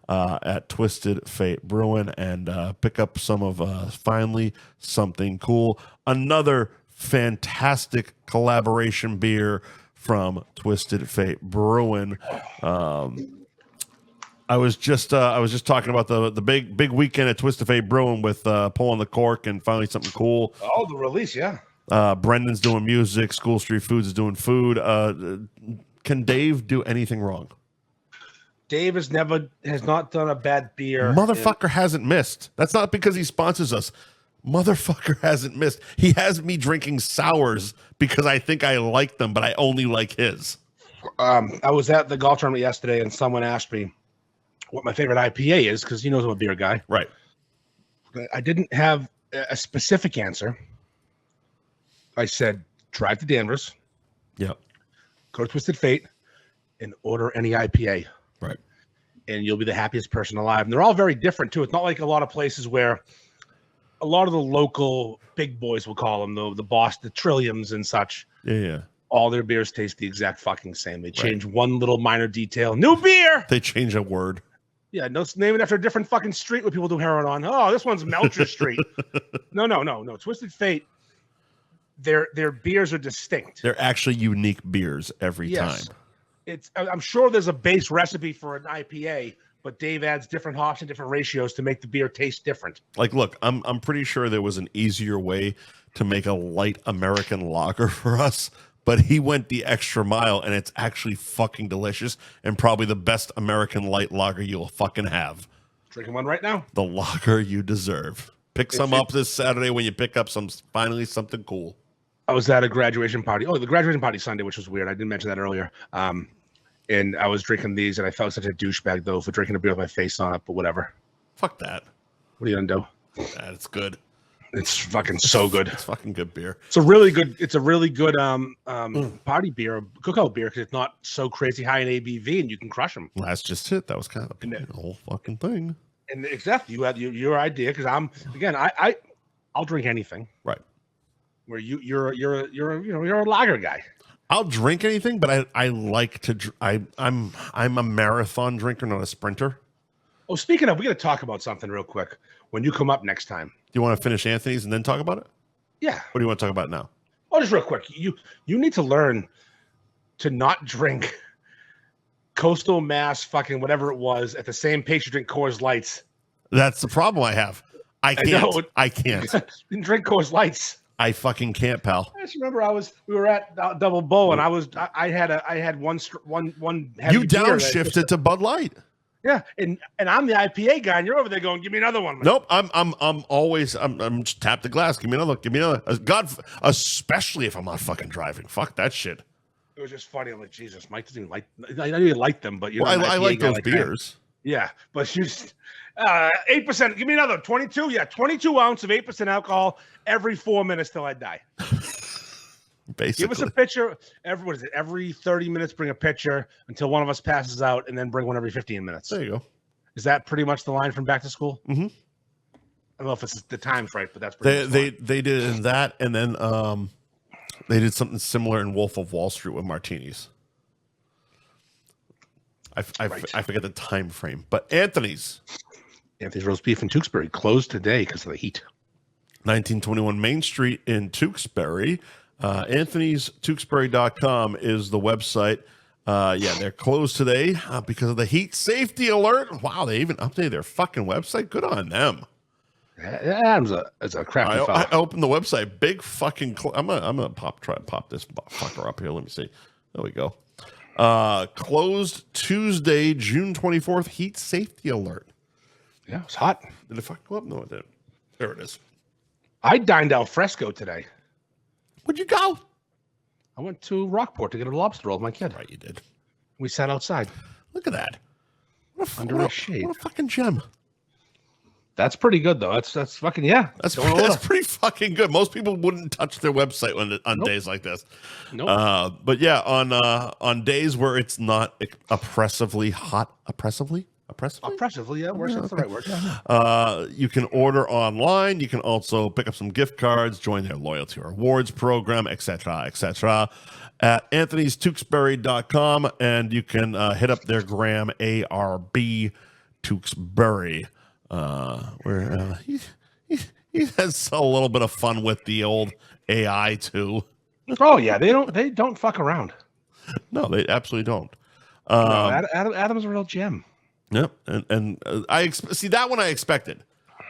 Speaker 1: at Twisted Fate Brewing, and pick up some of Finally Something Cool. Another fantastic collaboration beer from Twisted Fate Brewing. I was just talking about the big weekend at Twisted Fate Brewing with Pulling the Cork and Finally Something Cool.
Speaker 2: Oh, the release, yeah.
Speaker 1: Brendan's doing music. School Street Foods is doing food. Can Dave do anything wrong?
Speaker 2: Dave has not done a bad beer.
Speaker 1: Motherfucker hasn't missed. That's not because he sponsors us. Motherfucker hasn't missed. He has me drinking sours because I think I like them, but I only like his.
Speaker 2: I was at the golf tournament yesterday, and someone asked me what my favorite IPA is because he knows I'm a beer guy.
Speaker 1: Right.
Speaker 2: I didn't have a specific answer. I said, drive to Danvers.
Speaker 1: Yep.
Speaker 2: Go to Twisted Fate and order any IPA.
Speaker 1: Right.
Speaker 2: And you'll be the happiest person alive. And they're all very different, too. It's not like a lot of places where a lot of the local big boys, we'll call them, the Boston, the Trilliums and such.
Speaker 1: Yeah.
Speaker 2: All their beers taste the exact fucking same. They change one little minor detail. New beer!
Speaker 1: They change a word.
Speaker 2: Yeah, no, name it after a different fucking street where people do heroin on. Oh, this one's Melcher Street. No. Twisted Fate, their beers are distinct.
Speaker 1: They're actually unique beers every time.
Speaker 2: I'm sure there's a base recipe for an IPA, but Dave adds different hops and different ratios to make the beer taste different.
Speaker 1: Like, look, I'm pretty sure there was an easier way to make a light American lager for us, but he went the extra mile, and it's actually fucking delicious and probably the best American light lager you'll fucking have.
Speaker 2: Drinking one right now.
Speaker 1: The lager you deserve. Pick some up this Saturday when you pick up finally something cool.
Speaker 2: I was at a graduation party. Oh, the graduation party Sunday, which was weird. I didn't mention that earlier. And I was drinking these, and I felt such a douchebag, though, for drinking a beer with my face on it, but whatever.
Speaker 1: Fuck that.
Speaker 2: What are you going to do?
Speaker 1: It's good.
Speaker 2: It's fucking so good.
Speaker 1: It's fucking good beer.
Speaker 2: It's a really good party beer, cookout beer, because it's not so crazy high in ABV, and you can crush them.
Speaker 1: Well, that's just it. That was kind of the whole fucking thing.
Speaker 2: And exactly, you had your idea, because I'll drink anything.
Speaker 1: Right.
Speaker 2: Where you're a lager guy.
Speaker 1: I'll drink anything, but I like to. I'm a marathon drinker, not a sprinter.
Speaker 2: Oh, speaking of, we got to talk about something real quick when you come up next time.
Speaker 1: Do you want to finish Anthony's and then talk about it?
Speaker 2: Yeah.
Speaker 1: What do you want to talk about now?
Speaker 2: Oh, just real quick. You need to learn to not drink Coastal Mass fucking whatever it was at the same pace you drink Coors Lights.
Speaker 1: That's the problem I have. I can't. I can't.
Speaker 2: Didn't drink Coors Lights.
Speaker 1: I fucking can't, pal.
Speaker 2: I just remember we were at Double Bull, and I had one heavy
Speaker 1: you downshifted to Bud Light.
Speaker 2: Yeah, and I'm the IPA guy, and you're over there going, "Give me another one."
Speaker 1: Nope, I'm always just tap the glass. Give me another. God, especially if I'm not fucking driving. Fuck that shit.
Speaker 2: It was just funny. I'm like, Jesus, Mike doesn't even like. I know you like them, but you know,
Speaker 1: I like those beers.
Speaker 2: Yeah, but she's 8%. Give me another 22. Yeah, 22 ounce of 8% alcohol every 4 minutes till I die.
Speaker 1: Basically,
Speaker 2: give us a pitcher. Every 30 minutes, bring a pitcher until one of us passes out, and then bring one every 15 minutes.
Speaker 1: There you go.
Speaker 2: Is that pretty much the line from Back to School?
Speaker 1: Mm-hmm.
Speaker 2: I don't know if it's the time's right, but that's pretty
Speaker 1: they did that, and then they did something similar in Wolf of Wall Street with martinis. I forget the time frame, but Anthony's
Speaker 2: roast beef in Tewksbury closed today because of the heat.
Speaker 1: 1921 Main Street in Tewksbury. Anthony's Tewksbury.com is the website. They're closed today because of the heat safety alert. Wow, they even updated their fucking website. Good on them.
Speaker 2: Adam's a crafty fellow.
Speaker 1: I opened the website. Big fucking. I'm gonna try to pop this fucker up here. Let me see. There we go. Closed Tuesday, June 24th. Heat safety alert.
Speaker 2: Yeah, it's hot.
Speaker 1: Did it fuck go up? No, it didn't. There it is.
Speaker 2: I dined al fresco today.
Speaker 1: Where'd you go?
Speaker 2: I went to Rockport to get a lobster roll with my kid.
Speaker 1: Right, you did.
Speaker 2: We sat outside.
Speaker 1: Look at that.
Speaker 2: Under a shade.
Speaker 1: What a fucking gem.
Speaker 2: That's pretty good, though. That's fucking, yeah.
Speaker 1: That's pretty fucking good. Most people wouldn't touch their website on days like this.
Speaker 2: Nope.
Speaker 1: But yeah, on days where it's not oppressively hot, oppressively,
Speaker 2: yeah, works. That's the right word.
Speaker 1: you can order online. You can also pick up some gift cards, join their loyalty rewards program, etc., at anthony's.tewksbury.com, and you can hit up their gram, ARB Tewksbury. Where he has a little bit of fun with the old AI too.
Speaker 2: Oh yeah, they don't fuck around.
Speaker 1: No, they absolutely don't.
Speaker 2: Adam's a real gem.
Speaker 1: Yep, and I see that one I expected.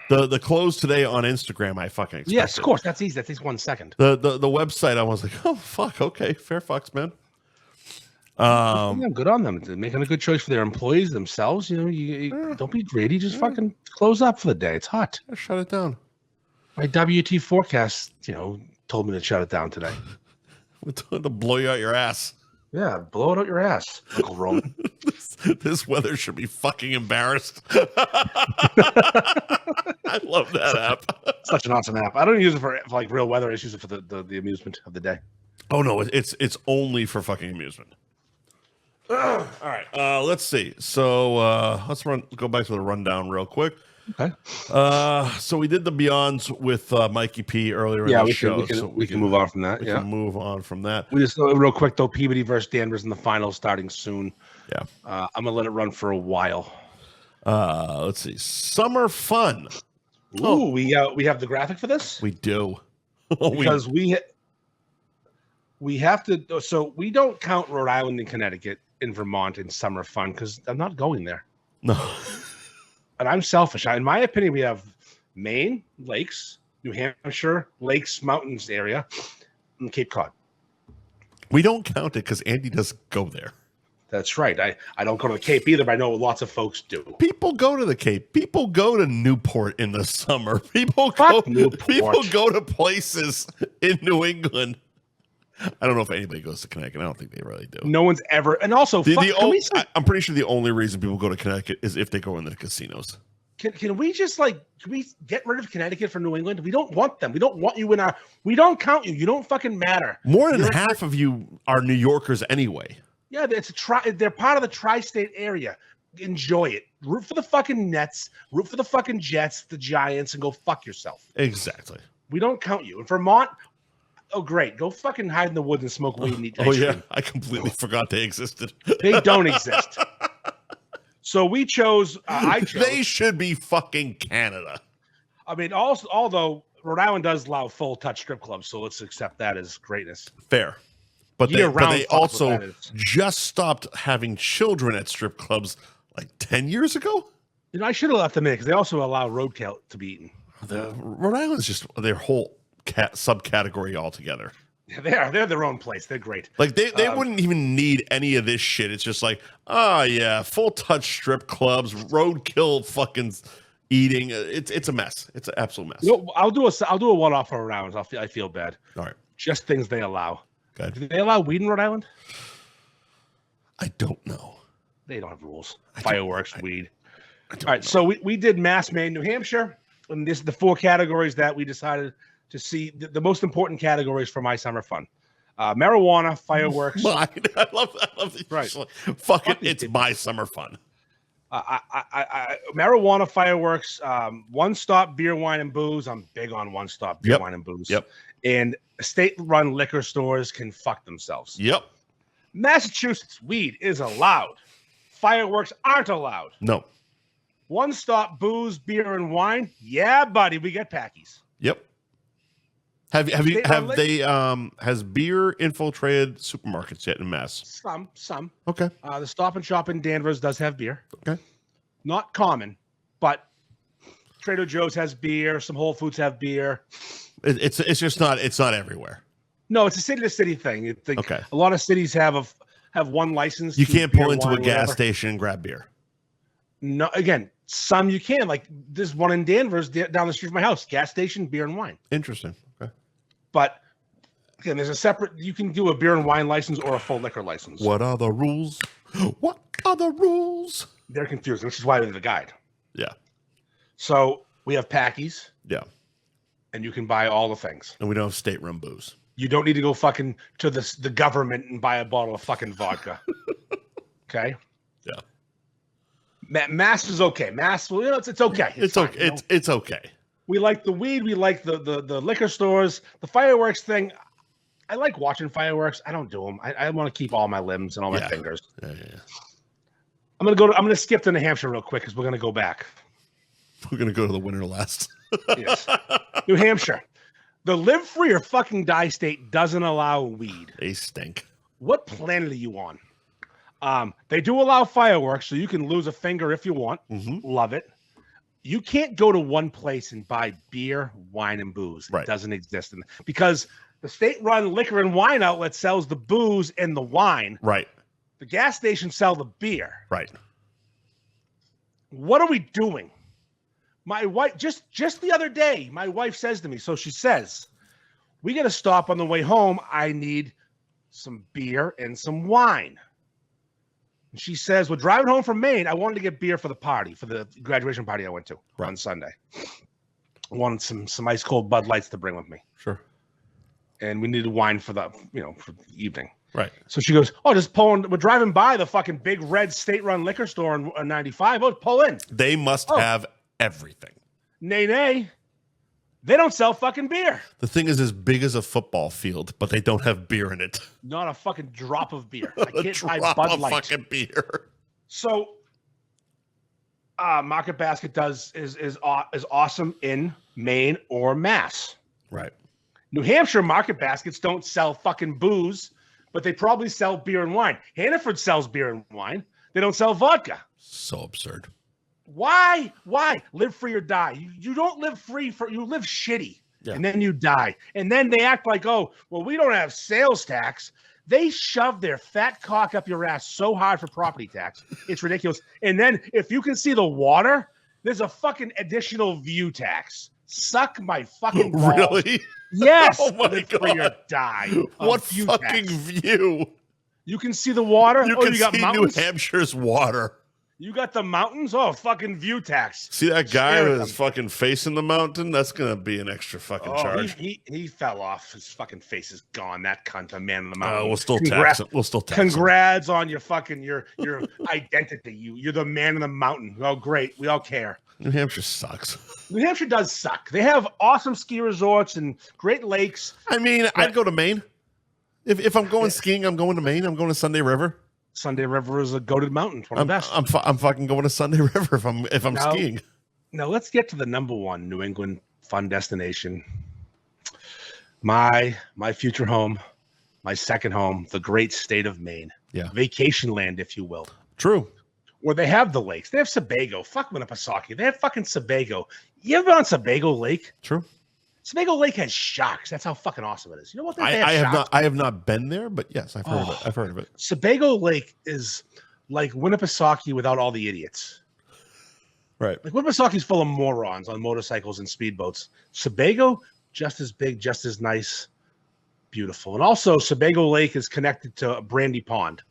Speaker 1: The close today on Instagram I fucking expected.
Speaker 2: Yes, of course, that's easy. That's 1 second.
Speaker 1: The website I was like, oh fuck, okay, fair fucks, man.
Speaker 2: Good on them. They're making a good choice for their employees themselves. You know, you don't be greedy. Just fucking close up for the day. It's hot.
Speaker 1: Shut it down.
Speaker 2: My WT forecast, told me to shut it down today.
Speaker 1: To blow you out your ass.
Speaker 2: Yeah, blow it out your ass, Uncle Roman.
Speaker 1: This weather should be fucking embarrassed. I love that app.
Speaker 2: Such an awesome app. I don't use it for like real weather. I just use it for the amusement of the day.
Speaker 1: Oh no, it's only for fucking amusement. All right, let's see. So let's go back to the rundown real quick.
Speaker 2: Okay.
Speaker 1: So we did the Beyonds with Mikey P earlier in the show.
Speaker 2: We can move on from that.
Speaker 1: We can move on from that.
Speaker 2: We just real quick though. Peabody versus Danvers in the finals starting soon.
Speaker 1: Yeah.
Speaker 2: I'm gonna let it run for a while.
Speaker 1: Let's see. Summer fun.
Speaker 2: Ooh, we have the graphic for this.
Speaker 1: We do.
Speaker 2: Because we have to. So we don't count Rhode Island and Connecticut in Vermont in summer fun because I'm not going there.
Speaker 1: No.
Speaker 2: And I'm selfish. In my opinion, we have Maine, lakes, New Hampshire, lakes, mountains area, and Cape Cod.
Speaker 1: We don't count it because Andy doesn't go there.
Speaker 2: That's right. I don't go to the Cape either, but I know lots of folks do.
Speaker 1: People go to the Cape. People go to Newport in the summer. People
Speaker 2: Fuck
Speaker 1: go
Speaker 2: Newport.
Speaker 1: People go to places in New England. I don't know if anybody goes to Connecticut. I don't think they really do.
Speaker 2: No one's ever. And also,
Speaker 1: I'm pretty sure the only reason people go to Connecticut is if they go into the casinos.
Speaker 2: Can we just can we get rid of Connecticut from New England? We don't want them. We don't want you in our. We don't count you. You don't fucking matter.
Speaker 1: More than half of you are New Yorkers anyway.
Speaker 2: Yeah, they're part of the tri-state area. Enjoy it. Root for the fucking Nets. Root for the fucking Jets, the Giants, and go fuck yourself.
Speaker 1: Exactly.
Speaker 2: We don't count you. In Vermont, oh great, go fucking hide in the woods and smoke weed and eat ice cream.
Speaker 1: I completely forgot they existed.
Speaker 2: They don't exist. So we chose. I chose.
Speaker 1: They should be fucking Canada.
Speaker 2: I mean, also, although Rhode Island does allow full touch strip clubs, so let's accept that as greatness.
Speaker 1: Fair. But they also just stopped having children at strip clubs like 10 years ago.
Speaker 2: You know, I should have left them in because they also allow roadkill to be eaten.
Speaker 1: Rhode Island is just their whole subcategory altogether.
Speaker 2: Yeah, they're their own place. They're great.
Speaker 1: Like they wouldn't even need any of this shit. It's just like, oh yeah, full touch strip clubs, roadkill fucking eating. It's a mess. It's an absolute mess.
Speaker 2: You know, I'll do a one-off for Rhode Island. I feel bad.
Speaker 1: All right.
Speaker 2: Just things they allow.
Speaker 1: Good.
Speaker 2: Do they allow weed in Rhode Island?
Speaker 1: I don't know.
Speaker 2: They don't have rules. Fireworks, weed.
Speaker 1: All
Speaker 2: right.
Speaker 1: know.
Speaker 2: So we did Mass, Maine, New Hampshire, and this is the 4 categories that we decided to see the most important categories for my summer fun. Marijuana, fireworks.
Speaker 1: Mine. I love that.
Speaker 2: Right.
Speaker 1: Fuck it. It's my summer fun.
Speaker 2: Marijuana, fireworks, one-stop beer, wine, and booze. I'm big on one-stop beer, wine, and booze.
Speaker 1: Yep.
Speaker 2: And state-run liquor stores can fuck themselves.
Speaker 1: Yep.
Speaker 2: Massachusetts, weed is allowed. Fireworks aren't allowed.
Speaker 1: No.
Speaker 2: One-stop booze, beer, and wine. Yeah, buddy, we get packies.
Speaker 1: Yep. Has beer infiltrated supermarkets yet in Mass?
Speaker 2: Some.
Speaker 1: Okay.
Speaker 2: The Stop and Shop in Danvers does have beer.
Speaker 1: Okay.
Speaker 2: Not common, but Trader Joe's has beer. Some Whole Foods have beer.
Speaker 1: It's just not. It's not everywhere.
Speaker 2: No, it's a city-to-city thing.
Speaker 1: Okay.
Speaker 2: A lot of cities have one license.
Speaker 1: You can't pull into a gas station and grab beer.
Speaker 2: No, again, some you can. Like there's one in Danvers down the street from my house. Gas station, beer and wine.
Speaker 1: Interesting. Okay.
Speaker 2: But again, there's a separate. You can do a beer and wine license or a full liquor license.
Speaker 1: What are the rules? What are the rules?
Speaker 2: They're confusing, which is why we have the guide.
Speaker 1: Yeah.
Speaker 2: So we have packies.
Speaker 1: Yeah.
Speaker 2: And you can buy all the things.
Speaker 1: And we don't have state-run booze.
Speaker 2: You don't need to go fucking to the government and buy a bottle of fucking vodka. Okay.
Speaker 1: Yeah.
Speaker 2: Mass is okay. Mass, well, it's okay.
Speaker 1: It's okay.
Speaker 2: Fine,
Speaker 1: it's okay.
Speaker 2: We like the weed. We like the liquor stores. The fireworks thing. I like watching fireworks. I don't do them. I want to keep all my limbs and all my fingers.
Speaker 1: Yeah.
Speaker 2: I'm gonna skip to New Hampshire real quick because we're gonna go back.
Speaker 1: We're gonna go to the winter last.
Speaker 2: Yes. New Hampshire. The live free or fucking die state doesn't allow weed.
Speaker 1: They stink.
Speaker 2: What planet are you on? They do allow fireworks, so you can lose a finger if you want.
Speaker 1: Mm-hmm.
Speaker 2: Love it. You can't go to one place and buy beer, wine, and booze.
Speaker 1: Right.
Speaker 2: It doesn't exist. Because the state-run liquor and wine outlet sells the booze and the wine.
Speaker 1: Right.
Speaker 2: The gas stations sell the beer.
Speaker 1: Right.
Speaker 2: What are we doing? My wife, just the other day, my wife says to me, so she says, we got to stop on the way home. I need some beer and some wine. And she says, we're driving home from Maine. I wanted to get beer for the party, for the graduation party I went to on Sunday. I wanted some ice cold Bud Lights to bring with me.
Speaker 1: Sure.
Speaker 2: And we needed wine for the evening.
Speaker 1: Right.
Speaker 2: So she goes, we're driving by the fucking big red state-run liquor store on 95. Oh, pull in.
Speaker 1: They must have everything.
Speaker 2: Nay. They don't sell fucking beer.
Speaker 1: The thing is as big as a football field, but they don't have beer in it.
Speaker 2: Not a fucking drop of beer. I can't buy
Speaker 1: drop
Speaker 2: Bud
Speaker 1: of
Speaker 2: Light.
Speaker 1: fucking beer.
Speaker 2: So, Market Basket is awesome in Maine or Mass.
Speaker 1: Right.
Speaker 2: New Hampshire Market Baskets don't sell fucking booze, but they probably sell beer and wine. Hannaford sells beer and wine. They don't sell vodka.
Speaker 1: So absurd.
Speaker 2: Why? Live free or die. You don't live free you live shitty and then you die. And then they act like, oh, well, we don't have sales tax. They shove their fat cock up your ass so hard for property tax. It's ridiculous. And then if you can see the water, there's a fucking additional view tax. Suck my fucking balls.
Speaker 1: Really?
Speaker 2: Yes.
Speaker 1: Oh my God.
Speaker 2: Die.
Speaker 1: What fucking view?
Speaker 2: You can see the water.
Speaker 1: You can see New Hampshire's water.
Speaker 2: You got the mountains? Oh, fucking view tax.
Speaker 1: See that guy with his fucking face in the mountain? That's going to be an extra fucking charge.
Speaker 2: He fell off. His fucking face is gone. That cunt, a man in the mountain.
Speaker 1: We'll still tax him.
Speaker 2: Congrats on your fucking, your identity. You're the man in the mountain. Oh, great. We all care.
Speaker 1: New Hampshire sucks.
Speaker 2: New Hampshire does suck. They have awesome ski resorts and great lakes.
Speaker 1: I mean, I'd go to Maine. If I'm going skiing, I'm going to Maine. I'm going to Sunday River.
Speaker 2: Sunday River is a goated mountain. It's one of the best.
Speaker 1: I'm fucking going to Sunday River if I'm skiing.
Speaker 2: Now let's get to the number one New England fun destination. My future home, my second home, the great state of Maine.
Speaker 1: Yeah.
Speaker 2: Vacation land, if you will.
Speaker 1: True.
Speaker 2: Where they have the lakes. They have Sebago. Fuck Winnipesaukee. They have fucking Sebago. You ever been on Sebago Lake?
Speaker 1: True.
Speaker 2: Sebago Lake has sharks. That's how fucking awesome it is. You know what?
Speaker 1: I have not been there, but yes, I've heard of it.
Speaker 2: Sebago Lake is like Winnipesaukee without all the idiots.
Speaker 1: Right.
Speaker 2: Like Winnipesaukee full of morons on motorcycles and speedboats. Sebago, just as big, just as nice, beautiful. And also, Sebago Lake is connected to Brandy Pond.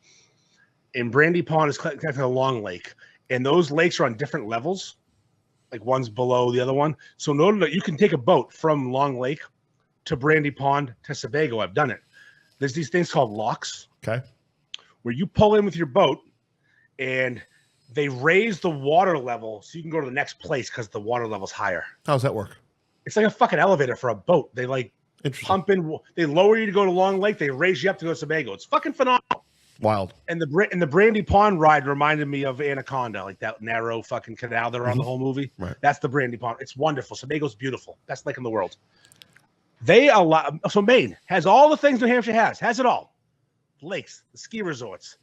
Speaker 2: And Brandy Pond is connected to Long Lake. And those lakes are on different levels. Like one's below the other one. So in order that you can take a boat from Long Lake to Brandy Pond to Sebago, I've done it. There's these things called locks.
Speaker 1: Okay.
Speaker 2: Where you pull in with your boat and they raise the water level so you can go to the next place because the water level's higher.
Speaker 1: How does that work?
Speaker 2: It's like a fucking elevator for a boat. They like pump in, they lower you to go to Long Lake, they raise you up to go to Sebago. It's fucking phenomenal.
Speaker 1: Wild.
Speaker 2: And the Brandy Pond ride reminded me of Anaconda, like that narrow fucking canal they're on the whole movie.
Speaker 1: Right.
Speaker 2: That's the Brandy Pond. It's wonderful. Sebago's beautiful. Best lake in the world. So Maine has all the things New Hampshire has it all. Lakes, the ski resorts,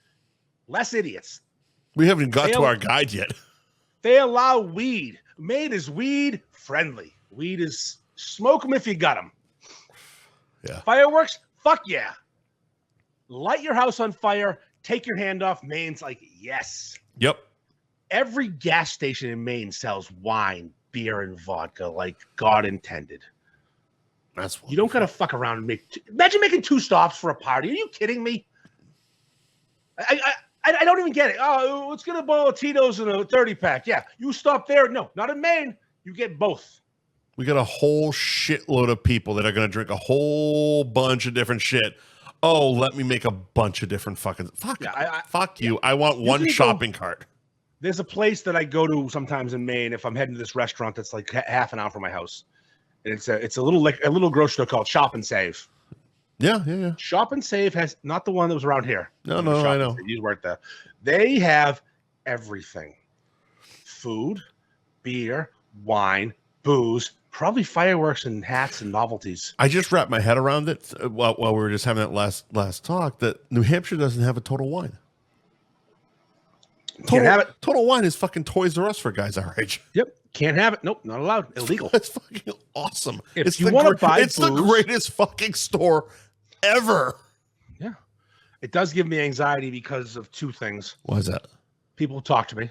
Speaker 2: less idiots.
Speaker 1: We haven't got to our guide yet.
Speaker 2: They allow weed. Maine is weed friendly. Weed is smoke them if you got them.
Speaker 1: Yeah.
Speaker 2: Fireworks, fuck yeah. Light your house on fire, take your hand off. Maine's like, yes.
Speaker 1: Yep.
Speaker 2: Every gas station in Maine sells wine, beer, and vodka like God intended.
Speaker 1: That's wonderful.
Speaker 2: You don't got to fuck around and imagine making 2 stops for a party. Are you kidding me? I don't even get it. Oh, let's get a bottle of Tito's and a 30-pack. Yeah, you stop there. No, not in Maine. You get both.
Speaker 1: We got a whole shitload of people that are going to drink a whole bunch of different shit. Oh, let me make a bunch of different fucking fuck. Yeah, fuck you. I want one shopping cart.
Speaker 2: There's a place that I go to sometimes in Maine if I'm heading to this restaurant that's like half an hour from my house. And it's a little grocery store called Shop and Save.
Speaker 1: Yeah.
Speaker 2: Shop and Save has not the one that was around here.
Speaker 1: No, I know.
Speaker 2: You worked there. They have everything: food, beer, wine, booze. Probably fireworks and hats and novelties.
Speaker 1: I just wrapped my head around it while we were just having that last talk that New Hampshire doesn't have a Total Wine.
Speaker 2: Can't have it.
Speaker 1: Total Wine is fucking Toys R Us for guys our age.
Speaker 2: Yep. Can't have it. Nope. Not allowed. Illegal.
Speaker 1: That's fucking awesome.
Speaker 2: If you want to buy
Speaker 1: it's the greatest fucking store ever.
Speaker 2: Yeah. It does give me anxiety because of 2 things.
Speaker 1: Why is that?
Speaker 2: People talk to me.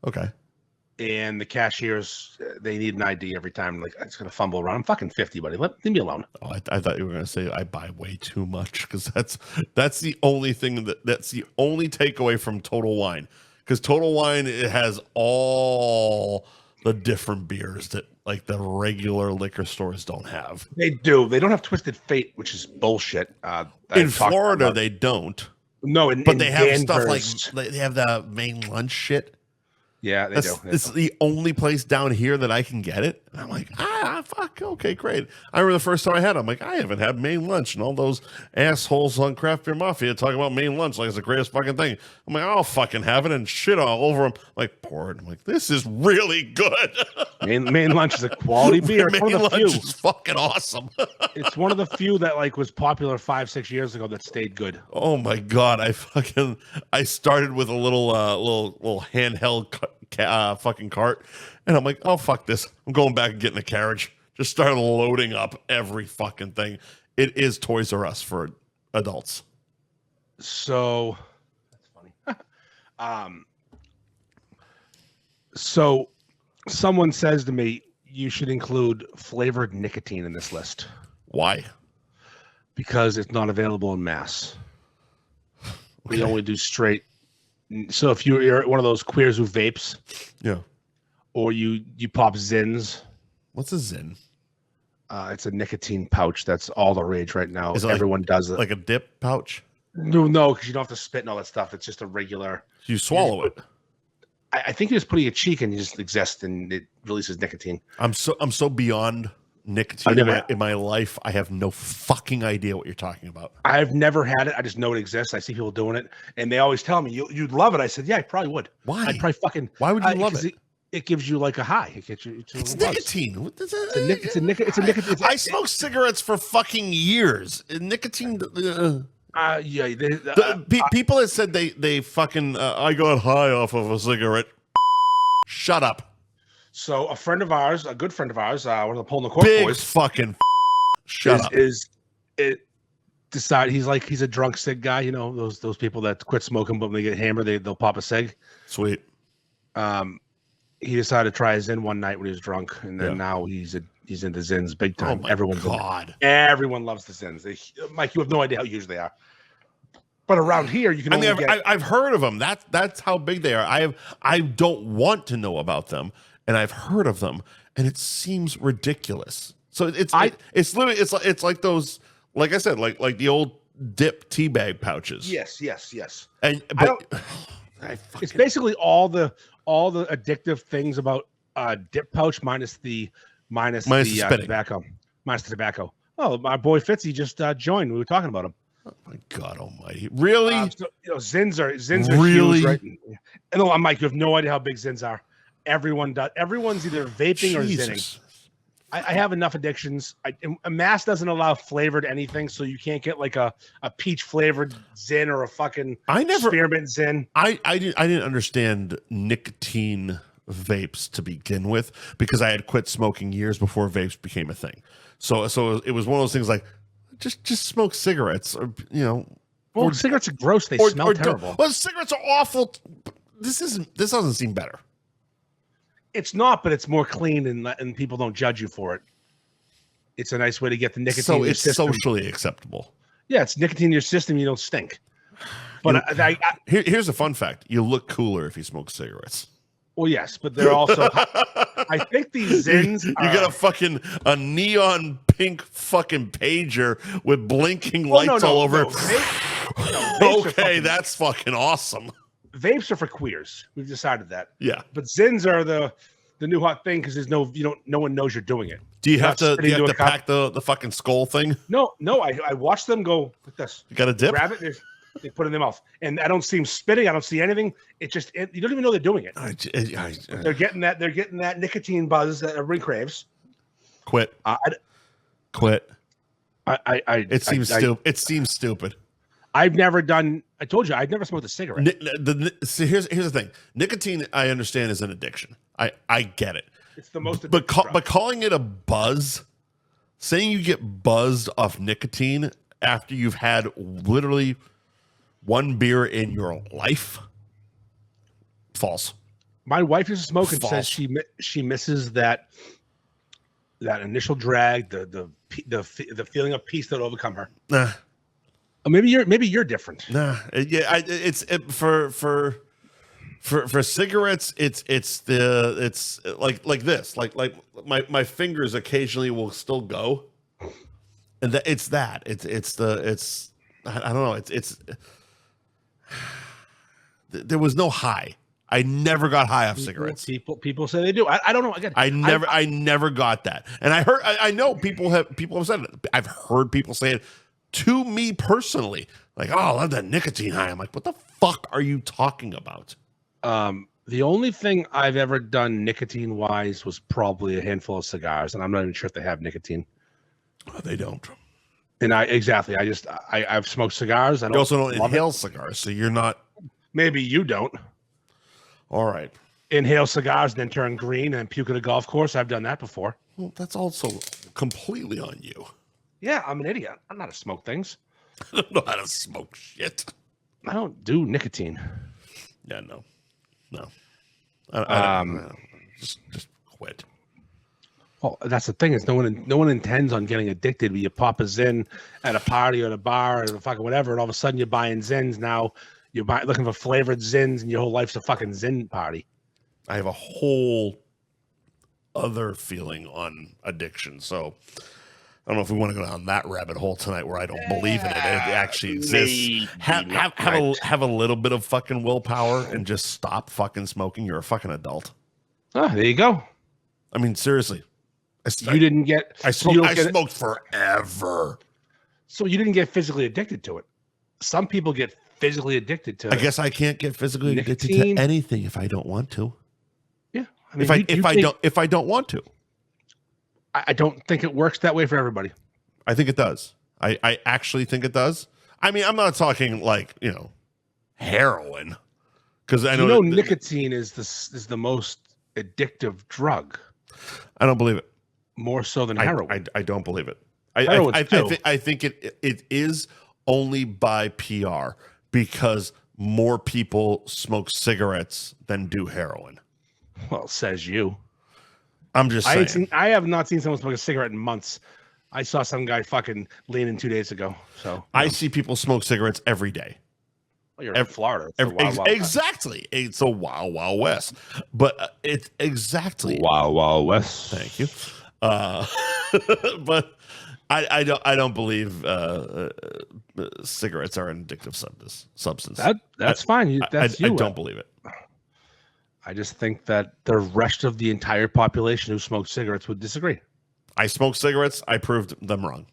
Speaker 1: Okay.
Speaker 2: And the cashiers, they need an ID every time. Like, I'm just going to fumble around. I'm fucking 50, buddy. Leave me alone.
Speaker 1: Oh, I thought you were going to say I buy way too much because that's the only thing that's the only takeaway from Total Wine. Because Total Wine, it has all the different beers that like the regular liquor stores don't have.
Speaker 2: They do. They don't have Twisted Fate, which is bullshit.
Speaker 1: In Florida, they don't.
Speaker 2: No,
Speaker 1: but they have stuff like they have the Maine lunch shit.
Speaker 2: Yeah, they do.
Speaker 1: This is the only place down here that I can get it. And I'm like, fuck, okay, great. I remember the first time I had it, I'm like, I haven't had Maine lunch. And all those assholes on Craft Beer Mafia talking about Maine lunch like it's the greatest fucking thing. I'm like, I'll fucking have it and shit all over them. Like, pour it. I'm like, this is really good.
Speaker 2: Maine lunch is a quality beer.
Speaker 1: Maine lunch is fucking awesome.
Speaker 2: It's one of the few that like was popular 5-6 years ago that stayed good.
Speaker 1: Oh my God. I started with a little handheld fucking cart, and I'm like, oh fuck this, I'm going back and getting a carriage. just started loading up every fucking thing. It is Toys R Us for adults.
Speaker 2: So that's funny. So someone says to me, you should include flavored nicotine in this list.
Speaker 1: Why?
Speaker 2: Because it's not available in mass. We only do straight. So if you're one of those queers who vapes,
Speaker 1: yeah,
Speaker 2: or you pop Zins.
Speaker 1: What's a Zin?
Speaker 2: It's a nicotine pouch. That's all the rage right now. Everyone does it.
Speaker 1: Like a dip pouch?
Speaker 2: No, because you don't have to spit and all that stuff. It's just a regular.
Speaker 1: You swallow it.
Speaker 2: I think you just put it in your cheek and you just exist and it releases nicotine.
Speaker 1: I'm so beyond nicotine in my life. I have no fucking idea what you're talking about.
Speaker 2: I've never had it. I just know it exists. I see people doing it, and they always tell me you'd love it. I said, yeah, I probably would.
Speaker 1: Why?
Speaker 2: I'd probably fucking.
Speaker 1: Why would you love it?
Speaker 2: It gives you like a high. It gets you.
Speaker 1: It's nicotine. What is it?
Speaker 2: It's a nicotine.
Speaker 1: I smoked cigarettes for fucking years. Nicotine. People that said they fucking. I got high off of a cigarette. Shut up.
Speaker 2: So a friend of ours, a good friend of ours, one of the Pull in the Court
Speaker 1: Big
Speaker 2: boys,
Speaker 1: fucking. Shut up.
Speaker 2: He's a drunk cig guy. You know those people that quit smoking, but when they get hammered, they'll pop a cig.
Speaker 1: Sweet.
Speaker 2: He decided to try a Zin one night when he was drunk, and then now he's into Zins big time.
Speaker 1: Oh my God.
Speaker 2: Everyone loves the Zins. Mike, you have no idea how huge they are. But around here, you can.
Speaker 1: I've heard of them. That's how big they are. I don't want to know about them, and I've heard of them, and it seems ridiculous. So it's literally it's like those, like I said, like the old dip tea bag pouches.
Speaker 2: Yes. It's basically all the addictive things about dip pouch minus the tobacco. Minus the tobacco. Oh, my boy Fitzy just joined. We were talking about him.
Speaker 1: Oh my God Almighty! Really?
Speaker 2: Zins are
Speaker 1: really
Speaker 2: huge, right? And I'm Mike. You have no idea how big Zins are. Everyone does. Everyone's either vaping or zinning. I have enough addictions. A mass doesn't allow flavored anything, so you can't get like a peach flavored Zin or a fucking spearmint Zin.
Speaker 1: I didn't understand nicotine vapes to begin with because I had quit smoking years before vapes became a thing. So it was one of those things like. Just smoke cigarettes, or
Speaker 2: cigarettes are gross. They smell terrible.
Speaker 1: Well, cigarettes are awful. This doesn't seem better.
Speaker 2: It's not, but it's more clean, and people don't judge you for it. It's a nice way to get the nicotine.
Speaker 1: So
Speaker 2: in your
Speaker 1: it's
Speaker 2: system.
Speaker 1: Socially acceptable.
Speaker 2: Yeah, it's nicotine in your system. You don't stink. But
Speaker 1: here's a fun fact: you look cooler if you smoke cigarettes.
Speaker 2: Well, yes, but they're also. I think these Zins.
Speaker 1: You got a neon pink fucking pager with blinking lights all over. Okay, that's fucking awesome.
Speaker 2: Vapes are for queers. We've decided that.
Speaker 1: Yeah,
Speaker 2: but Zins are the new hot thing because there's no one knows you're doing it.
Speaker 1: Do you have to pack the fucking skull thing?
Speaker 2: No. I watch them go like this.
Speaker 1: You got to dip.
Speaker 2: Grab it. They put it in their mouth, and I don't see them spitting. I don't see anything. You don't even know they're doing it. They're getting that nicotine buzz that everybody craves.
Speaker 1: Quit. Quit. It seems stupid.
Speaker 2: I've never done. I told you I've never smoked a cigarette.
Speaker 1: Here's the thing. Nicotine, I understand, is an addiction. I get it.
Speaker 2: It's the most.
Speaker 1: But calling it a buzz, saying you get buzzed off nicotine after you've had literally one beer in your life, false.
Speaker 2: My wife is smoking. Says she misses that initial drag, the feeling of peace that overcome her.
Speaker 1: Nah.
Speaker 2: Maybe you're different.
Speaker 1: Nah. Yeah. For cigarettes, it's like this. Like my fingers occasionally will still go, and it's I don't know. It's there was no high. I never got high off cigarettes.
Speaker 2: People say they do. I don't know. Again,
Speaker 1: I never got that. And I know people have said it. I've heard people say it to me personally. Like, oh, I love that nicotine high. I'm like, what the fuck are you talking about?
Speaker 2: The only thing I've ever done nicotine wise was probably a handful of cigars, and I'm not even sure if they have nicotine.
Speaker 1: They don't.
Speaker 2: And I've smoked cigars.
Speaker 1: You also don't inhale cigars, so you're not.
Speaker 2: Maybe you don't.
Speaker 1: All right.
Speaker 2: Inhale cigars and then turn green and puke at a golf course. I've done that before.
Speaker 1: Well, that's also completely on you.
Speaker 2: Yeah, I'm an idiot. I'm not to smoke things.
Speaker 1: I don't know how to smoke shit.
Speaker 2: I don't do nicotine.
Speaker 1: Yeah, no. I don't. Just quit.
Speaker 2: Well, that's the thing is no one intends on getting addicted. But you pop a Zyn at a party or at a bar or fucking whatever, and all of a sudden you're buying Zyns. Now you're looking for flavored Zyns, and your whole life's a fucking Zyn party.
Speaker 1: I have a whole other feeling on addiction, so I don't know if we want to go down that rabbit hole tonight where I don't believe in it. It actually exists. Have a little bit of fucking willpower and just stop fucking smoking. You're a fucking adult.
Speaker 2: Oh, there you go.
Speaker 1: I mean, seriously.
Speaker 2: I smoked
Speaker 1: forever.
Speaker 2: So you didn't get physically addicted to it. Some people get physically addicted to it.
Speaker 1: I guess I can't get physically addicted to anything if I don't want to.
Speaker 2: Yeah. I mean,
Speaker 1: if I don't want to.
Speaker 2: I don't think it works that way for everybody.
Speaker 1: I think it does. I actually think it does. I mean, I'm not talking like, heroin. Because I know
Speaker 2: nicotine is the most addictive drug.
Speaker 1: I don't believe it.
Speaker 2: More so than heroin.
Speaker 1: I don't believe it. I think it is only by PR because more people smoke cigarettes than do heroin.
Speaker 2: Well, says you.
Speaker 1: I'm just saying.
Speaker 2: I have not seen someone smoke a cigarette in months. I saw some guy fucking leaning 2 days ago. So
Speaker 1: I see people smoke cigarettes every day.
Speaker 2: Well, you're in Florida.
Speaker 1: Exactly. It's a wild, wild west. But it's exactly
Speaker 2: wild, wild west.
Speaker 1: Thank you. But I don't believe cigarettes are an addictive substance.
Speaker 2: That's fine.
Speaker 1: I don't believe it.
Speaker 2: I just think that the rest of the entire population who smokes cigarettes would disagree.
Speaker 1: I smoke cigarettes. I proved them wrong.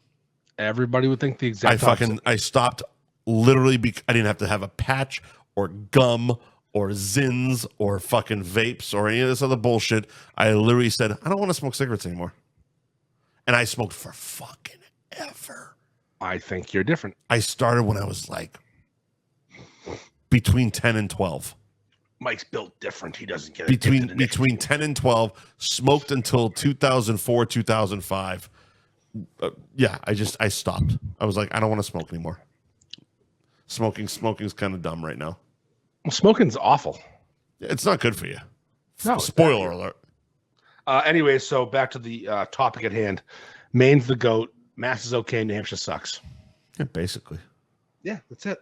Speaker 2: Everybody would think the exact opposite.
Speaker 1: I stopped literally because I didn't have to have a patch or gum or Zyns or fucking vapes or any of this other bullshit. I literally said, I don't want to smoke cigarettes anymore. And I smoked for fucking ever.
Speaker 2: I think you're different.
Speaker 1: I started when I was like between 10 and 12.
Speaker 2: Mike's built different. He doesn't get
Speaker 1: between 10 and 12, smoked until 2004, 2005. I stopped. I was like, I don't want to smoke anymore. Smoking's kind of dumb right now.
Speaker 2: Well, smoking's awful.
Speaker 1: It's not good for you.
Speaker 2: No.
Speaker 1: Spoiler alert.
Speaker 2: Anyway, so back to the topic at hand. Maine's the GOAT. Mass is okay. New Hampshire sucks.
Speaker 1: Yeah, basically.
Speaker 2: Yeah, that's it.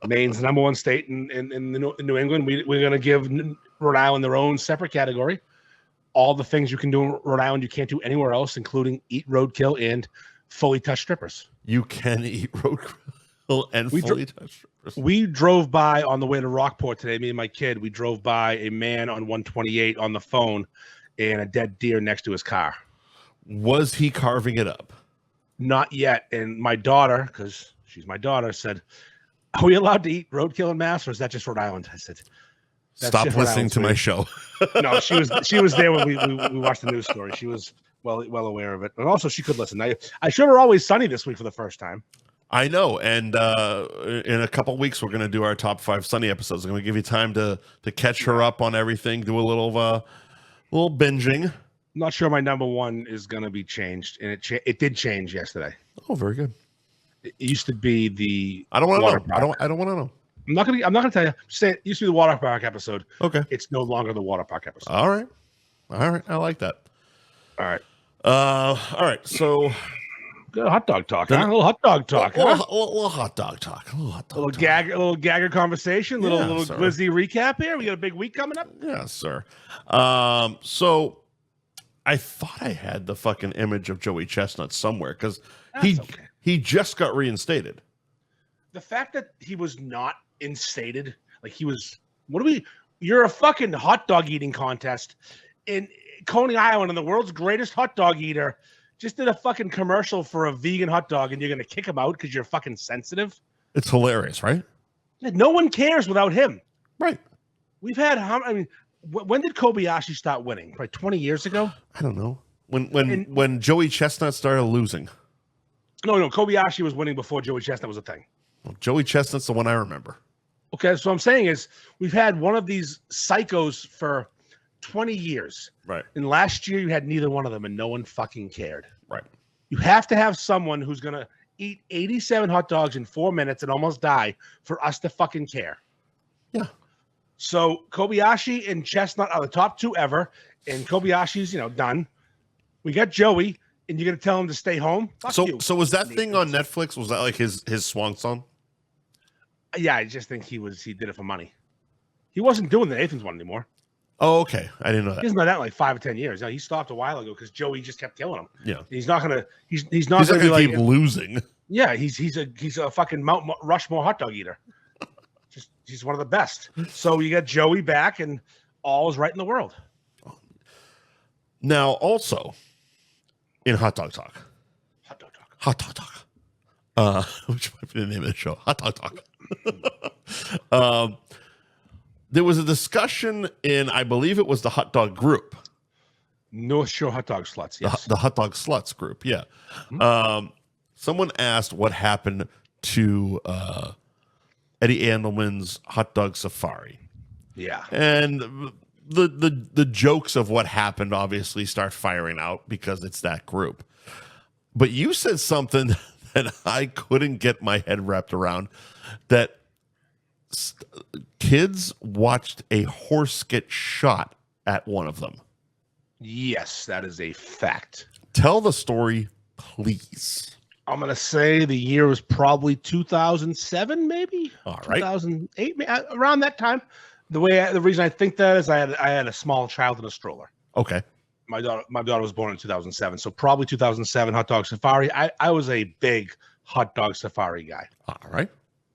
Speaker 2: Maine's the number one state in New England. We're going to give Rhode Island their own separate category. All the things you can do in Rhode Island you can't do anywhere else, including eat roadkill and fully touched strippers.
Speaker 1: You can eat roadkill and fully touched strippers.
Speaker 2: We drove by on the way to Rockport today, me and my kid. We drove by a man on 128 on the phone and a dead deer next to his car.
Speaker 1: Was he carving it up?
Speaker 2: Not yet. And my daughter, because she's my daughter, said, are we allowed to eat roadkill in Mass, or is that just Rhode Island? I said,
Speaker 1: stop listening to my show.
Speaker 2: No, she was there when we watched the news story. She was well aware of it. And also she could listen. I showed her Always Sunny this week for the first time.
Speaker 1: I know. And in a couple weeks, we're going to do our top 5 Sunny episodes. I'm going to give you time to catch her up on everything, do a little binging.
Speaker 2: I'm not sure my number one is going to be changed. And it did change yesterday.
Speaker 1: Oh, very good.
Speaker 2: It used to be the
Speaker 1: I don't want to know. I don't want to know.
Speaker 2: I'm not gonna tell you. Just say it used to be the water park episode.
Speaker 1: Okay.
Speaker 2: It's no longer the water park episode.
Speaker 1: All right. I like that.
Speaker 2: All right.
Speaker 1: All right. So
Speaker 2: good hot dog talk. A little hot dog talk.
Speaker 1: A little hot dog talk. A little
Speaker 2: gagger conversation. Little glizzy recap here. We got a big week coming up.
Speaker 1: Yeah, sir. So I thought I had the fucking image of Joey Chestnut somewhere because he just got reinstated.
Speaker 2: The fact that he was not instated, like he was, you're a fucking hot dog eating contest in Coney Island, and the world's greatest hot dog eater just did a fucking commercial for a vegan hot dog, and you're going to kick him out because you're fucking sensitive?
Speaker 1: It's hilarious, right?
Speaker 2: No one cares without him.
Speaker 1: Right.
Speaker 2: We've had, when did Kobayashi start winning? Probably 20 years ago?
Speaker 1: I don't know. When Joey Chestnut started losing.
Speaker 2: No, Kobayashi was winning before Joey Chestnut was a thing.
Speaker 1: Well, Joey Chestnut's the one I remember.
Speaker 2: Okay, so what I'm saying is we've had one of these psychos for 20 years.
Speaker 1: Right.
Speaker 2: And last year you had neither one of them and no one fucking cared.
Speaker 1: Right.
Speaker 2: You have to have someone who's going to eat 87 hot dogs in 4 minutes and almost die for us to fucking care.
Speaker 1: Yeah.
Speaker 2: So Kobayashi and Chestnut are the top two ever. And Kobayashi's, done. We got Joey, and you're going to tell him to stay home? Fuck you.
Speaker 1: So was that thing on Netflix? Was that like his swan song?
Speaker 2: Yeah, I just think he did it for money. He wasn't doing the Nathan's one anymore.
Speaker 1: Oh, okay. I didn't know that.
Speaker 2: He hasn't done that in like 5 or 10 years. No, he stopped a while ago because Joey just kept killing him.
Speaker 1: Yeah.
Speaker 2: He's not gonna. He's not
Speaker 1: He's not
Speaker 2: gonna
Speaker 1: gonna
Speaker 2: be
Speaker 1: keep
Speaker 2: like
Speaker 1: losing.
Speaker 2: Yeah, he's a fucking Mount Rushmore hot dog eater. He's one of the best. So you got Joey back, and all is right in the world.
Speaker 1: Now, also in Hot Dog Talk, which might be the name of the show, Hot Dog Talk. There was a discussion in, I believe it was the hot dog group.
Speaker 2: North Shore Hot Dog Sluts, yes.
Speaker 1: The hot dog sluts group, yeah. Mm-hmm. Someone asked what happened to Eddie Andelman's hot dog safari.
Speaker 2: Yeah.
Speaker 1: And the jokes of what happened obviously start firing out because it's that group. But you said something that I couldn't get my head wrapped around, that kids watched a horse get shot at one of them.
Speaker 2: Yes, that is a fact.
Speaker 1: Tell the story, please.
Speaker 2: I'm going to say the year was probably 2007, maybe.
Speaker 1: All right.
Speaker 2: 2008, around that time. The reason I think that is I had a small child in a stroller.
Speaker 1: Okay.
Speaker 2: My daughter was born in 2007, so probably 2007 hot dog safari. I was a big hot dog safari guy.
Speaker 1: All right.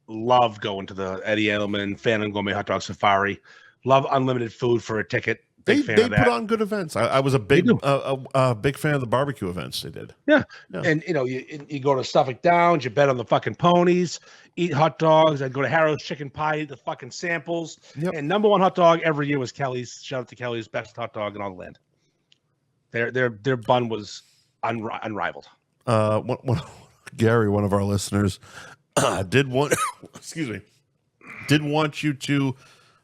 Speaker 2: Loved going to the Eddie Edelman Fan and Gourmet Hot Dog Safari. Love unlimited food for a ticket.
Speaker 1: They put on good events. I was a big big fan of the barbecue events they did.
Speaker 2: Yeah. And you go to Suffolk Downs, you bet on the fucking ponies, eat hot dogs. I'd go to Harrow's Chicken Pie, eat the fucking samples. Yep. And number one hot dog every year was Kelly's. Shout out to Kelly's, best hot dog in all the land. Their bun was unrivaled.
Speaker 1: Gary, one of our listeners, did want you to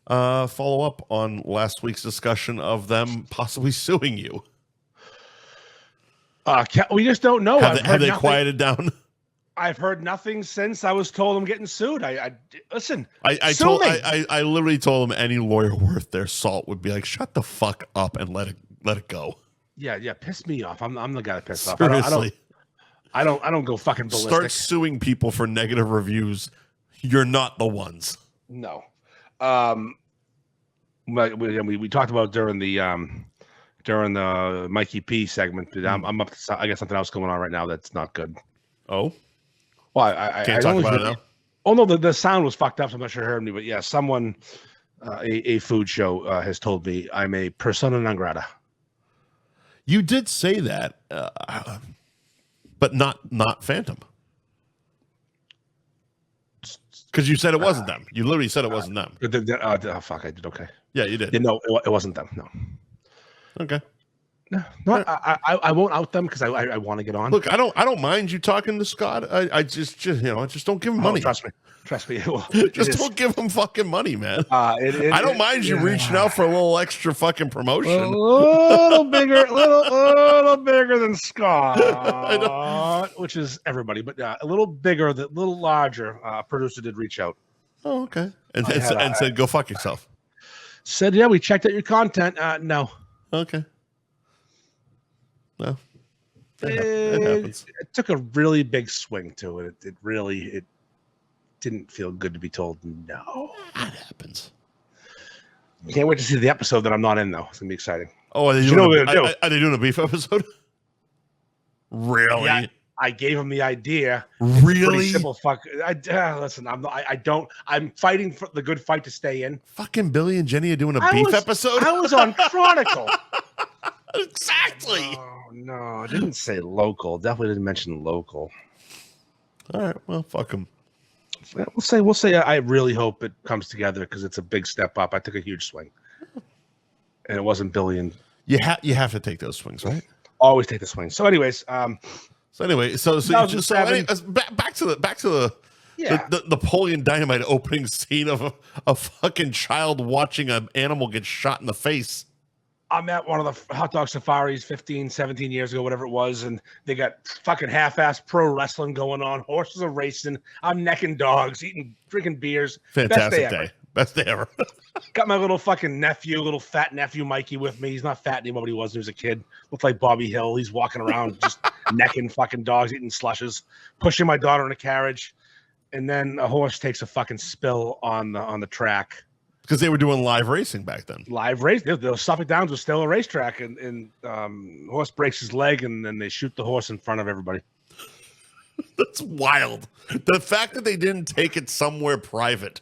Speaker 1: follow up on last week's discussion of them possibly suing you.
Speaker 2: We just don't know.
Speaker 1: Have they quieted down?
Speaker 2: I've heard nothing since I was told I'm getting sued. Listen.
Speaker 1: I literally told them any lawyer worth their salt would be like, shut the fuck up and let it go.
Speaker 2: Yeah, piss me off. I'm the guy that pissed off.
Speaker 1: Seriously.
Speaker 2: I don't go fucking ballistic.
Speaker 1: Start suing people for negative reviews. You're not the ones.
Speaker 2: No. We talked about during the Mikey P segment. I'm up to, I guess, something else going on right now that's not good.
Speaker 1: Oh.
Speaker 2: Well, I
Speaker 1: can't talk about it now.
Speaker 2: Oh no, the sound was fucked up. So I'm not sure you heard me, but yeah, someone, a food show has told me I'm a persona non grata.
Speaker 1: You did say that, but not Phantom. Because you said it wasn't them. You literally said it wasn't them.
Speaker 2: Fuck, I did. Okay.
Speaker 1: Yeah, you did.
Speaker 2: No, it wasn't them. No.
Speaker 1: Okay.
Speaker 2: No, I won't out them because I want to get on.
Speaker 1: Look, I don't mind you talking to Scott. I just don't give him money.
Speaker 2: Trust me. Well,
Speaker 1: just don't give him fucking money, man. I don't mind you reaching out for a little extra fucking promotion.
Speaker 2: A little bigger than Scott, which is everybody, but a little bigger, a little larger. Producer did reach out.
Speaker 1: Oh, okay, and said, "Go fuck yourself."
Speaker 2: Said, "Yeah, we checked out your content." No.
Speaker 1: Okay. No. It happens.
Speaker 2: It took a really big swing to it. It didn't feel good to be told no.
Speaker 1: That happens.
Speaker 2: Can't wait to see the episode that I'm not in, though. It's gonna be exciting.
Speaker 1: Oh, are they doing a beef episode? Really?
Speaker 2: Yeah, I gave him the idea.
Speaker 1: Really?
Speaker 2: Simple. Fuck. Listen, I'm fighting for the good fight to stay in.
Speaker 1: Fucking Billy and Jenny are doing a beef episode?
Speaker 2: I was on Chronicle.
Speaker 1: Exactly.
Speaker 2: Oh, no, I didn't say local. Definitely didn't mention local.
Speaker 1: All right. Well, fuck them.
Speaker 2: We'll say. I really hope it comes together because it's a big step up. I took a huge swing, and it wasn't Billy and.
Speaker 1: You have to take those swings, right?
Speaker 2: Always take the swings. So, anyways,
Speaker 1: back to the Napoleon Dynamite opening scene of a fucking child watching an animal get shot in the face.
Speaker 2: I'm at one of the hot dog safaris 15, 17 years ago, whatever it was, and they got fucking half-ass pro wrestling going on. Horses are racing. I'm necking dogs, drinking beers.
Speaker 1: Fantastic day. Best day ever.
Speaker 2: Got my little fucking nephew, little fat nephew Mikey with me. He's not fat anymore, but he was when he was a kid. Looked like Bobby Hill. He's walking around just necking fucking dogs, eating slushes, pushing my daughter in a carriage. And then a horse takes a fucking spill on the track.
Speaker 1: Because they were doing live racing back then.
Speaker 2: Live race. The Suffolk Downs was still a racetrack, and horse breaks his leg, and then they shoot the horse in front of everybody.
Speaker 1: That's wild. The fact that they didn't take it somewhere private.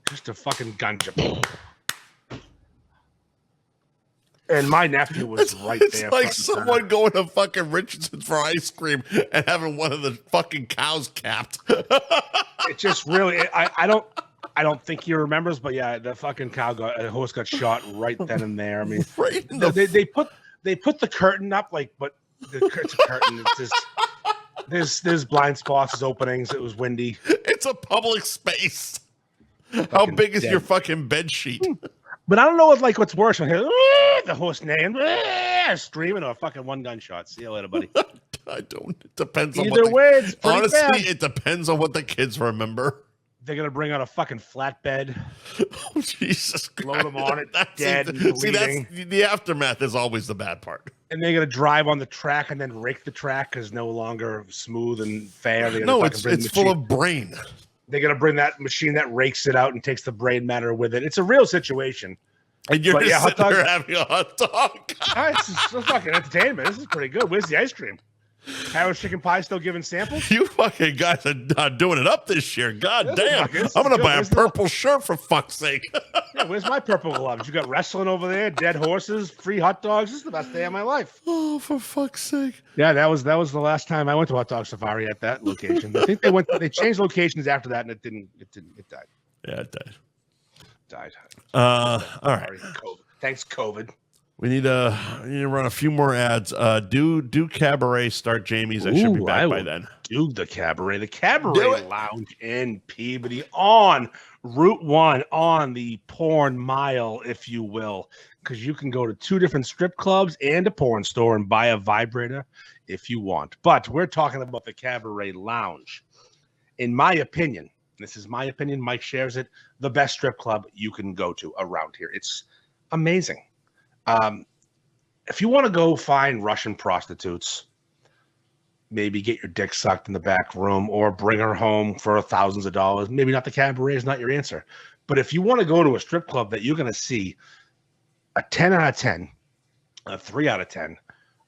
Speaker 2: Just a fucking gunja. And my nephew was right there.
Speaker 1: It's like someone going to fucking Richardson's for ice cream and having one of the fucking cows capped.
Speaker 2: It just really, I don't think he remembers, but yeah, the fucking horse got shot right then and there. I mean,
Speaker 1: right
Speaker 2: they put the curtain up, like, but it's a curtain. It's just, there's blind spots, there's openings. It was windy.
Speaker 1: It's a public space. How big is your fucking bed sheet?
Speaker 2: But I don't know what's worse. When the horse neighing, screaming, or a fucking one gunshot. See you later, buddy.
Speaker 1: I don't. It depends on
Speaker 2: either way. It's pretty
Speaker 1: honestly,
Speaker 2: bad.
Speaker 1: it depends on what the kids remember.
Speaker 2: They're gonna bring out a fucking flatbed.
Speaker 1: Oh, Jesus Christ.
Speaker 2: Load them on it, dead and bleeding.
Speaker 1: See, that's the aftermath is always the bad part.
Speaker 2: And they're gonna drive on the track and then rake the track because it's no longer smooth and fair.
Speaker 1: No, it's full of brain.
Speaker 2: They're gonna bring that machine that rakes it out and takes the brain matter with it. It's a real situation.
Speaker 1: And you're just sitting there having a hot dog.
Speaker 2: It's just fucking entertainment. This is pretty good. Where's the ice cream? Harris Chicken Pie still giving samples?
Speaker 1: You fucking guys are doing it up this year. God damn. I'm going to buy a purple shirt for fuck's sake.
Speaker 2: Yeah, where's my purple gloves? You got wrestling over there, dead horses, free hot dogs. This is the best day of my life.
Speaker 1: Oh, for fuck's sake.
Speaker 2: Yeah, that was the last time I went to Hot Dog Safari at that location. I think they changed locations after that, and it died.
Speaker 1: Yeah, it died.
Speaker 2: All
Speaker 1: right.
Speaker 2: COVID. Thanks, COVID.
Speaker 1: We need to run a few more ads. Do Cabaret start Jamie's? I should be back by then.
Speaker 2: Do the Cabaret. The Cabaret Lounge in Peabody on Route 1 on the porn mile, if you will, because you can go to 2 different strip clubs and a porn store and buy a vibrator if you want. But we're talking about the Cabaret Lounge. In my opinion, this is my opinion, Mike shares it, the best strip club you can go to around here. It's amazing. If you want to go find Russian prostitutes, maybe get your dick sucked in the back room or bring her home for thousands of dollars, maybe not the Cabaret is not your answer. But if you want to go to a strip club that you're going to see a 10 out of 10, a 3 out of 10,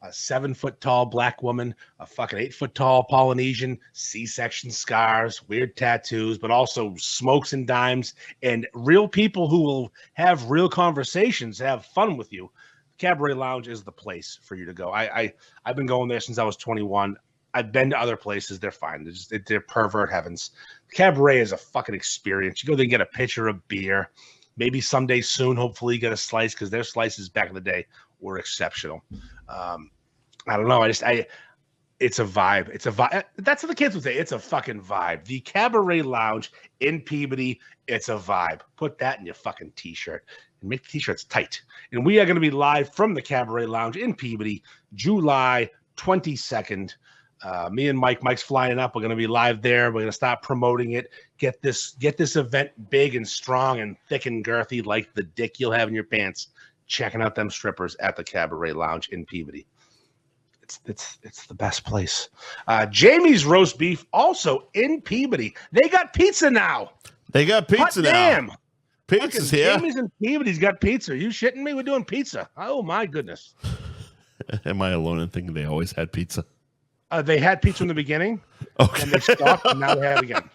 Speaker 2: a 7-foot tall black woman, a fucking 8-foot tall Polynesian, C-section scars, weird tattoos, but also smokes and dimes, and real people who will have real conversations, have fun with you. Cabaret Lounge is the place for you to go. I've been going there since I was 21. I've been to other places. They're fine. They're pervert heavens. Cabaret is a fucking experience. You go there and get a pitcher of beer. Maybe someday soon, hopefully, you get a slice because their slices back in the day were exceptional. I don't know. It's a vibe. It's a vibe. That's what the kids would say. It's a fucking vibe. The Cabaret Lounge in Peabody. It's a vibe. Put that in your fucking t-shirt and make the t-shirts tight. And we are going to be live from the Cabaret Lounge in Peabody, July 22nd. Me and Mike's flying up. We're going to be live there. We're going to start promoting it. Get this event big and strong and thick and girthy like the dick you'll have in your pants. Checking out them strippers at the Cabaret Lounge in Peabody. It's the best place. Jamie's Roast Beef also in Peabody. They got pizza now.
Speaker 1: Damn. Pizza's here.
Speaker 2: Jamie's in Peabody's got pizza. Are you shitting me? We're doing pizza. Oh my goodness.
Speaker 1: Am I alone in thinking they always had pizza?
Speaker 2: They had pizza in the beginning.
Speaker 1: Okay.
Speaker 2: And they stopped, and now they have it again.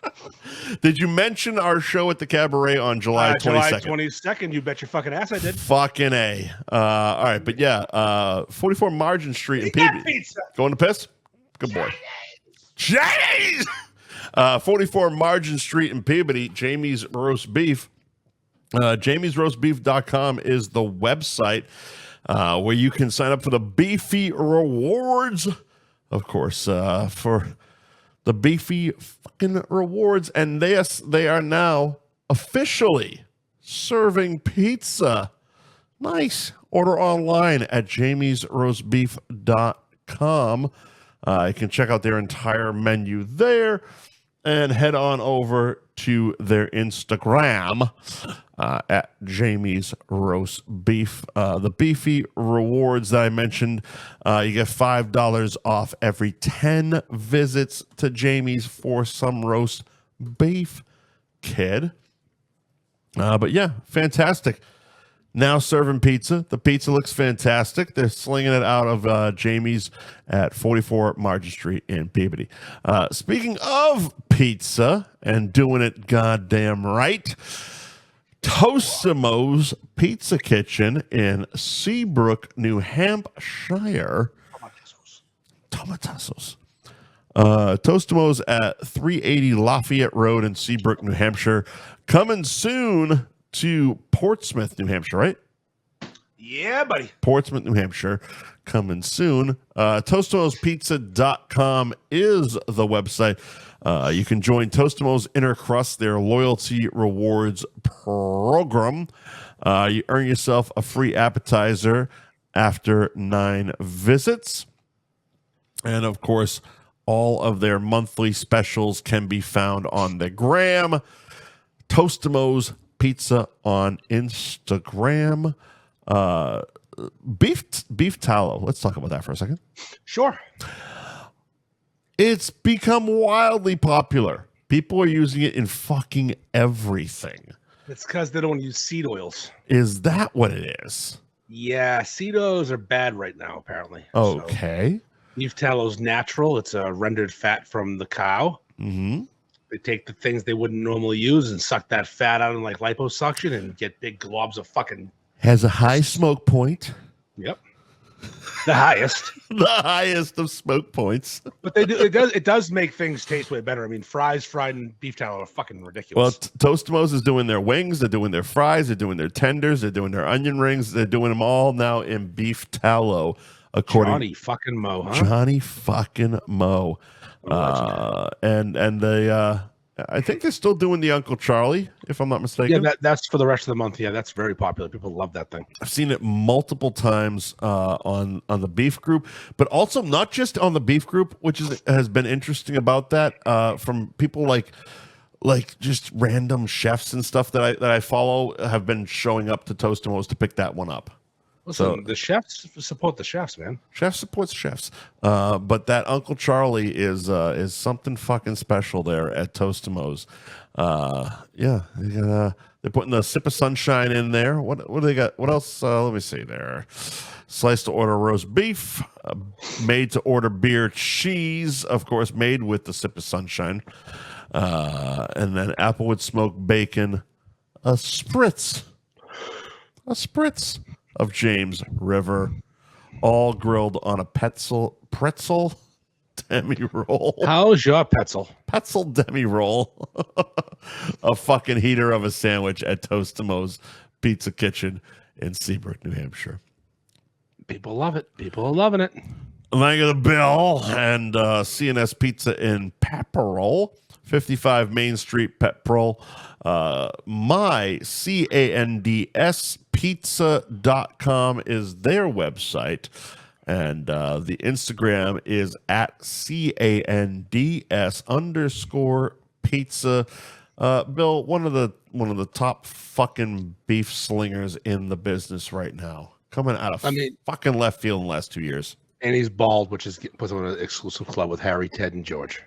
Speaker 1: Did you mention our show at the Cabaret on July 22nd?
Speaker 2: July 22nd. You bet your fucking ass I did.
Speaker 1: Fucking A. All right, but yeah, 44 Margin Street in Peabody.
Speaker 2: Pizza.
Speaker 1: Going to piss? Good boy. Chinese! 44 Margin Street in Peabody, Jamie's Roast Beef. JamiesRoastBeef.com is the website where you can sign up for the Beefy Rewards. Of course, for the Beefy fucking Rewards. And they are now officially serving pizza. Nice. Order online at jamiesroastbeef.com. You can check out their entire menu there and head on over to their Instagram at Jamie's Roast Beef. The beefy rewards that I mentioned, you get $5 off every 10 visits to Jamie's for some roast beef, kid. But yeah, fantastic. Now serving pizza. The pizza looks fantastic. They're slinging it out of Jamie's at 44 Margin Street in Peabody. Speaking of pizza and doing it goddamn right, Tostimo's Pizza Kitchen in Seabrook, New Hampshire. Tomatazos. Tostimo's at 380 Lafayette Road in Seabrook, New Hampshire. Coming soon to Portsmouth, New Hampshire, right?
Speaker 2: Yeah, buddy.
Speaker 1: Portsmouth, New Hampshire, coming soon. Tostimo'sPizza.com is the website. You can join Tostimo's Inner Crust, their loyalty rewards program. You earn yourself a free appetizer after 9 visits. And, of course, all of their monthly specials can be found on the gram. Tostimo's Pizza on Instagram. Beef tallow. Let's talk about that for a second.
Speaker 2: Sure.
Speaker 1: It's become wildly popular. People are using it in fucking everything.
Speaker 2: It's because they don't use seed oils.
Speaker 1: Is that what it is?
Speaker 2: Yeah, seed oils are bad right now, apparently.
Speaker 1: Okay.
Speaker 2: So, beef tallow's natural. It's a rendered fat from the cow.
Speaker 1: Mm-hmm.
Speaker 2: They take the things they wouldn't normally use and suck that fat out in like liposuction and get big globs of fucking.
Speaker 1: Has a high smoke point.
Speaker 2: Yep. The highest.
Speaker 1: The highest of smoke points.
Speaker 2: But it does make things taste way better. I mean, fries fried in beef tallow are fucking ridiculous.
Speaker 1: Well, Tostimo's is doing their wings, they're doing their fries, they're doing their tenders, they're doing their onion rings, they're doing them all now in beef tallow. According
Speaker 2: Johnny fucking Mo, huh?
Speaker 1: Johnny fucking Mo. And they I think they're still doing the Uncle Charlie, if I'm not mistaken.
Speaker 2: Yeah, that's for the rest of the month. Yeah, that's very popular. People love that thing.
Speaker 1: I've seen it multiple times on the beef group, but also not just on the beef group, which has been interesting about that from people like just random chefs and stuff that I follow have been showing up to Tostimo's to pick that one up.
Speaker 2: Listen, the chefs support the chefs, man.
Speaker 1: Chef supports chefs. But that Uncle Charlie is something fucking special there at Tostimo's. Yeah, they're putting the sip of sunshine in there. What do they got? What else? Let me see there. Slice to order roast beef, made to order beer cheese, of course, made with the sip of sunshine, and then applewood smoked bacon, a spritz of James River, all grilled on a pretzel demi roll.
Speaker 2: How's your pretzel?
Speaker 1: Pretzel demi roll. A fucking heater of a sandwich at Tostimo's Pizza Kitchen in Seabrook, New Hampshire.
Speaker 2: People love it. People are loving it.
Speaker 1: Thank you to Bill and CNS Pizza in Pepperell, 55 Main Street, Pepperell. My CANDS pizza.com is their website, and the Instagram is at CANDS_pizza. Bill, one of the top fucking beef slingers in the business right now, coming out of fucking left field in the last 2 years.
Speaker 2: And he's bald, which puts him in an exclusive club with Harry, Ted, and George.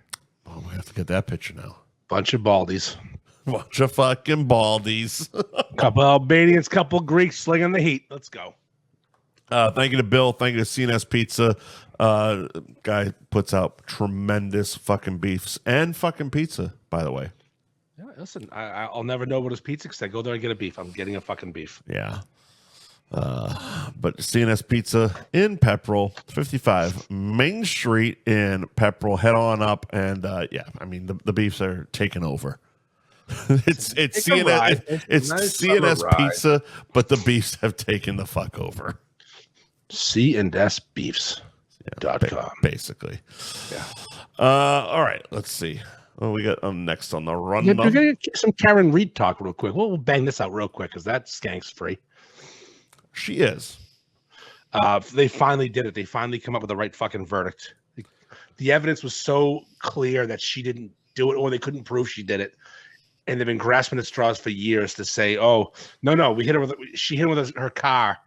Speaker 1: Oh, we have to get that picture now.
Speaker 2: Bunch of baldies.
Speaker 1: Bunch of fucking baldies.
Speaker 2: Couple Albanians, couple Greeks slinging the heat. Let's go.
Speaker 1: Thank you to Bill. Thank you to CNS Pizza. Guy puts out tremendous fucking beefs and fucking pizza, by the way.
Speaker 2: Yeah, listen, I'll never know what his pizza because I go there and get a beef. I'm getting a fucking beef.
Speaker 1: Yeah. But CNS Pizza in Pepperell, 55 Main Street in Pepperell. Head on up, and yeah, I mean the beefs are taking over. it's CNS CNS Pizza, but the beefs have taken the fuck over.
Speaker 2: C&S Beefs.com.
Speaker 1: Basically.
Speaker 2: Yeah.
Speaker 1: All right, let's see. Oh, we got next on the
Speaker 2: You're
Speaker 1: rundown.
Speaker 2: gonna get some Karen Reed talk real quick. We'll bang this out real quick because that skank's free.
Speaker 1: She is.
Speaker 2: They finally did it. They finally come up with the right fucking verdict. The evidence was so clear that she didn't do it, or they couldn't prove she did it. And they've been grasping at straws for years to say, "Oh, no, she hit him with her car,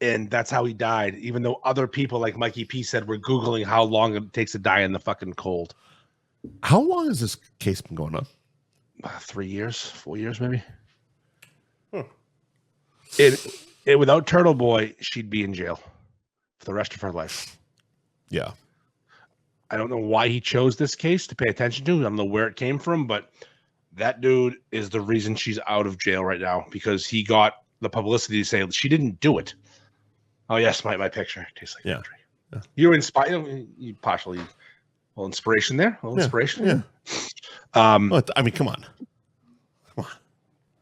Speaker 2: and that's how he died." Even though other people like Mikey P said we're Googling how long it takes to die in the fucking cold.
Speaker 1: How long has this case been going on?
Speaker 2: 3 years, 4 years, maybe. It without Turtle Boy, she'd be in jail for the rest of her life.
Speaker 1: Yeah.
Speaker 2: I don't know why he chose this case to pay attention to. I don't know where it came from, but that dude is the reason she's out of jail right now because he got the publicity to say she didn't do it. Oh yes, my picture tastes like country. Yeah. You're inspired. You partially, a little inspiration there. A little inspiration.
Speaker 1: Yeah. I mean, come on.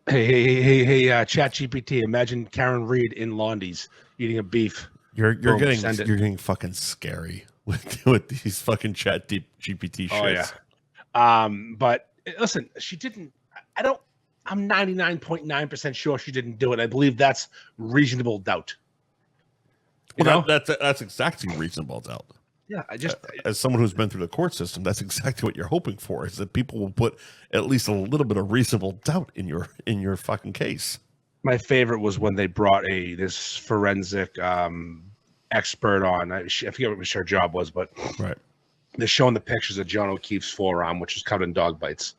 Speaker 2: Hey, ChatGPT. Imagine Karen Reed in Laundy's eating a beef.
Speaker 1: You're getting fucking scary with these fucking ChatGPT shits.
Speaker 2: Oh yeah. But listen, she didn't. I'm 99.9% sure she didn't do it. I believe that's reasonable doubt.
Speaker 1: Well, that's exactly reasonable doubt.
Speaker 2: Yeah,
Speaker 1: as someone who's been through the court system, that's exactly what you're hoping for, is that people will put at least a little bit of reasonable doubt in your fucking case.
Speaker 2: My favorite was when they brought this forensic expert on. I forget what her job was, but
Speaker 1: right.
Speaker 2: They're showing the pictures of John O'Keefe's forearm, which was covered in dog bites,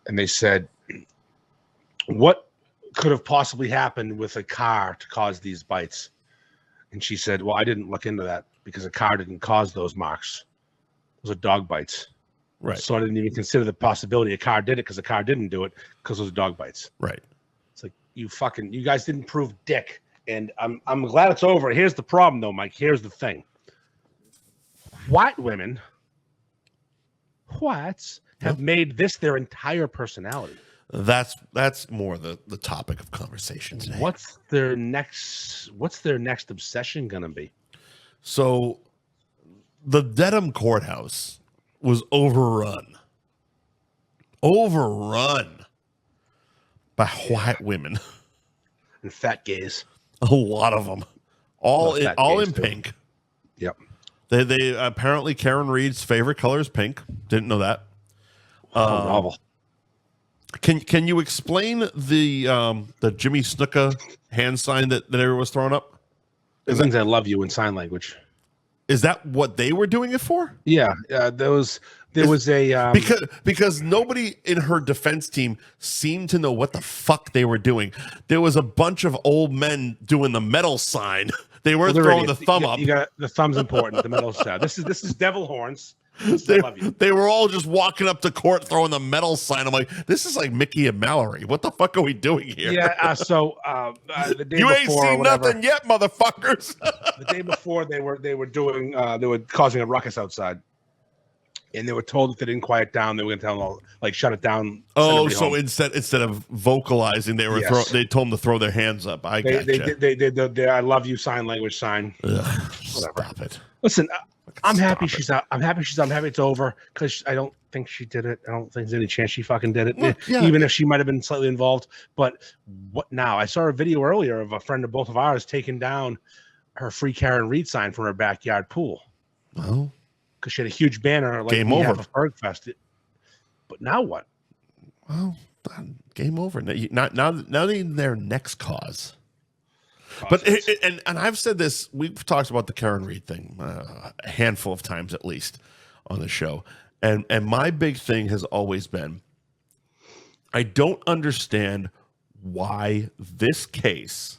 Speaker 2: and they said, "What could have possibly happened with a car to cause these bites?" And she said, "Well, I didn't look into that because a car didn't cause those marks. Those are dog bites.
Speaker 1: Right.
Speaker 2: So I didn't even consider the possibility a car did it because the car didn't do it because those are dog bites."
Speaker 1: Right.
Speaker 2: It's like you guys didn't prove dick. And I'm glad it's over. Here's the problem though, Mike. Here's the thing. White women, have made this their entire personality.
Speaker 1: That's more the topic of conversation today.
Speaker 2: What's their next obsession gonna be?
Speaker 1: So the Dedham courthouse was overrun by white women
Speaker 2: and fat gays.
Speaker 1: A lot of them, all in pink.
Speaker 2: Yep.
Speaker 1: They apparently Karen Reed's favorite color is pink. Didn't know that.
Speaker 2: Novel.
Speaker 1: Can you explain the Jimmy Snuka hand sign that everyone was throwing up?
Speaker 2: It means I love you in sign language.
Speaker 1: Is that what they were doing it for?
Speaker 2: Yeah, there was a
Speaker 1: because nobody in her defense team seemed to know what the fuck they were doing. There was a bunch of old men doing the metal sign. They were throwing the thumb up.
Speaker 2: You got the thumb's important. The metal sign. This is devil horns.
Speaker 1: They were all just walking up to court throwing the metal sign. I'm like, this is like Mickey and Mallory. What the fuck are we doing here?
Speaker 2: Yeah. So the day
Speaker 1: you
Speaker 2: before,
Speaker 1: ain't seen nothing yet, motherfuckers.
Speaker 2: The day before they were causing a ruckus outside, and they were told if they didn't quiet down, they were going to tell them like shut it down.
Speaker 1: Oh, so home. instead of vocalizing, they they told them to throw their hands up. They
Speaker 2: did the I love you sign language sign.
Speaker 1: Ugh, stop it.
Speaker 2: Listen. I'm happy she's out. I'm happy it's over because I don't think she did it. I don't think there's any chance she fucking did it, even if she might have been slightly involved. But what now? I saw a video earlier of a friend of both of ours taking down her free Karen Reed sign from her backyard pool.
Speaker 1: Oh,
Speaker 2: because she had a huge banner like
Speaker 1: game over
Speaker 2: for Ferg Fest. But now what?
Speaker 1: Well, game over. Now their next cause. But and I've said this, we've talked about the Karen Reed thing a handful of times at least on the show. And my big thing has always been, I don't understand why this case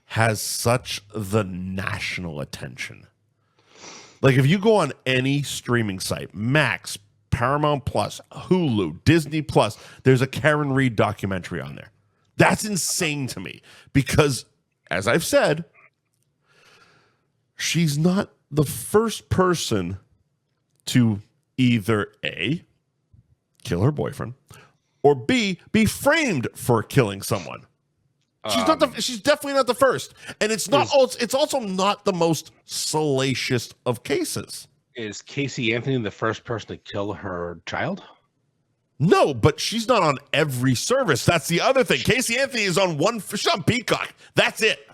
Speaker 1: has such the national attention. Like if you go on any streaming site, Max, Paramount Plus, Hulu, Disney Plus, there's a Karen Reed documentary on there. That's insane to me because, as I've said, she's not the first person to either A, kill her boyfriend, or B, be framed for killing someone. She's definitely not the first. And it's also not the most salacious of cases.
Speaker 2: Is Casey Anthony the first person to kill her child?
Speaker 1: No, but she's not on every service. That's the other thing. Casey Anthony is on she's on Peacock. That's it.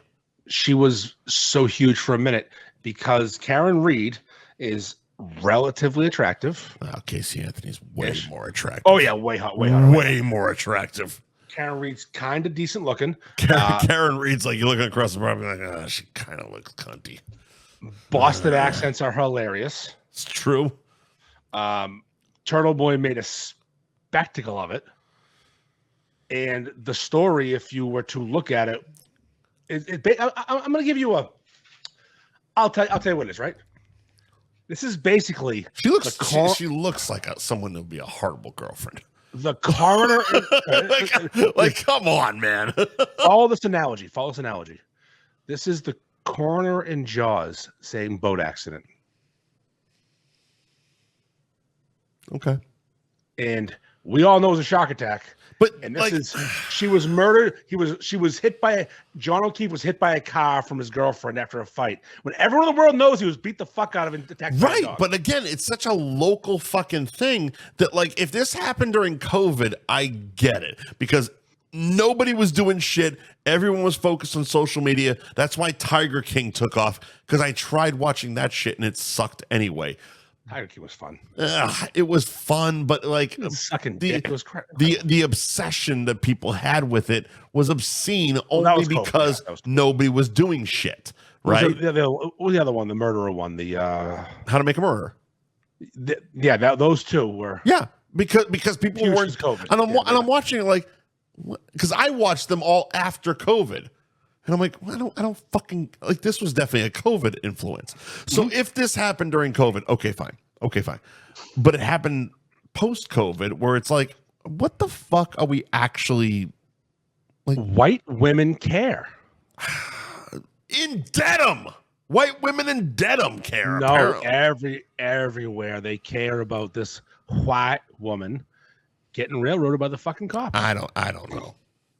Speaker 2: She was so huge for a minute because Karen Reed is relatively attractive.
Speaker 1: Oh, Casey Anthony's way more attractive.
Speaker 2: Oh yeah, way hot.
Speaker 1: Way more attractive.
Speaker 2: Karen Reed's kind of decent looking.
Speaker 1: Karen Reed's like, you're looking across the property like, oh, she kind of looks cunty.
Speaker 2: Boston accents are hilarious.
Speaker 1: It's true.
Speaker 2: Turtle Boy made a spectacle of it. And the story, if you were to look at it, I'm going to give you I'll tell you what it is, right? This is basically
Speaker 1: she looks like someone who would be a horrible girlfriend.
Speaker 2: The coroner
Speaker 1: like come on, man.
Speaker 2: Follow this analogy. This is the coroner in Jaws saying boat accident.
Speaker 1: Okay.
Speaker 2: And we all know it was a shark attack.
Speaker 1: But
Speaker 2: and she was murdered. She was hit by John O'Keefe was hit by a car from his girlfriend after a fight. When everyone in the world knows he was beat the fuck out of and attacked by a dog.
Speaker 1: But again, it's such a local fucking thing that like if this happened during COVID, I get it because nobody was doing shit. Everyone was focused on social media. That's why Tiger King took off because I tried watching that shit and it sucked anyway.
Speaker 2: Tiger King was fun.
Speaker 1: It was fun, but like
Speaker 2: sucking dick. It was
Speaker 1: the obsession that people had with it was obscene only because nobody was doing shit. Right?
Speaker 2: What was the other one? The murderer one. The
Speaker 1: How to Make a Murderer.
Speaker 2: Those two were.
Speaker 1: Yeah, because people weren't COVID, and I'm watching it like because I watched them all after COVID. And I'm like, well, I don't fucking like this was definitely a COVID influence. So if this happened during COVID, okay, fine. But it happened post-COVID where it's like, what the fuck are we actually like?
Speaker 2: White women care.
Speaker 1: In denim. White women in denim care.
Speaker 2: No, everywhere they care about this white woman getting railroaded by the fucking cops.
Speaker 1: I don't know.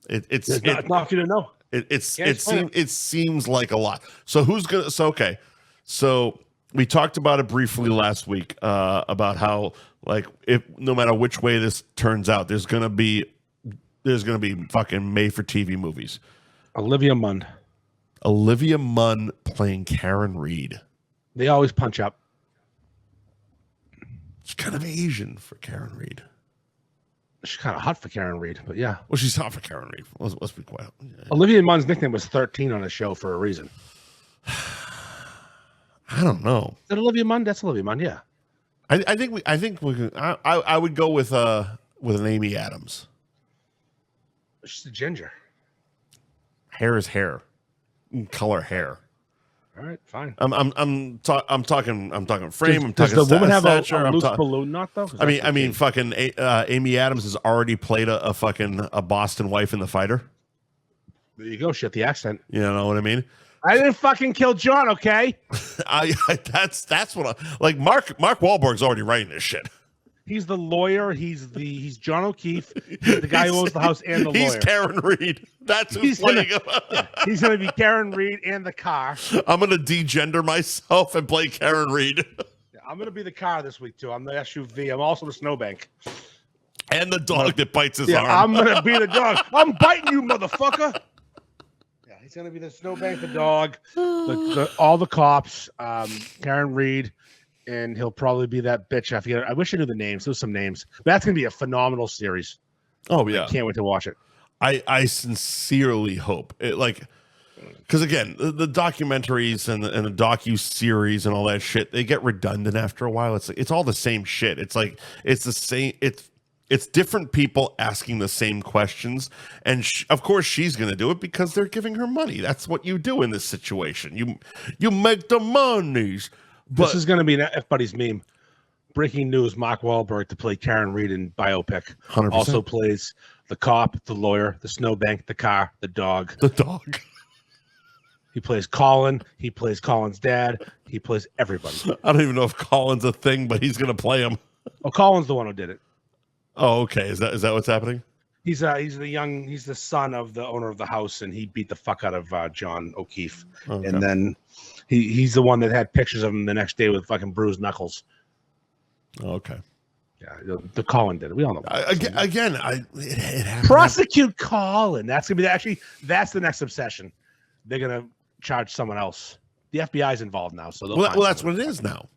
Speaker 1: It's
Speaker 2: not you to know.
Speaker 1: It seems like a lot. So So we talked about it briefly last week about how like if no matter which way this turns out, there's gonna be fucking made for TV movies.
Speaker 2: Olivia Munn
Speaker 1: playing Karen Reed.
Speaker 2: They always punch up.
Speaker 1: She's kind of Asian for Karen Reed.
Speaker 2: She's kind of hot for Karen Reed, but yeah.
Speaker 1: Well, she's hot for Karen Reed. Let's be quiet. Yeah.
Speaker 2: Olivia Munn's nickname was 13 on the show for a reason.
Speaker 1: I don't know.
Speaker 2: Is that Olivia Munn? That's Olivia Munn, yeah.
Speaker 1: I think we can. I would go with an Amy Adams.
Speaker 2: She's a ginger.
Speaker 1: Hair is hair. Color hair.
Speaker 2: All right, fine.
Speaker 1: I'm talking frame. I'm talking.
Speaker 2: Does the woman have a loose
Speaker 1: balloon
Speaker 2: balloon knot though?
Speaker 1: I mean, fucking Amy Adams has already played a Boston wife in The Fighter.
Speaker 2: There you go. Shit, the accent.
Speaker 1: You know what I mean?
Speaker 2: I didn't fucking kill John, okay?
Speaker 1: That's what like Mark Wahlberg's already writing this shit.
Speaker 2: He's the lawyer. He's John O'Keefe. He's the guy who owns the house and the lawyer.
Speaker 1: He's Karen Reed. That's who's playing him.
Speaker 2: He's going to be Karen Reed and the car.
Speaker 1: I'm going to degender myself and play Karen Reed.
Speaker 2: I'm going to be the car this week, too. I'm the SUV. I'm also the snowbank.
Speaker 1: And the dog that bites his arm.
Speaker 2: I'm going to be the dog. I'm biting you, motherfucker. Yeah, he's going to be the snowbank, the dog, all the cops, Karen Reed. And he'll probably be that bitch. I wish I knew the names. There's some names. But that's going to be a phenomenal series.
Speaker 1: Oh, yeah.
Speaker 2: I can't wait to watch it.
Speaker 1: I sincerely hope it, like, because again, the documentaries and the docu-series and all that shit, they get redundant after a while. It's all the same shit. It's like, it's the same. It's different people asking the same questions. And of course she's going to do it because they're giving her money. That's what you do in this situation. You make the monies.
Speaker 2: This is going to be an F Buddies meme. Breaking news: Mark Wahlberg to play Karen Reed in biopic.
Speaker 1: 100%.
Speaker 2: Also plays the cop, the lawyer, the snowbank, the car, the dog.
Speaker 1: The dog.
Speaker 2: He plays Colin. He plays Colin's dad. He plays everybody.
Speaker 1: I don't even know if Colin's a thing, but he's going to play him.
Speaker 2: Oh, Colin's the one who did it.
Speaker 1: Oh, okay. Is that what's happening?
Speaker 2: He's the son of the owner of the house, and he beat the fuck out of John O'Keefe. Okay. And then He's the one that had pictures of him the next day with fucking bruised knuckles.
Speaker 1: Okay.
Speaker 2: Yeah, the Colin did it. We all know. Prosecute Colin. That's gonna be that's the next obsession. They're gonna charge someone else. The FBI's involved now, so
Speaker 1: that's what it is now.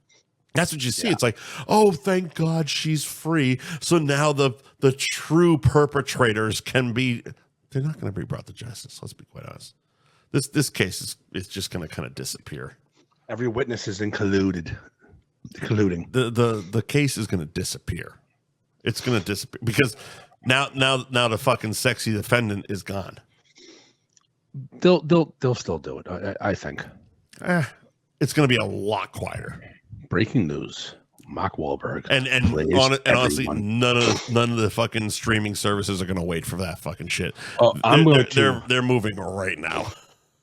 Speaker 1: That's what you see. Yeah. It's like, oh, thank God she's free. So now the true perpetrators can be. They're not going to be brought to justice. Let's be quite honest. This case is just going to kind of disappear.
Speaker 2: Every witness is colluding.
Speaker 1: The case is going to disappear. It's going to disappear because now the fucking sexy defendant is gone.
Speaker 2: They'll still do it. I think.
Speaker 1: It's going to be a lot quieter.
Speaker 2: Breaking news: Mark Wahlberg
Speaker 1: and honestly, none of the fucking streaming services are going to wait for that fucking shit.
Speaker 2: Oh,
Speaker 1: they're moving right now.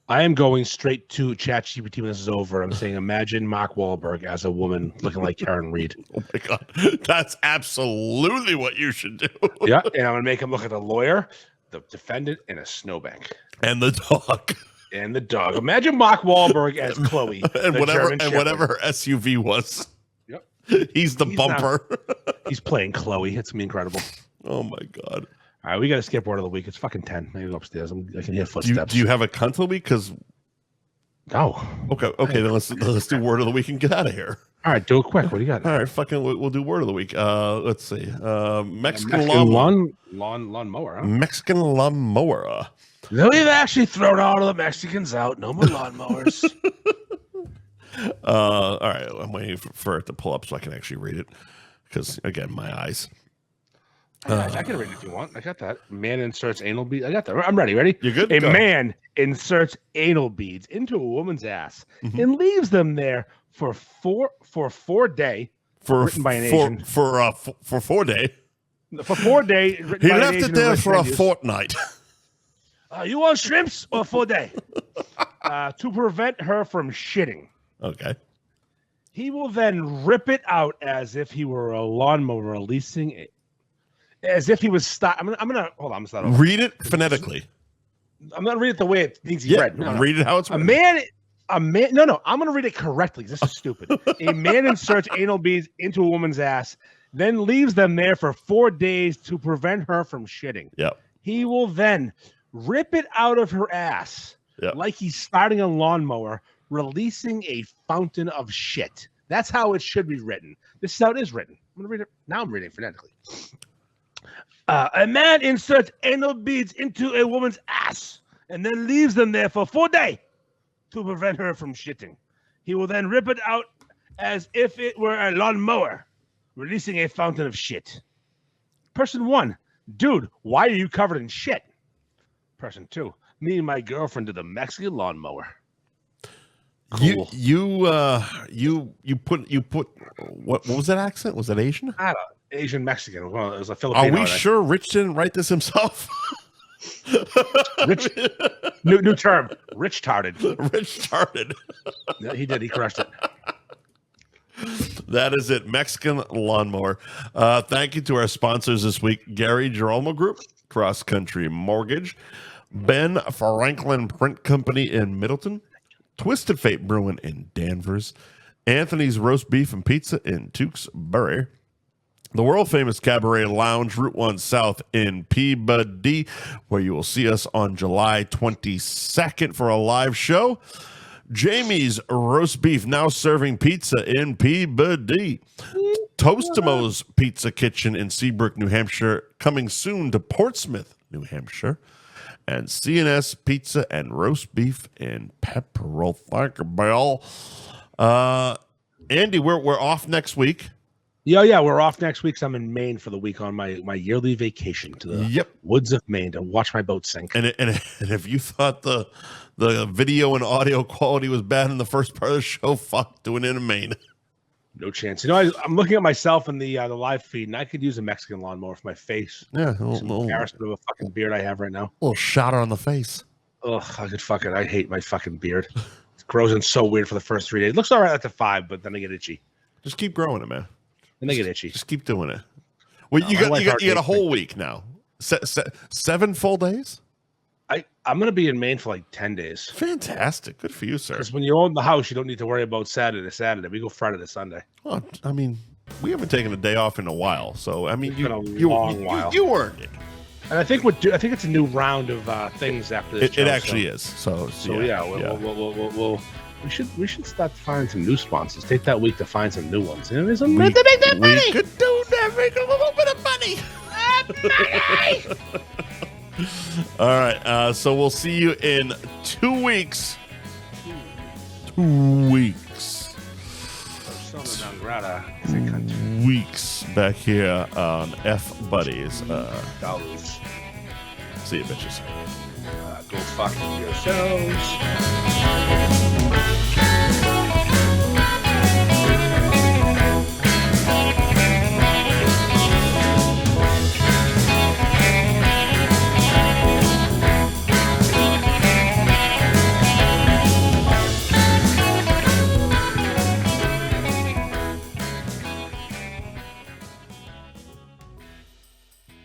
Speaker 2: I am going straight to ChatGPT when this is over. I'm saying, imagine Mark Wahlberg as a woman looking like Karen Reed.
Speaker 1: Oh my God, that's absolutely what you should do.
Speaker 2: Yeah, and I'm gonna make him look at the lawyer, the defendant, and a snowbank,
Speaker 1: and the dog.
Speaker 2: And the dog. Imagine Mark Wahlberg as Chloe,
Speaker 1: and whatever her SUV was.
Speaker 2: Yep,
Speaker 1: he's the bumper.
Speaker 2: He's playing Chloe. It's gonna be incredible.
Speaker 1: Oh my God!
Speaker 2: All right, we got to skip word of the week. It's fucking 10. Maybe go upstairs. I can hear footsteps.
Speaker 1: Do you have a cunt of the week? Because
Speaker 2: no.
Speaker 1: Okay. Then let's do word of the week and get out of here.
Speaker 2: All right, do it quick. What do you got?
Speaker 1: All right, we'll do word of the week. Let's see. Mexican
Speaker 2: lawnmower. Huh?
Speaker 1: Mexican lawnmower.
Speaker 2: We've actually thrown all of the Mexicans out. No more lawnmowers.
Speaker 1: All right, I'm waiting for it to pull up so I can actually read it. Because again, my eyes.
Speaker 2: I can read it if you want. I got that. Man inserts anal beads. I got that. I'm ready. Ready?
Speaker 1: You're good.
Speaker 2: A man inserts anal beads into a woman's ass and leaves them there for 4 days. Written by an Asian.
Speaker 1: For 4 days.
Speaker 2: For 4 days.
Speaker 1: He left it there for a fortnight.
Speaker 2: You want shrimps or 4 days? To prevent her from shitting.
Speaker 1: Okay.
Speaker 2: He will then rip it out as if he were a lawnmower releasing it. As if he was I'm gonna hold on. I'm gonna start
Speaker 1: read it phonetically.
Speaker 2: I'm gonna read it the way it needs to be read. No.
Speaker 1: Read it how it's written.
Speaker 2: A man. No. I'm gonna read it correctly. This is stupid. A man inserts anal beads into a woman's ass, then leaves them there for 4 days to prevent her from shitting.
Speaker 1: Yep.
Speaker 2: He will then rip it out of her ass like he's starting a lawnmower, releasing a fountain of shit. That's how it should be written. This is how it is written. I'm gonna read it now. I'm reading it phonetically. A man inserts anal beads into a woman's ass and then leaves them there for 4 days to prevent her from shitting. He will then rip it out as if it were a lawnmower, releasing a fountain of shit. Person 1, dude, why are you covered in shit? Person 2, me and my girlfriend did the Mexican lawnmower. Cool.
Speaker 1: You put what was that accent? Was that Asian?
Speaker 2: I don't know. Asian Mexican. Well, it was a Filipino.
Speaker 1: Are we sure Rich didn't write this himself?
Speaker 2: Rich, new term. Rich tarded.
Speaker 1: Rich tarded.
Speaker 2: Yeah, he did. He crushed it.
Speaker 1: That is it. Mexican lawnmower. Thank you to our sponsors this week: Gary Girolamo Group, Cross Country Mortgage, Ben Franklin Print Company in Middleton, Twisted Fate Brewing in Danvers, Anthony's Roast Beef and Pizza in Tewksbury, the world-famous Cabaret Lounge, Route 1 South in Peabody, where you will see us on July 22nd for a live show. Jamie's Roast Beef, now serving pizza in Peabody. Tostimo's Pizza Kitchen in Seabrook, New Hampshire, coming soon to Portsmouth, New Hampshire. And CNS Pizza and Roast Beef in Pepperell. Thank you, Bill. Andy, we're off next week.
Speaker 2: Yeah, we're off next week. So I'm in Maine for the week on my yearly vacation to the woods of Maine to watch my boat sink.
Speaker 1: And if you thought the video and audio quality was bad in the first part of the show, fuck doing it in Maine.
Speaker 2: No chance. You know, I'm looking at myself in the live feed, and I could use a Mexican lawnmower for my face.
Speaker 1: Yeah,
Speaker 2: comparison of a fucking beard I have right now.
Speaker 1: A little shot on the face.
Speaker 2: Ugh, I could fucking. I hate my fucking beard. It grows in so weird for the first 3 days. It looks all right at the 5, but then I get itchy.
Speaker 1: Just keep growing it, man.
Speaker 2: And they get itchy.
Speaker 1: Just keep doing it. Well, you got a whole week now. 7 full days.
Speaker 2: I'm gonna be in Maine for like 10 days.
Speaker 1: Fantastic. Good for you, sir.
Speaker 2: Because when you own the house, you don't need to worry about Saturday to Saturday. We go Friday to Sunday.
Speaker 1: Well, I mean, we haven't taken a day off in a while, so I mean,
Speaker 2: It's been a long while.
Speaker 1: You earned it.
Speaker 2: And I think it's a new round of things after this.
Speaker 1: It actually is. So
Speaker 2: we'll we should start finding some new sponsors. Take that week to find some new ones. You know, to
Speaker 1: we
Speaker 2: make that money.
Speaker 1: We could do that. Make a little bit of money. All right. So we'll see you in 2 weeks. 2 weeks. Weeks back here on F Buddies. See you, bitches.
Speaker 2: Go fuck yourselves.